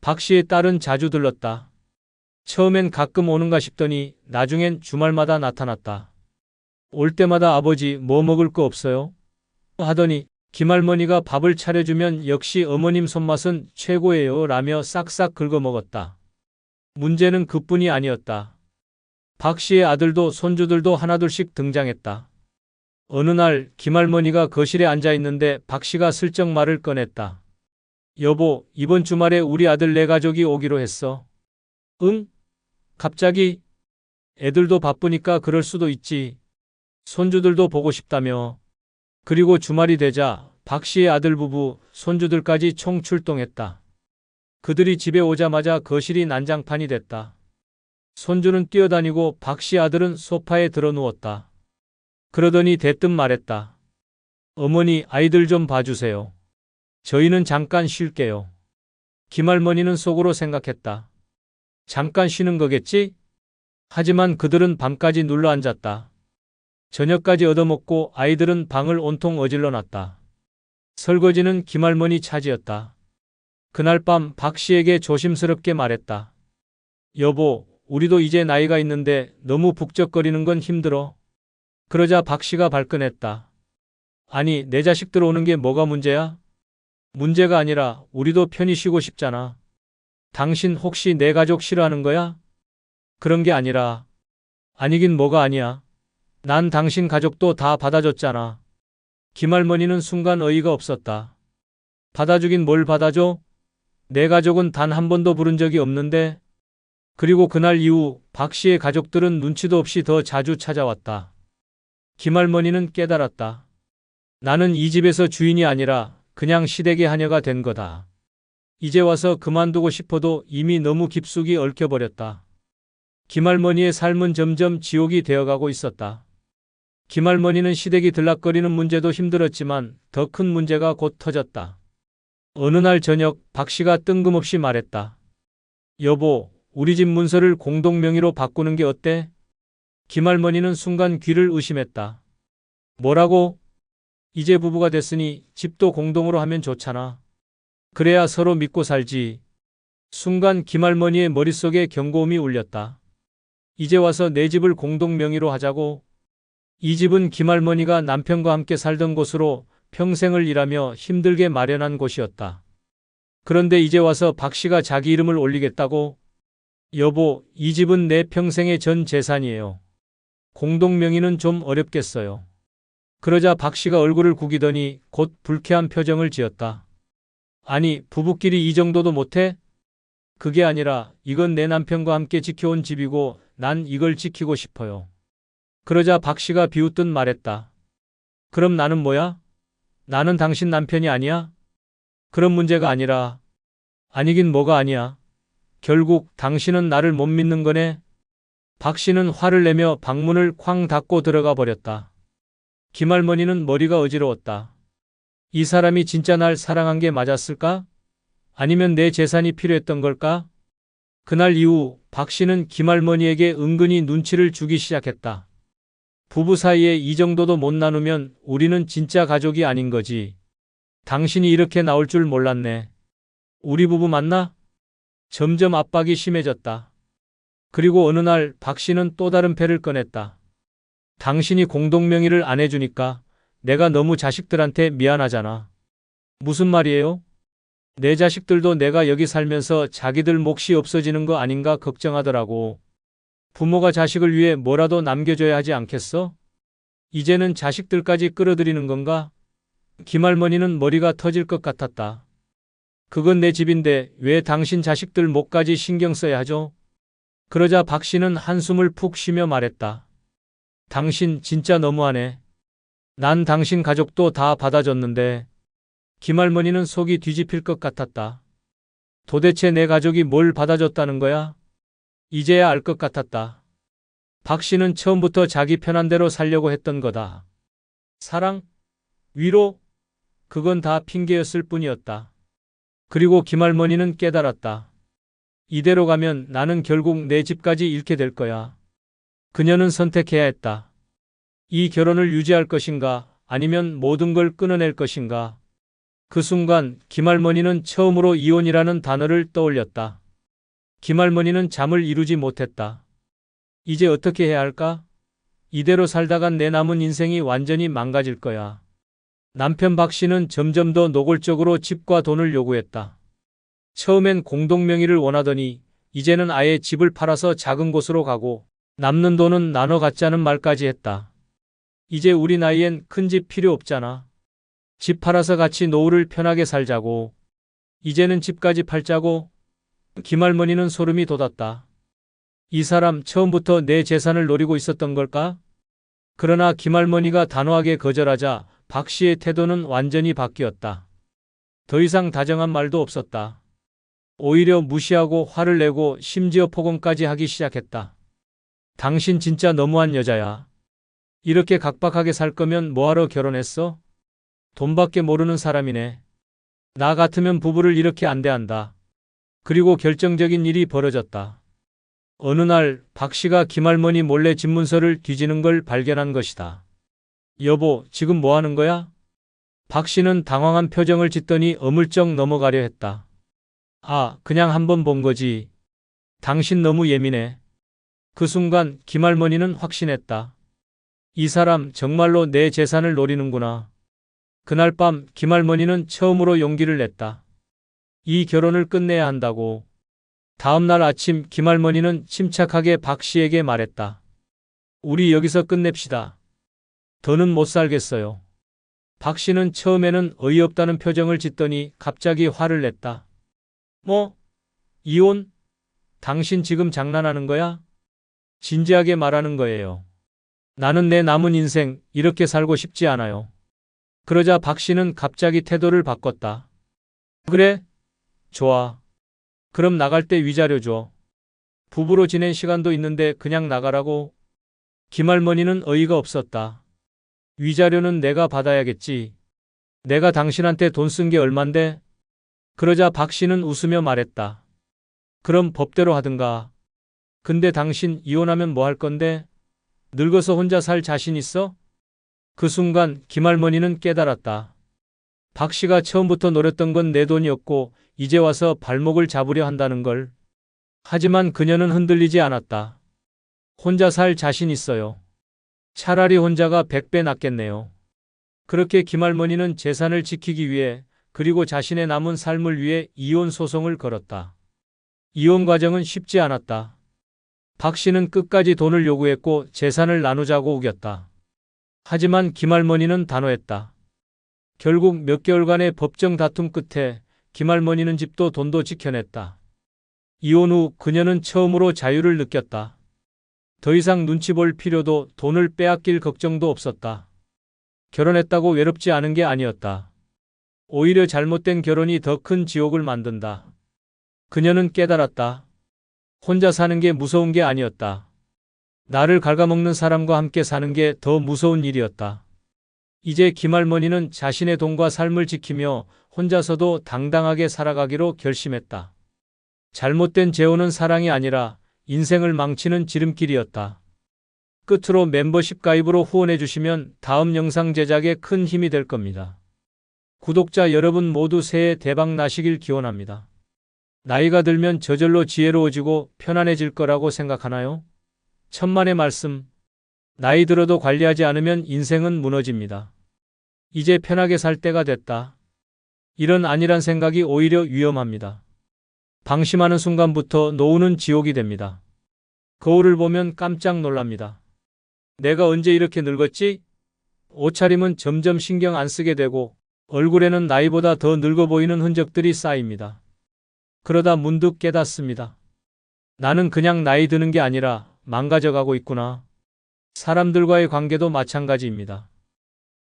A: 박 씨의 딸은 자주 들렀다. 처음엔 가끔 오는가 싶더니 나중엔 주말마다 나타났다. 올 때마다 아버지 뭐 먹을 거 없어요? 하더니 김할머니가 밥을 차려주면 역시 어머님 손맛은 최고예요 라며 싹싹 긁어 먹었다. 문제는 그뿐이 아니었다. 박 씨의 아들도 손주들도 하나둘씩 등장했다. 어느 날 김할머니가 거실에 앉아 있는데 박 씨가 슬쩍 말을 꺼냈다. 여보, 이번 주말에 우리 아들 네 가족이 오기로 했어. 응? 갑자기? 애들도 바쁘니까 그럴 수도 있지. 손주들도 보고 싶다며. 그리고 주말이 되자 박 씨의 아들 부부, 손주들까지 총 출동했다. 그들이 집에 오자마자 거실이 난장판이 됐다. 손주는 뛰어다니고 박 씨 아들은 소파에 들어 누웠다. 그러더니 대뜸 말했다. 어머니, 아이들 좀 봐주세요. 저희는 잠깐 쉴게요. 김할머니는 속으로 생각했다. 잠깐 쉬는 거겠지? 하지만 그들은 밤까지 눌러 앉았다. 저녁까지 얻어먹고 아이들은 방을 온통 어질러 놨다. 설거지는 김할머니 차지였다. 그날 밤 박 씨에게 조심스럽게 말했다. 여보, 우리도 이제 나이가 있는데 너무 북적거리는 건 힘들어. 그러자 박 씨가 발끈했다. 아니, 내 자식들 오는 게 뭐가 문제야? 문제가 아니라 우리도 편히 쉬고 싶잖아. 당신 혹시 내 가족 싫어하는 거야? 그런 게 아니라. 아니긴 뭐가 아니야. 난 당신 가족도 다 받아줬잖아. 김할머니는 순간 어이가 없었다. 받아주긴 뭘 받아줘? 내 가족은 단 한 번도 부른 적이 없는데. 그리고 그날 이후 박 씨의 가족들은 눈치도 없이 더 자주 찾아왔다. 김할머니는 깨달았다. 나는 이 집에서 주인이 아니라 그냥 시댁의 하녀가 된 거다. 이제 와서 그만두고 싶어도 이미 너무 깊숙이 얽혀버렸다. 김할머니의 삶은 점점 지옥이 되어가고 있었다. 김할머니는 시댁이 들락거리는 문제도 힘들었지만 더 큰 문제가 곧 터졌다. 어느 날 저녁 박 씨가 뜬금없이 말했다. 여보, 우리 집 문서를 공동명의로 바꾸는 게 어때? 김할머니는 순간 귀를 의심했다. 뭐라고? 이제 부부가 됐으니 집도 공동으로 하면 좋잖아. 그래야 서로 믿고 살지. 순간 김할머니의 머릿속에 경고음이 울렸다. 이제 와서 내 집을 공동명의로 하자고? 이 집은 김할머니가 남편과 함께 살던 곳으로 평생을 일하며 힘들게 마련한 곳이었다. 그런데 이제 와서 박 씨가 자기 이름을 올리겠다고? 여보, 이 집은 내 평생의 전 재산이에요. 공동명의는 좀 어렵겠어요. 그러자 박 씨가 얼굴을 구기더니 곧 불쾌한 표정을 지었다. 아니, 부부끼리 이 정도도 못해? 그게 아니라 이건 내 남편과 함께 지켜온 집이고 난 이걸 지키고 싶어요. 그러자 박 씨가 비웃듯 말했다. 그럼 나는 뭐야? 나는 당신 남편이 아니야? 그런 문제가 아니라. 아니긴 뭐가 아니야. 결국 당신은 나를 못 믿는 거네. 박 씨는 화를 내며 방문을 쾅 닫고 들어가 버렸다. 김할머니는 머리가 어지러웠다. 이 사람이 진짜 날 사랑한 게 맞았을까? 아니면 내 재산이 필요했던 걸까? 그날 이후 박 씨는 김할머니에게 은근히 눈치를 주기 시작했다. 부부 사이에 이 정도도 못 나누면 우리는 진짜 가족이 아닌 거지. 당신이 이렇게 나올 줄 몰랐네. 우리 부부 맞나? 점점 압박이 심해졌다. 그리고 어느 날 박 씨는 또 다른 패를 꺼냈다. 당신이 공동명의를 안 해주니까 내가 너무 자식들한테 미안하잖아. 무슨 말이에요? 내 자식들도 내가 여기 살면서 자기들 몫이 없어지는 거 아닌가 걱정하더라고. 부모가 자식을 위해 뭐라도 남겨줘야 하지 않겠어? 이제는 자식들까지 끌어들이는 건가? 김할머니는 머리가 터질 것 같았다. 그건 내 집인데 왜 당신 자식들 몫까지 신경 써야 하죠? 그러자 박 씨는 한숨을 푹 쉬며 말했다. 당신 진짜 너무하네. 난 당신 가족도 다 받아줬는데. 김할머니는 속이 뒤집힐 것 같았다. 도대체 내 가족이 뭘 받아줬다는 거야? 이제야 알 것 같았다. 박 씨는 처음부터 자기 편한 대로 살려고 했던 거다. 사랑? 위로? 그건 다 핑계였을 뿐이었다. 그리고 김할머니는 깨달았다. 이대로 가면 나는 결국 내 집까지 잃게 될 거야. 그녀는 선택해야 했다. 이 결혼을 유지할 것인가, 아니면 모든 걸 끊어낼 것인가. 그 순간 김할머니는 처음으로 이혼이라는 단어를 떠올렸다. 김할머니는 잠을 이루지 못했다. 이제 어떻게 해야 할까? 이대로 살다간 내 남은 인생이 완전히 망가질 거야. 남편 박 씨는 점점 더 노골적으로 집과 돈을 요구했다. 처음엔 공동명의를 원하더니 이제는 아예 집을 팔아서 작은 곳으로 가고 남는 돈은 나눠 갖자는 말까지 했다. 이제 우리 나이엔 큰 집 필요 없잖아. 집 팔아서 같이 노후를 편하게 살자고. 이제는 집까지 팔자고. 김할머니는 소름이 돋았다. 이 사람 처음부터 내 재산을 노리고 있었던 걸까? 그러나 김할머니가 단호하게 거절하자 박 씨의 태도는 완전히 바뀌었다. 더 이상 다정한 말도 없었다. 오히려 무시하고 화를 내고 심지어 폭언까지 하기 시작했다. 당신 진짜 너무한 여자야. 이렇게 각박하게 살 거면 뭐하러 결혼했어? 돈밖에 모르는 사람이네. 나 같으면 부부를 이렇게 안 대한다. 그리고 결정적인 일이 벌어졌다. 어느 날 박 씨가 김할머니 몰래 집문서를 뒤지는 걸 발견한 것이다. 여보, 지금 뭐 하는 거야? 박 씨는 당황한 표정을 짓더니 어물쩍 넘어가려 했다. 아, 그냥 한번 본 거지. 당신 너무 예민해. 그 순간 김할머니는 확신했다. 이 사람 정말로 내 재산을 노리는구나. 그날 밤 김할머니는 처음으로 용기를 냈다. 이 결혼을 끝내야 한다고. 다음 날 아침 김할머니는 침착하게 박 씨에게 말했다. 우리 여기서 끝냅시다. 더는 못 살겠어요. 박 씨는 처음에는 어이없다는 표정을 짓더니 갑자기 화를 냈다. 뭐? 이혼? 당신 지금 장난하는 거야? 진지하게 말하는 거예요. 나는 내 남은 인생 이렇게 살고 싶지 않아요. 그러자 박 씨는 갑자기 태도를 바꿨다. 그래? 좋아. 그럼 나갈 때 위자료 줘. 부부로 지낸 시간도 있는데 그냥 나가라고? 김할머니는 어이가 없었다. 위자료는 내가 받아야겠지. 내가 당신한테 돈 쓴 게 얼만데? 그러자 박 씨는 웃으며 말했다. 그럼 법대로 하든가. 근데 당신 이혼하면 뭐 할 건데? 늙어서 혼자 살 자신 있어? 그 순간 김할머니는 깨달았다. 박 씨가 처음부터 노렸던 건 내 돈이었고 이제 와서 발목을 잡으려 한다는 걸. 하지만 그녀는 흔들리지 않았다. 혼자 살 자신 있어요. 차라리 혼자가 100배 낫겠네요. 그렇게 김할머니는 재산을 지키기 위해 그리고 자신의 남은 삶을 위해 이혼 소송을 걸었다. 이혼 과정은 쉽지 않았다. 박 씨는 끝까지 돈을 요구했고 재산을 나누자고 우겼다. 하지만 김할머니는 단호했다. 결국 몇 개월간의 법정 다툼 끝에 김할머니는 집도 돈도 지켜냈다. 이혼 후 그녀는 처음으로 자유를 느꼈다. 더 이상 눈치 볼 필요도 돈을 빼앗길 걱정도 없었다. 결혼했다고 외롭지 않은 게 아니었다. 오히려 잘못된 결혼이 더 큰 지옥을 만든다. 그녀는 깨달았다. 혼자 사는 게 무서운 게 아니었다. 나를 갉아먹는 사람과 함께 사는 게 더 무서운 일이었다. 이제 김할머니는 자신의 돈과 삶을 지키며 혼자서도 당당하게 살아가기로 결심했다. 잘못된 재혼은 사랑이 아니라 인생을 망치는 지름길이었다. 끝으로 멤버십 가입으로 후원해 주시면 다음 영상 제작에 큰 힘이 될 겁니다. 구독자 여러분 모두 새해 대박 나시길 기원합니다. 나이가 들면 저절로 지혜로워지고 편안해질 거라고 생각하나요? 천만의 말씀. 나이 들어도 관리하지 않으면 인생은 무너집니다. 이제 편하게 살 때가 됐다. 이런 안일한 생각이 오히려 위험합니다. 방심하는 순간부터 노후는 지옥이 됩니다. 거울을 보면 깜짝 놀랍니다. 내가 언제 이렇게 늙었지? 옷차림은 점점 신경 안 쓰게 되고 얼굴에는 나이보다 더 늙어 보이는 흔적들이 쌓입니다. 그러다 문득 깨닫습니다. 나는 그냥 나이 드는 게 아니라 망가져가고 있구나. 사람들과의 관계도 마찬가지입니다.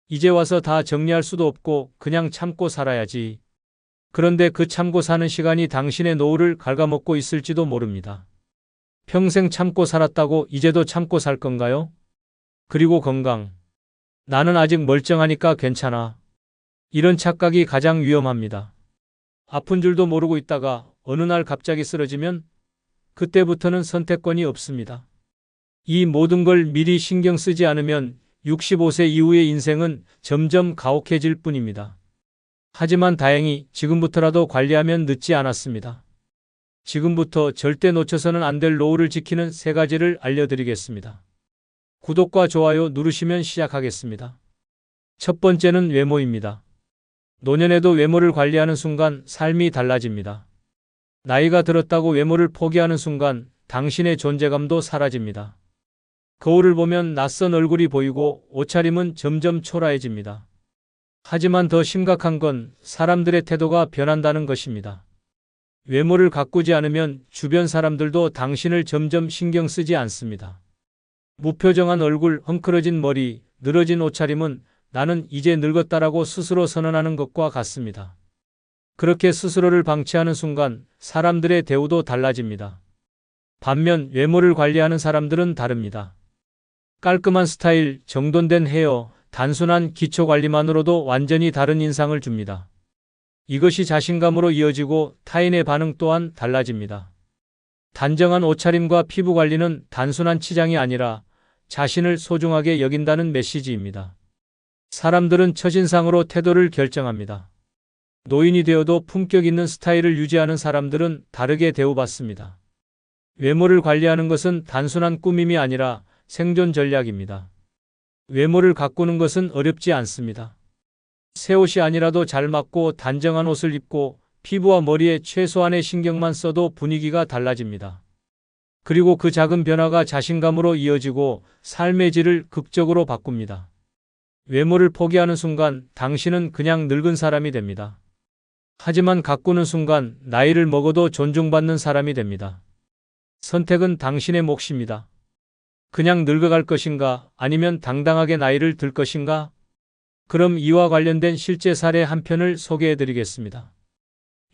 A: 이제 와서 다 정리할 수도 없고 그냥 참고 살아야지. 그런데 그 참고 사는 시간이 당신의 노후를 갉아먹고 있을지도 모릅니다. 평생 참고 살았다고 이제도 참고 살 건가요? 그리고 건강. 나는 아직 멀쩡하니까 괜찮아. 이런 착각이 가장 위험합니다. 아픈 줄도 모르고 있다가 어느 날 갑자기 쓰러지면 그때부터는 선택권이 없습니다. 이 모든 걸 미리 신경 쓰지 않으면 65세 이후의 인생은 점점 가혹해질 뿐입니다. 하지만 다행히 지금부터라도 관리하면 늦지 않았습니다. 지금부터 절대 놓쳐서는 안 될 노후를 지키는 3가지를 알려드리겠습니다. 구독과 좋아요 누르시면 시작하겠습니다. 첫 번째는 외모입니다. 노년에도 외모를 관리하는 순간 삶이 달라집니다. 나이가 들었다고 외모를 포기하는 순간 당신의 존재감도 사라집니다. 거울을 보면 낯선 얼굴이 보이고 옷차림은 점점 초라해집니다. 하지만 더 심각한 건 사람들의 태도가 변한다는 것입니다. 외모를 가꾸지 않으면 주변 사람들도 당신을 점점 신경 쓰지 않습니다. 무표정한 얼굴, 헝클어진 머리, 늘어진 옷차림은 나는 이제 늙었다라고 스스로 선언하는 것과 같습니다. 그렇게 스스로를 방치하는 순간 사람들의 대우도 달라집니다. 반면 외모를 관리하는 사람들은 다릅니다. 깔끔한 스타일, 정돈된 헤어, 단순한 기초 관리만으로도 완전히 다른 인상을 줍니다. 이것이 자신감으로 이어지고 타인의 반응 또한 달라집니다. 단정한 옷차림과 피부 관리는 단순한 치장이 아니라 자신을 소중하게 여긴다는 메시지입니다. 사람들은 첫인상으로 태도를 결정합니다. 노인이 되어도 품격 있는 스타일을 유지하는 사람들은 다르게 대우받습니다. 외모를 관리하는 것은 단순한 꾸밈이 아니라 생존 전략입니다. 외모를 가꾸는 것은 어렵지 않습니다. 새 옷이 아니라도 잘 맞고 단정한 옷을 입고 피부와 머리에 최소한의 신경만 써도 분위기가 달라집니다. 그리고 그 작은 변화가 자신감으로 이어지고 삶의 질을 극적으로 바꿉니다. 외모를 포기하는 순간 당신은 그냥 늙은 사람이 됩니다. 하지만 가꾸는 순간 나이를 먹어도 존중받는 사람이 됩니다. 선택은 당신의 몫입니다. 그냥 늙어갈 것인가 아니면 당당하게 나이를 들 것인가? 그럼 이와 관련된 실제 사례 한 편을 소개해 드리겠습니다.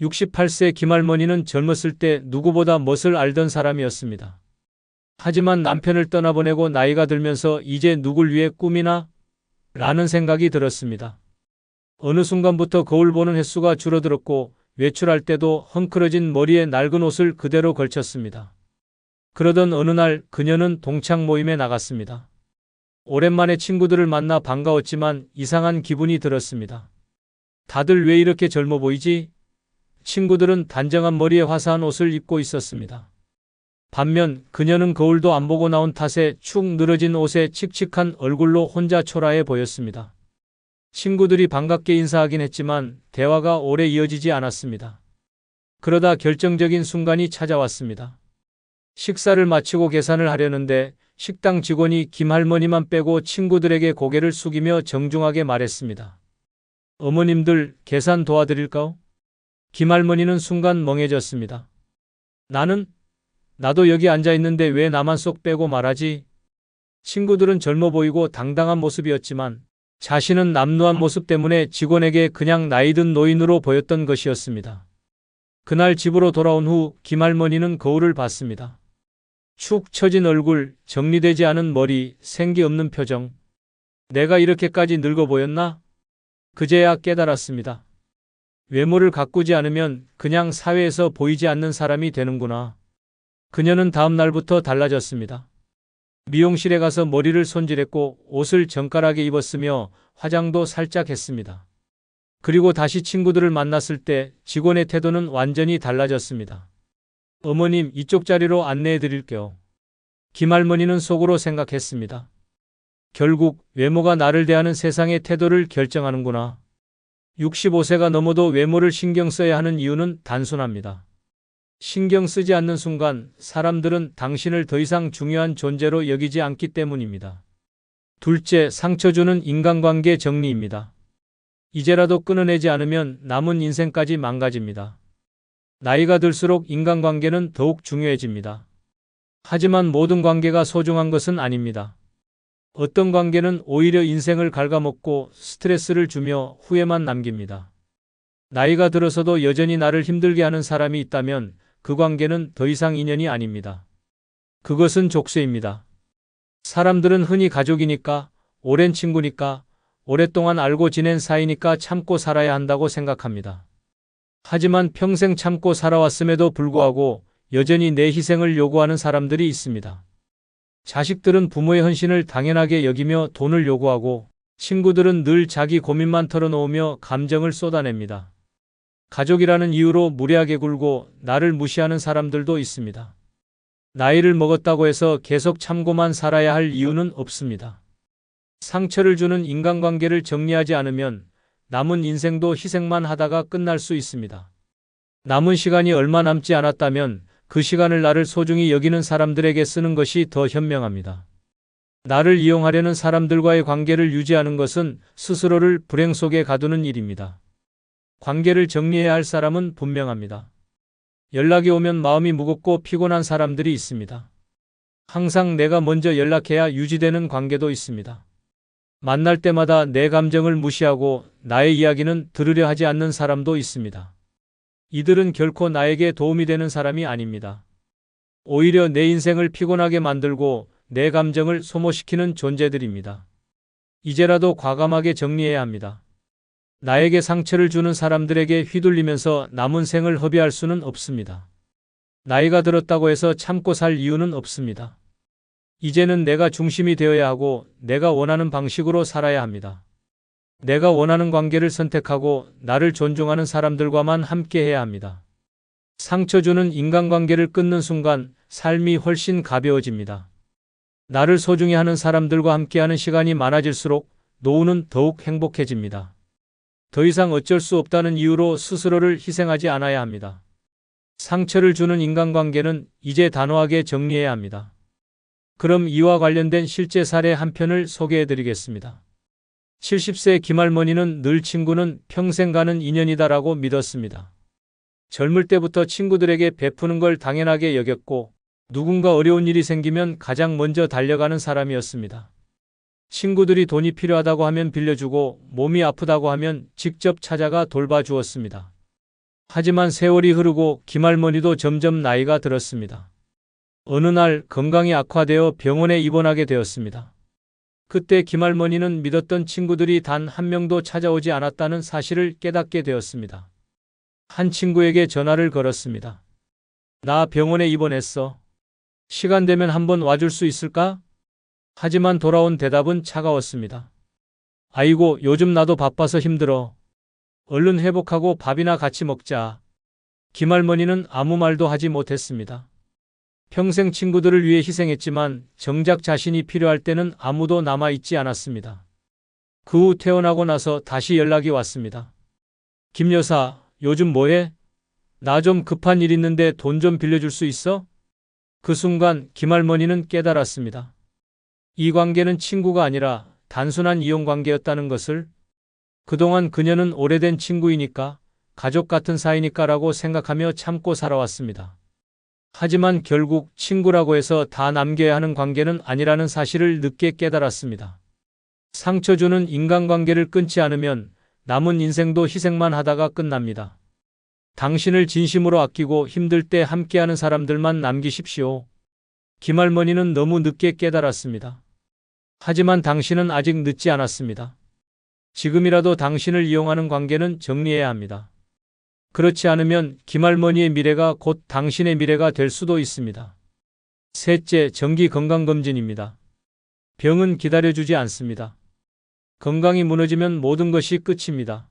A: 68세 김할머니는 젊었을 때 누구보다 멋을 알던 사람이었습니다. 하지만 남편을 떠나보내고 나이가 들면서 이제 누굴 위해 꾸미나? 라는 생각이 들었습니다. 어느 순간부터 거울 보는 횟수가 줄어들었고 외출할 때도 헝클어진 머리에 낡은 옷을 그대로 걸쳤습니다. 그러던 어느 날 그녀는 동창 모임에 나갔습니다. 오랜만에 친구들을 만나 반가웠지만 이상한 기분이 들었습니다. 다들 왜 이렇게 젊어 보이지? 친구들은 단정한 머리에 화사한 옷을 입고 있었습니다. 반면 그녀는 거울도 안 보고 나온 탓에 축 늘어진 옷에 칙칙한 얼굴로 혼자 초라해 보였습니다. 친구들이 반갑게 인사하긴 했지만 대화가 오래 이어지지 않았습니다. 그러다 결정적인 순간이 찾아왔습니다. 식사를 마치고 계산을 하려는데 식당 직원이 김할머니만 빼고 친구들에게 고개를 숙이며 정중하게 말했습니다. 어머님들 계산 도와드릴까요? 김할머니는 순간 멍해졌습니다. 나도 여기 앉아 있는데 왜 나만 쏙 빼고 말하지? 친구들은 젊어 보이고 당당한 모습이었지만 자신은 남루한 모습 때문에 직원에게 그냥 나이든 노인으로 보였던 것이었습니다. 그날 집으로 돌아온 후 김할머니는 거울을 봤습니다. 축 처진 얼굴, 정리되지 않은 머리, 생기 없는 표정. 내가 이렇게까지 늙어 보였나? 그제야 깨달았습니다. 외모를 가꾸지 않으면 그냥 사회에서 보이지 않는 사람이 되는구나. 그녀는 다음 날부터 달라졌습니다. 미용실에 가서 머리를 손질했고 옷을 정갈하게 입었으며 화장도 살짝 했습니다. 그리고 다시 친구들을 만났을 때 직원의 태도는 완전히 달라졌습니다. 어머님, 이쪽 자리로 안내해 드릴게요. 김할머니는 속으로 생각했습니다. 결국 외모가 나를 대하는 세상의 태도를 결정하는구나. 65세가 넘어도 외모를 신경 써야 하는 이유는 단순합니다. 신경 쓰지 않는 순간 사람들은 당신을 더 이상 중요한 존재로 여기지 않기 때문입니다. 둘째, 상처 주는 인간관계 정리입니다. 이제라도 끊어내지 않으면 남은 인생까지 망가집니다. 나이가 들수록 인간관계는 더욱 중요해집니다. 하지만 모든 관계가 소중한 것은 아닙니다. 어떤 관계는 오히려 인생을 갉아먹고 스트레스를 주며 후회만 남깁니다. 나이가 들어서도 여전히 나를 힘들게 하는 사람이 있다면 그 관계는 더 이상 인연이 아닙니다. 그것은 족쇄입니다. 사람들은 흔히 가족이니까, 오랜 친구니까, 오랫동안 알고 지낸 사이니까 참고 살아야 한다고 생각합니다. 하지만 평생 참고 살아왔음에도 불구하고 여전히 내 희생을 요구하는 사람들이 있습니다. 자식들은 부모의 헌신을 당연하게 여기며 돈을 요구하고 친구들은 늘 자기 고민만 털어놓으며 감정을 쏟아냅니다. 가족이라는 이유로 무례하게 굴고 나를 무시하는 사람들도 있습니다. 나이를 먹었다고 해서 계속 참고만 살아야 할 이유는 없습니다. 상처를 주는 인간관계를 정리하지 않으면 남은 인생도 희생만 하다가 끝날 수 있습니다. 남은 시간이 얼마 남지 않았다면 그 시간을 나를 소중히 여기는 사람들에게 쓰는 것이 더 현명합니다. 나를 이용하려는 사람들과의 관계를 유지하는 것은 스스로를 불행 속에 가두는 일입니다. 관계를 정리해야 할 사람은 분명합니다. 연락이 오면 마음이 무겁고 피곤한 사람들이 있습니다. 항상 내가 먼저 연락해야 유지되는 관계도 있습니다. 만날 때마다 내 감정을 무시하고 나의 이야기는 들으려 하지 않는 사람도 있습니다. 이들은 결코 나에게 도움이 되는 사람이 아닙니다. 오히려 내 인생을 피곤하게 만들고 내 감정을 소모시키는 존재들입니다. 이제라도 과감하게 정리해야 합니다. 나에게 상처를 주는 사람들에게 휘둘리면서 남은 생을 허비할 수는 없습니다. 나이가 들었다고 해서 참고 살 이유는 없습니다. 이제는 내가 중심이 되어야 하고 내가 원하는 방식으로 살아야 합니다. 내가 원하는 관계를 선택하고 나를 존중하는 사람들과만 함께 해야 합니다. 상처 주는 인간관계를 끊는 순간 삶이 훨씬 가벼워집니다. 나를 소중히 하는 사람들과 함께하는 시간이 많아질수록 노후는 더욱 행복해집니다. 더 이상 어쩔 수 없다는 이유로 스스로를 희생하지 않아야 합니다. 상처를 주는 인간관계는 이제 단호하게 정리해야 합니다. 그럼 이와 관련된 실제 사례 한 편을 소개해 드리겠습니다. 70세 김할머니는 늘 친구는 평생 가는 인연이다라고 믿었습니다. 젊을 때부터 친구들에게 베푸는 걸 당연하게 여겼고 누군가 어려운 일이 생기면 가장 먼저 달려가는 사람이었습니다. 친구들이 돈이 필요하다고 하면 빌려주고 몸이 아프다고 하면 직접 찾아가 돌봐주었습니다. 하지만 세월이 흐르고 김할머니도 점점 나이가 들었습니다. 어느 날 건강이 악화되어 병원에 입원하게 되었습니다. 그때 김할머니는 믿었던 친구들이 단 한 명도 찾아오지 않았다는 사실을 깨닫게 되었습니다. 한 친구에게 전화를 걸었습니다. 나 병원에 입원했어. 시간 되면 한번 와줄 수 있을까? 하지만 돌아온 대답은 차가웠습니다. 아이고, 요즘 나도 바빠서 힘들어. 얼른 회복하고 밥이나 같이 먹자. 김할머니는 아무 말도 하지 못했습니다. 평생 친구들을 위해 희생했지만 정작 자신이 필요할 때는 아무도 남아있지 않았습니다. 그 후 퇴원하고 나서 다시 연락이 왔습니다. 김 여사, 요즘 뭐해? 나 좀 급한 일 있는데 돈 좀 빌려줄 수 있어? 그 순간 김할머니는 깨달았습니다. 이 관계는 친구가 아니라 단순한 이용 관계였다는 것을. 그동안 그녀는 오래된 친구이니까, 가족 같은 사이니까라고 생각하며 참고 살아왔습니다. 하지만 결국 친구라고 해서 다 남겨야 하는 관계는 아니라는 사실을 늦게 깨달았습니다. 상처 주는 인간관계를 끊지 않으면 남은 인생도 희생만 하다가 끝납니다. 당신을 진심으로 아끼고 힘들 때 함께하는 사람들만 남기십시오. 김할머니는 너무 늦게 깨달았습니다. 하지만 당신은 아직 늦지 않았습니다. 지금이라도 당신을 이용하는 관계는 정리해야 합니다. 그렇지 않으면 김할머니의 미래가 곧 당신의 미래가 될 수도 있습니다. 셋째, 정기 건강검진입니다. 병은 기다려주지 않습니다. 건강이 무너지면 모든 것이 끝입니다.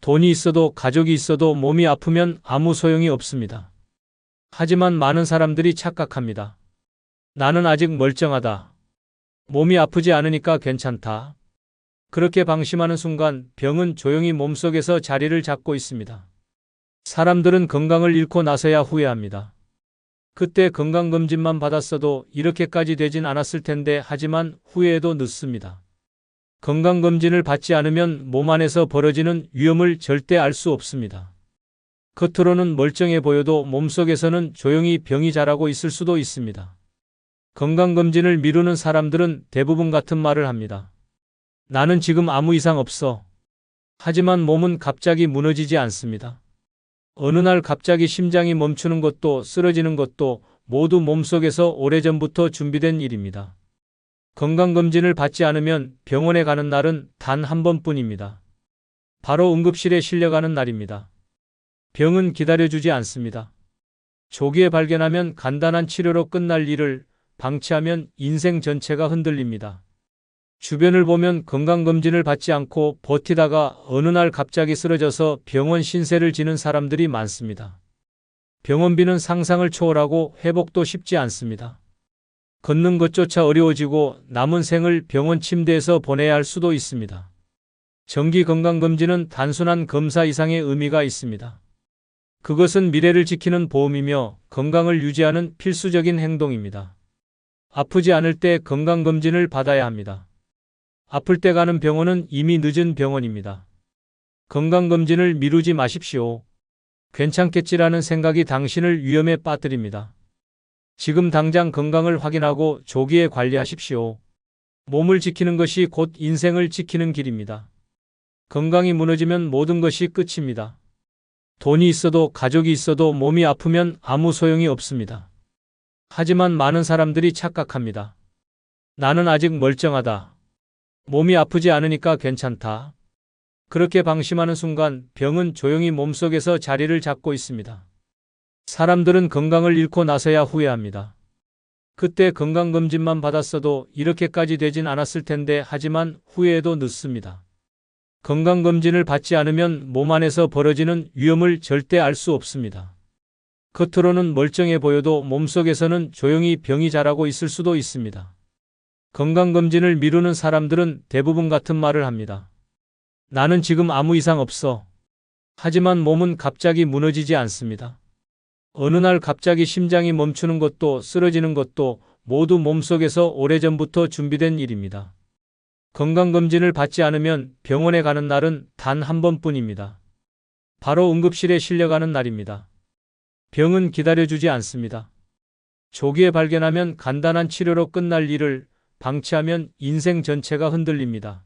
A: 돈이 있어도 가족이 있어도 몸이 아프면 아무 소용이 없습니다. 하지만 많은 사람들이 착각합니다. 나는 아직 멀쩡하다. 몸이 아프지 않으니까 괜찮다. 그렇게 방심하는 순간 병은 조용히 몸속에서 자리를 잡고 있습니다. 사람들은 건강을 잃고 나서야 후회합니다. 그때 건강검진만 받았어도 이렇게까지 되진 않았을 텐데 하지만 후회해도 늦습니다. 건강검진을 받지 않으면 몸 안에서 벌어지는 위험을 절대 알 수 없습니다. 겉으로는 멀쩡해 보여도 몸속에서는 조용히 병이 자라고 있을 수도 있습니다. 건강검진을 미루는 사람들은 대부분 같은 말을 합니다. 나는 지금 아무 이상 없어. 하지만 몸은 갑자기 무너지지 않습니다. 어느 날 갑자기 심장이 멈추는 것도 쓰러지는 것도 모두 몸속에서 오래전부터 준비된 일입니다. 건강검진을 받지 않으면 병원에 가는 날은 단 한 번뿐입니다. 바로 응급실에 실려가는 날입니다. 병은 기다려주지 않습니다. 조기에 발견하면 간단한 치료로 끝날 일을 방치하면 인생 전체가 흔들립니다. 주변을 보면 건강검진을 받지 않고 버티다가 어느 날 갑자기 쓰러져서 병원 신세를 지는 사람들이 많습니다. 병원비는 상상을 초월하고 회복도 쉽지 않습니다. 걷는 것조차 어려워지고 남은 생을 병원 침대에서 보내야 할 수도 있습니다. 정기 건강검진은 단순한 검사 이상의 의미가 있습니다. 그것은 미래를 지키는 보험이며 건강을 유지하는 필수적인 행동입니다. 아프지 않을 때 건강검진을 받아야 합니다. 아플 때 가는 병원은 이미 늦은 병원입니다. 건강검진을 미루지 마십시오. 괜찮겠지라는 생각이 당신을 위험에 빠뜨립니다. 지금 당장 건강을 확인하고 조기에 관리하십시오. 몸을 지키는 것이 곧 인생을 지키는 길입니다. 건강이 무너지면 모든 것이 끝입니다. 돈이 있어도 가족이 있어도 몸이 아프면 아무 소용이 없습니다. 하지만 많은 사람들이 착각합니다. 나는 아직 멀쩡하다. 몸이 아프지 않으니까 괜찮다. 그렇게 방심하는 순간 병은 조용히 몸속에서 자리를 잡고 있습니다. 사람들은 건강을 잃고 나서야 후회합니다. 그때 건강검진만 받았어도 이렇게까지 되진 않았을 텐데 하지만 후회해도 늦습니다. 건강검진을 받지 않으면 몸 안에서 벌어지는 위험을 절대 알 수 없습니다. 겉으로는 멀쩡해 보여도 몸속에서는 조용히 병이 자라고 있을 수도 있습니다. 건강검진을 미루는 사람들은 대부분 같은 말을 합니다. 나는 지금 아무 이상 없어. 하지만 몸은 갑자기 무너지지 않습니다. 어느 날 갑자기 심장이 멈추는 것도 쓰러지는 것도 모두 몸속에서 오래전부터 준비된 일입니다. 건강검진을 받지 않으면 병원에 가는 날은 단 한 번뿐입니다. 바로 응급실에 실려가는 날입니다. 병은 기다려주지 않습니다. 조기에 발견하면 간단한 치료로 끝날 일을 방치하면 인생 전체가 흔들립니다.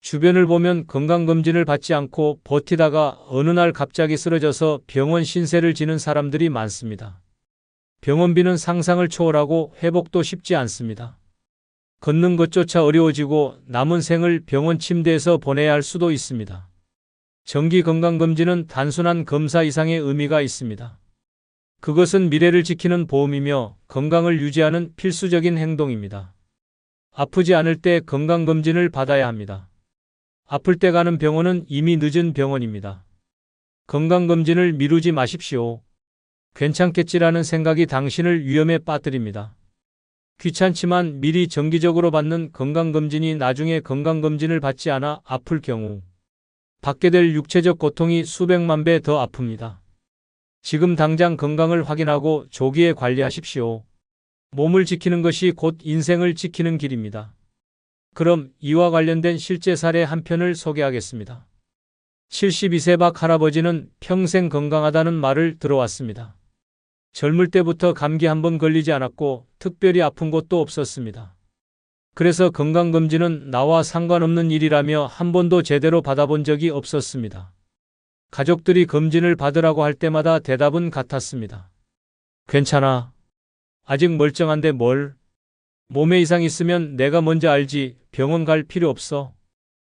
A: 주변을 보면 건강검진을 받지 않고 버티다가 어느 날 갑자기 쓰러져서 병원 신세를 지는 사람들이 많습니다. 병원비는 상상을 초월하고 회복도 쉽지 않습니다. 걷는 것조차 어려워지고 남은 생을 병원 침대에서 보내야 할 수도 있습니다. 정기 건강검진은 단순한 검사 이상의 의미가 있습니다. 그것은 미래를 지키는 보험이며 건강을 유지하는 필수적인 행동입니다. 아프지 않을 때 건강검진을 받아야 합니다. 아플 때 가는 병원은 이미 늦은 병원입니다. 건강검진을 미루지 마십시오. 괜찮겠지라는 생각이 당신을 위험에 빠뜨립니다. 귀찮지만 미리 정기적으로 받는 건강검진이 나중에 건강검진을 받지 않아 아플 경우 받게 될 육체적 고통이 수백만 배 더 아픕니다. 지금 당장 건강을 확인하고 조기에 관리하십시오. 몸을 지키는 것이 곧 인생을 지키는 길입니다. 그럼 이와 관련된 실제 사례 한 편을 소개하겠습니다. 72세 박 할아버지는 평생 건강하다는 말을 들어왔습니다. 젊을 때부터 감기 한 번 걸리지 않았고 특별히 아픈 것도 없었습니다. 그래서 건강검진은 나와 상관없는 일이라며 한 번도 제대로 받아본 적이 없었습니다. 가족들이 검진을 받으라고 할 때마다 대답은 같았습니다. 괜찮아. 아직 멀쩡한데 뭘. 몸에 이상 있으면 내가 먼저 알지. 병원 갈 필요 없어.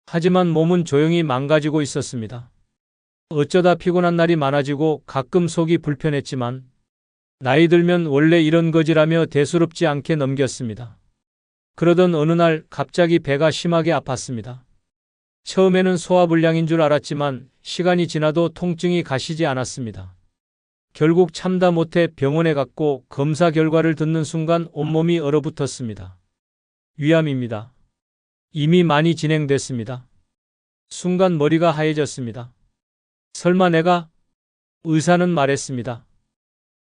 A: 하지만 몸은 조용히 망가지고 있었습니다. 어쩌다 피곤한 날이 많아지고 가끔 속이 불편했지만 나이 들면 원래 이런 거지라며 대수롭지 않게 넘겼습니다. 그러던 어느 날 갑자기 배가 심하게 아팠습니다. 처음에는 소화불량인 줄 알았지만 시간이 지나도 통증이 가시지 않았습니다. 결국 참다 못해 병원에 갔고 검사 결과를 듣는 순간 온몸이 얼어붙었습니다. 위암입니다. 이미 많이 진행됐습니다. 순간 머리가 하얘졌습니다. 설마 내가? 의사는 말했습니다.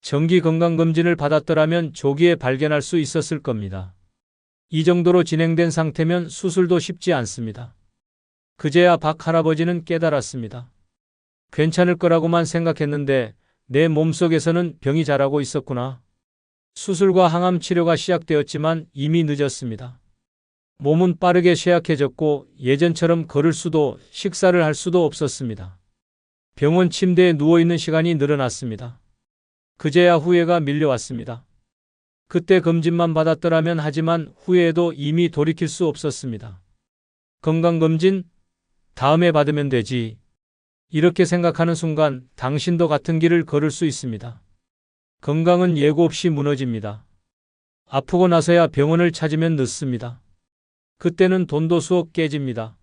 A: 정기 건강검진을 받았더라면 조기에 발견할 수 있었을 겁니다. 이 정도로 진행된 상태면 수술도 쉽지 않습니다. 그제야 박 할아버지는 깨달았습니다. 괜찮을 거라고만 생각했는데 내 몸속에서는 병이 자라고 있었구나. 수술과 항암 치료가 시작되었지만 이미 늦었습니다. 몸은 빠르게 쇠약해졌고 예전처럼 걸을 수도 식사를 할 수도 없었습니다. 병원 침대에 누워있는 시간이 늘어났습니다. 그제야 후회가 밀려왔습니다. 그때 검진만 받았더라면 하지만 후회해도 이미 돌이킬 수 없었습니다. 건강검진? 다음에 받으면 되지. 이렇게 생각하는 순간 당신도 같은 길을 걸을 수 있습니다. 건강은 예고 없이 무너집니다. 아프고 나서야 병원을 찾으면 늦습니다. 그때는 돈도 수억 깨집니다.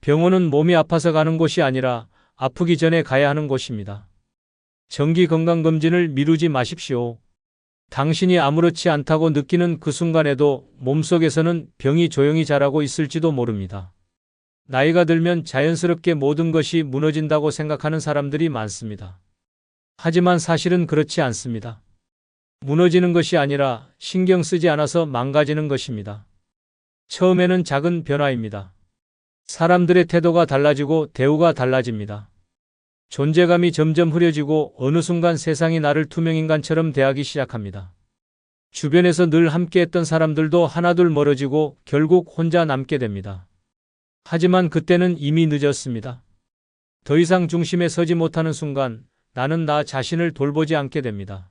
A: 병원은 몸이 아파서 가는 곳이 아니라 아프기 전에 가야 하는 곳입니다. 정기 건강검진을 미루지 마십시오. 당신이 아무렇지 않다고 느끼는 그 순간에도 몸속에서는 병이 조용히 자라고 있을지도 모릅니다. 나이가 들면 자연스럽게 모든 것이 무너진다고 생각하는 사람들이 많습니다. 하지만 사실은 그렇지 않습니다. 무너지는 것이 아니라 신경 쓰지 않아서 망가지는 것입니다. 처음에는 작은 변화입니다. 사람들의 태도가 달라지고 대우가 달라집니다. 존재감이 점점 흐려지고 어느 순간 세상이 나를 투명인간처럼 대하기 시작합니다. 주변에서 늘 함께했던 사람들도 하나둘 멀어지고 결국 혼자 남게 됩니다. 하지만 그때는 이미 늦었습니다. 더 이상 중심에 서지 못하는 순간 나는 나 자신을 돌보지 않게 됩니다.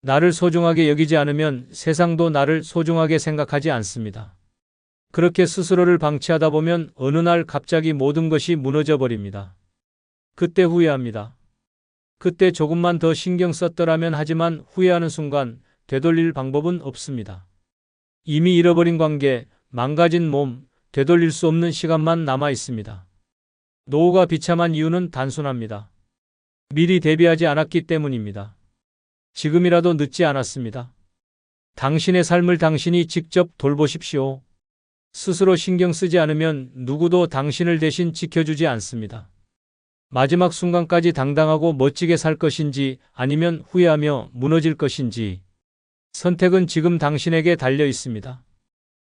A: 나를 소중하게 여기지 않으면 세상도 나를 소중하게 생각하지 않습니다. 그렇게 스스로를 방치하다 보면 어느 날 갑자기 모든 것이 무너져 버립니다. 그때 후회합니다. 그때 조금만 더 신경 썼더라면 하지만 후회하는 순간 되돌릴 방법은 없습니다. 이미 잃어버린 관계, 망가진 몸, 되돌릴 수 없는 시간만 남아 있습니다. 노후가 비참한 이유는 단순합니다. 미리 대비하지 않았기 때문입니다. 지금이라도 늦지 않았습니다. 당신의 삶을 당신이 직접 돌보십시오. 스스로 신경 쓰지 않으면 누구도 당신을 대신 지켜주지 않습니다. 마지막 순간까지 당당하고 멋지게 살 것인지 아니면 후회하며 무너질 것인지 선택은 지금 당신에게 달려 있습니다.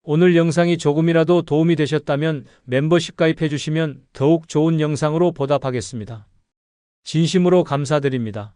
A: 오늘 영상이 조금이라도 도움이 되셨다면 멤버십 가입해 주시면 더욱 좋은 영상으로 보답하겠습니다. 진심으로 감사드립니다.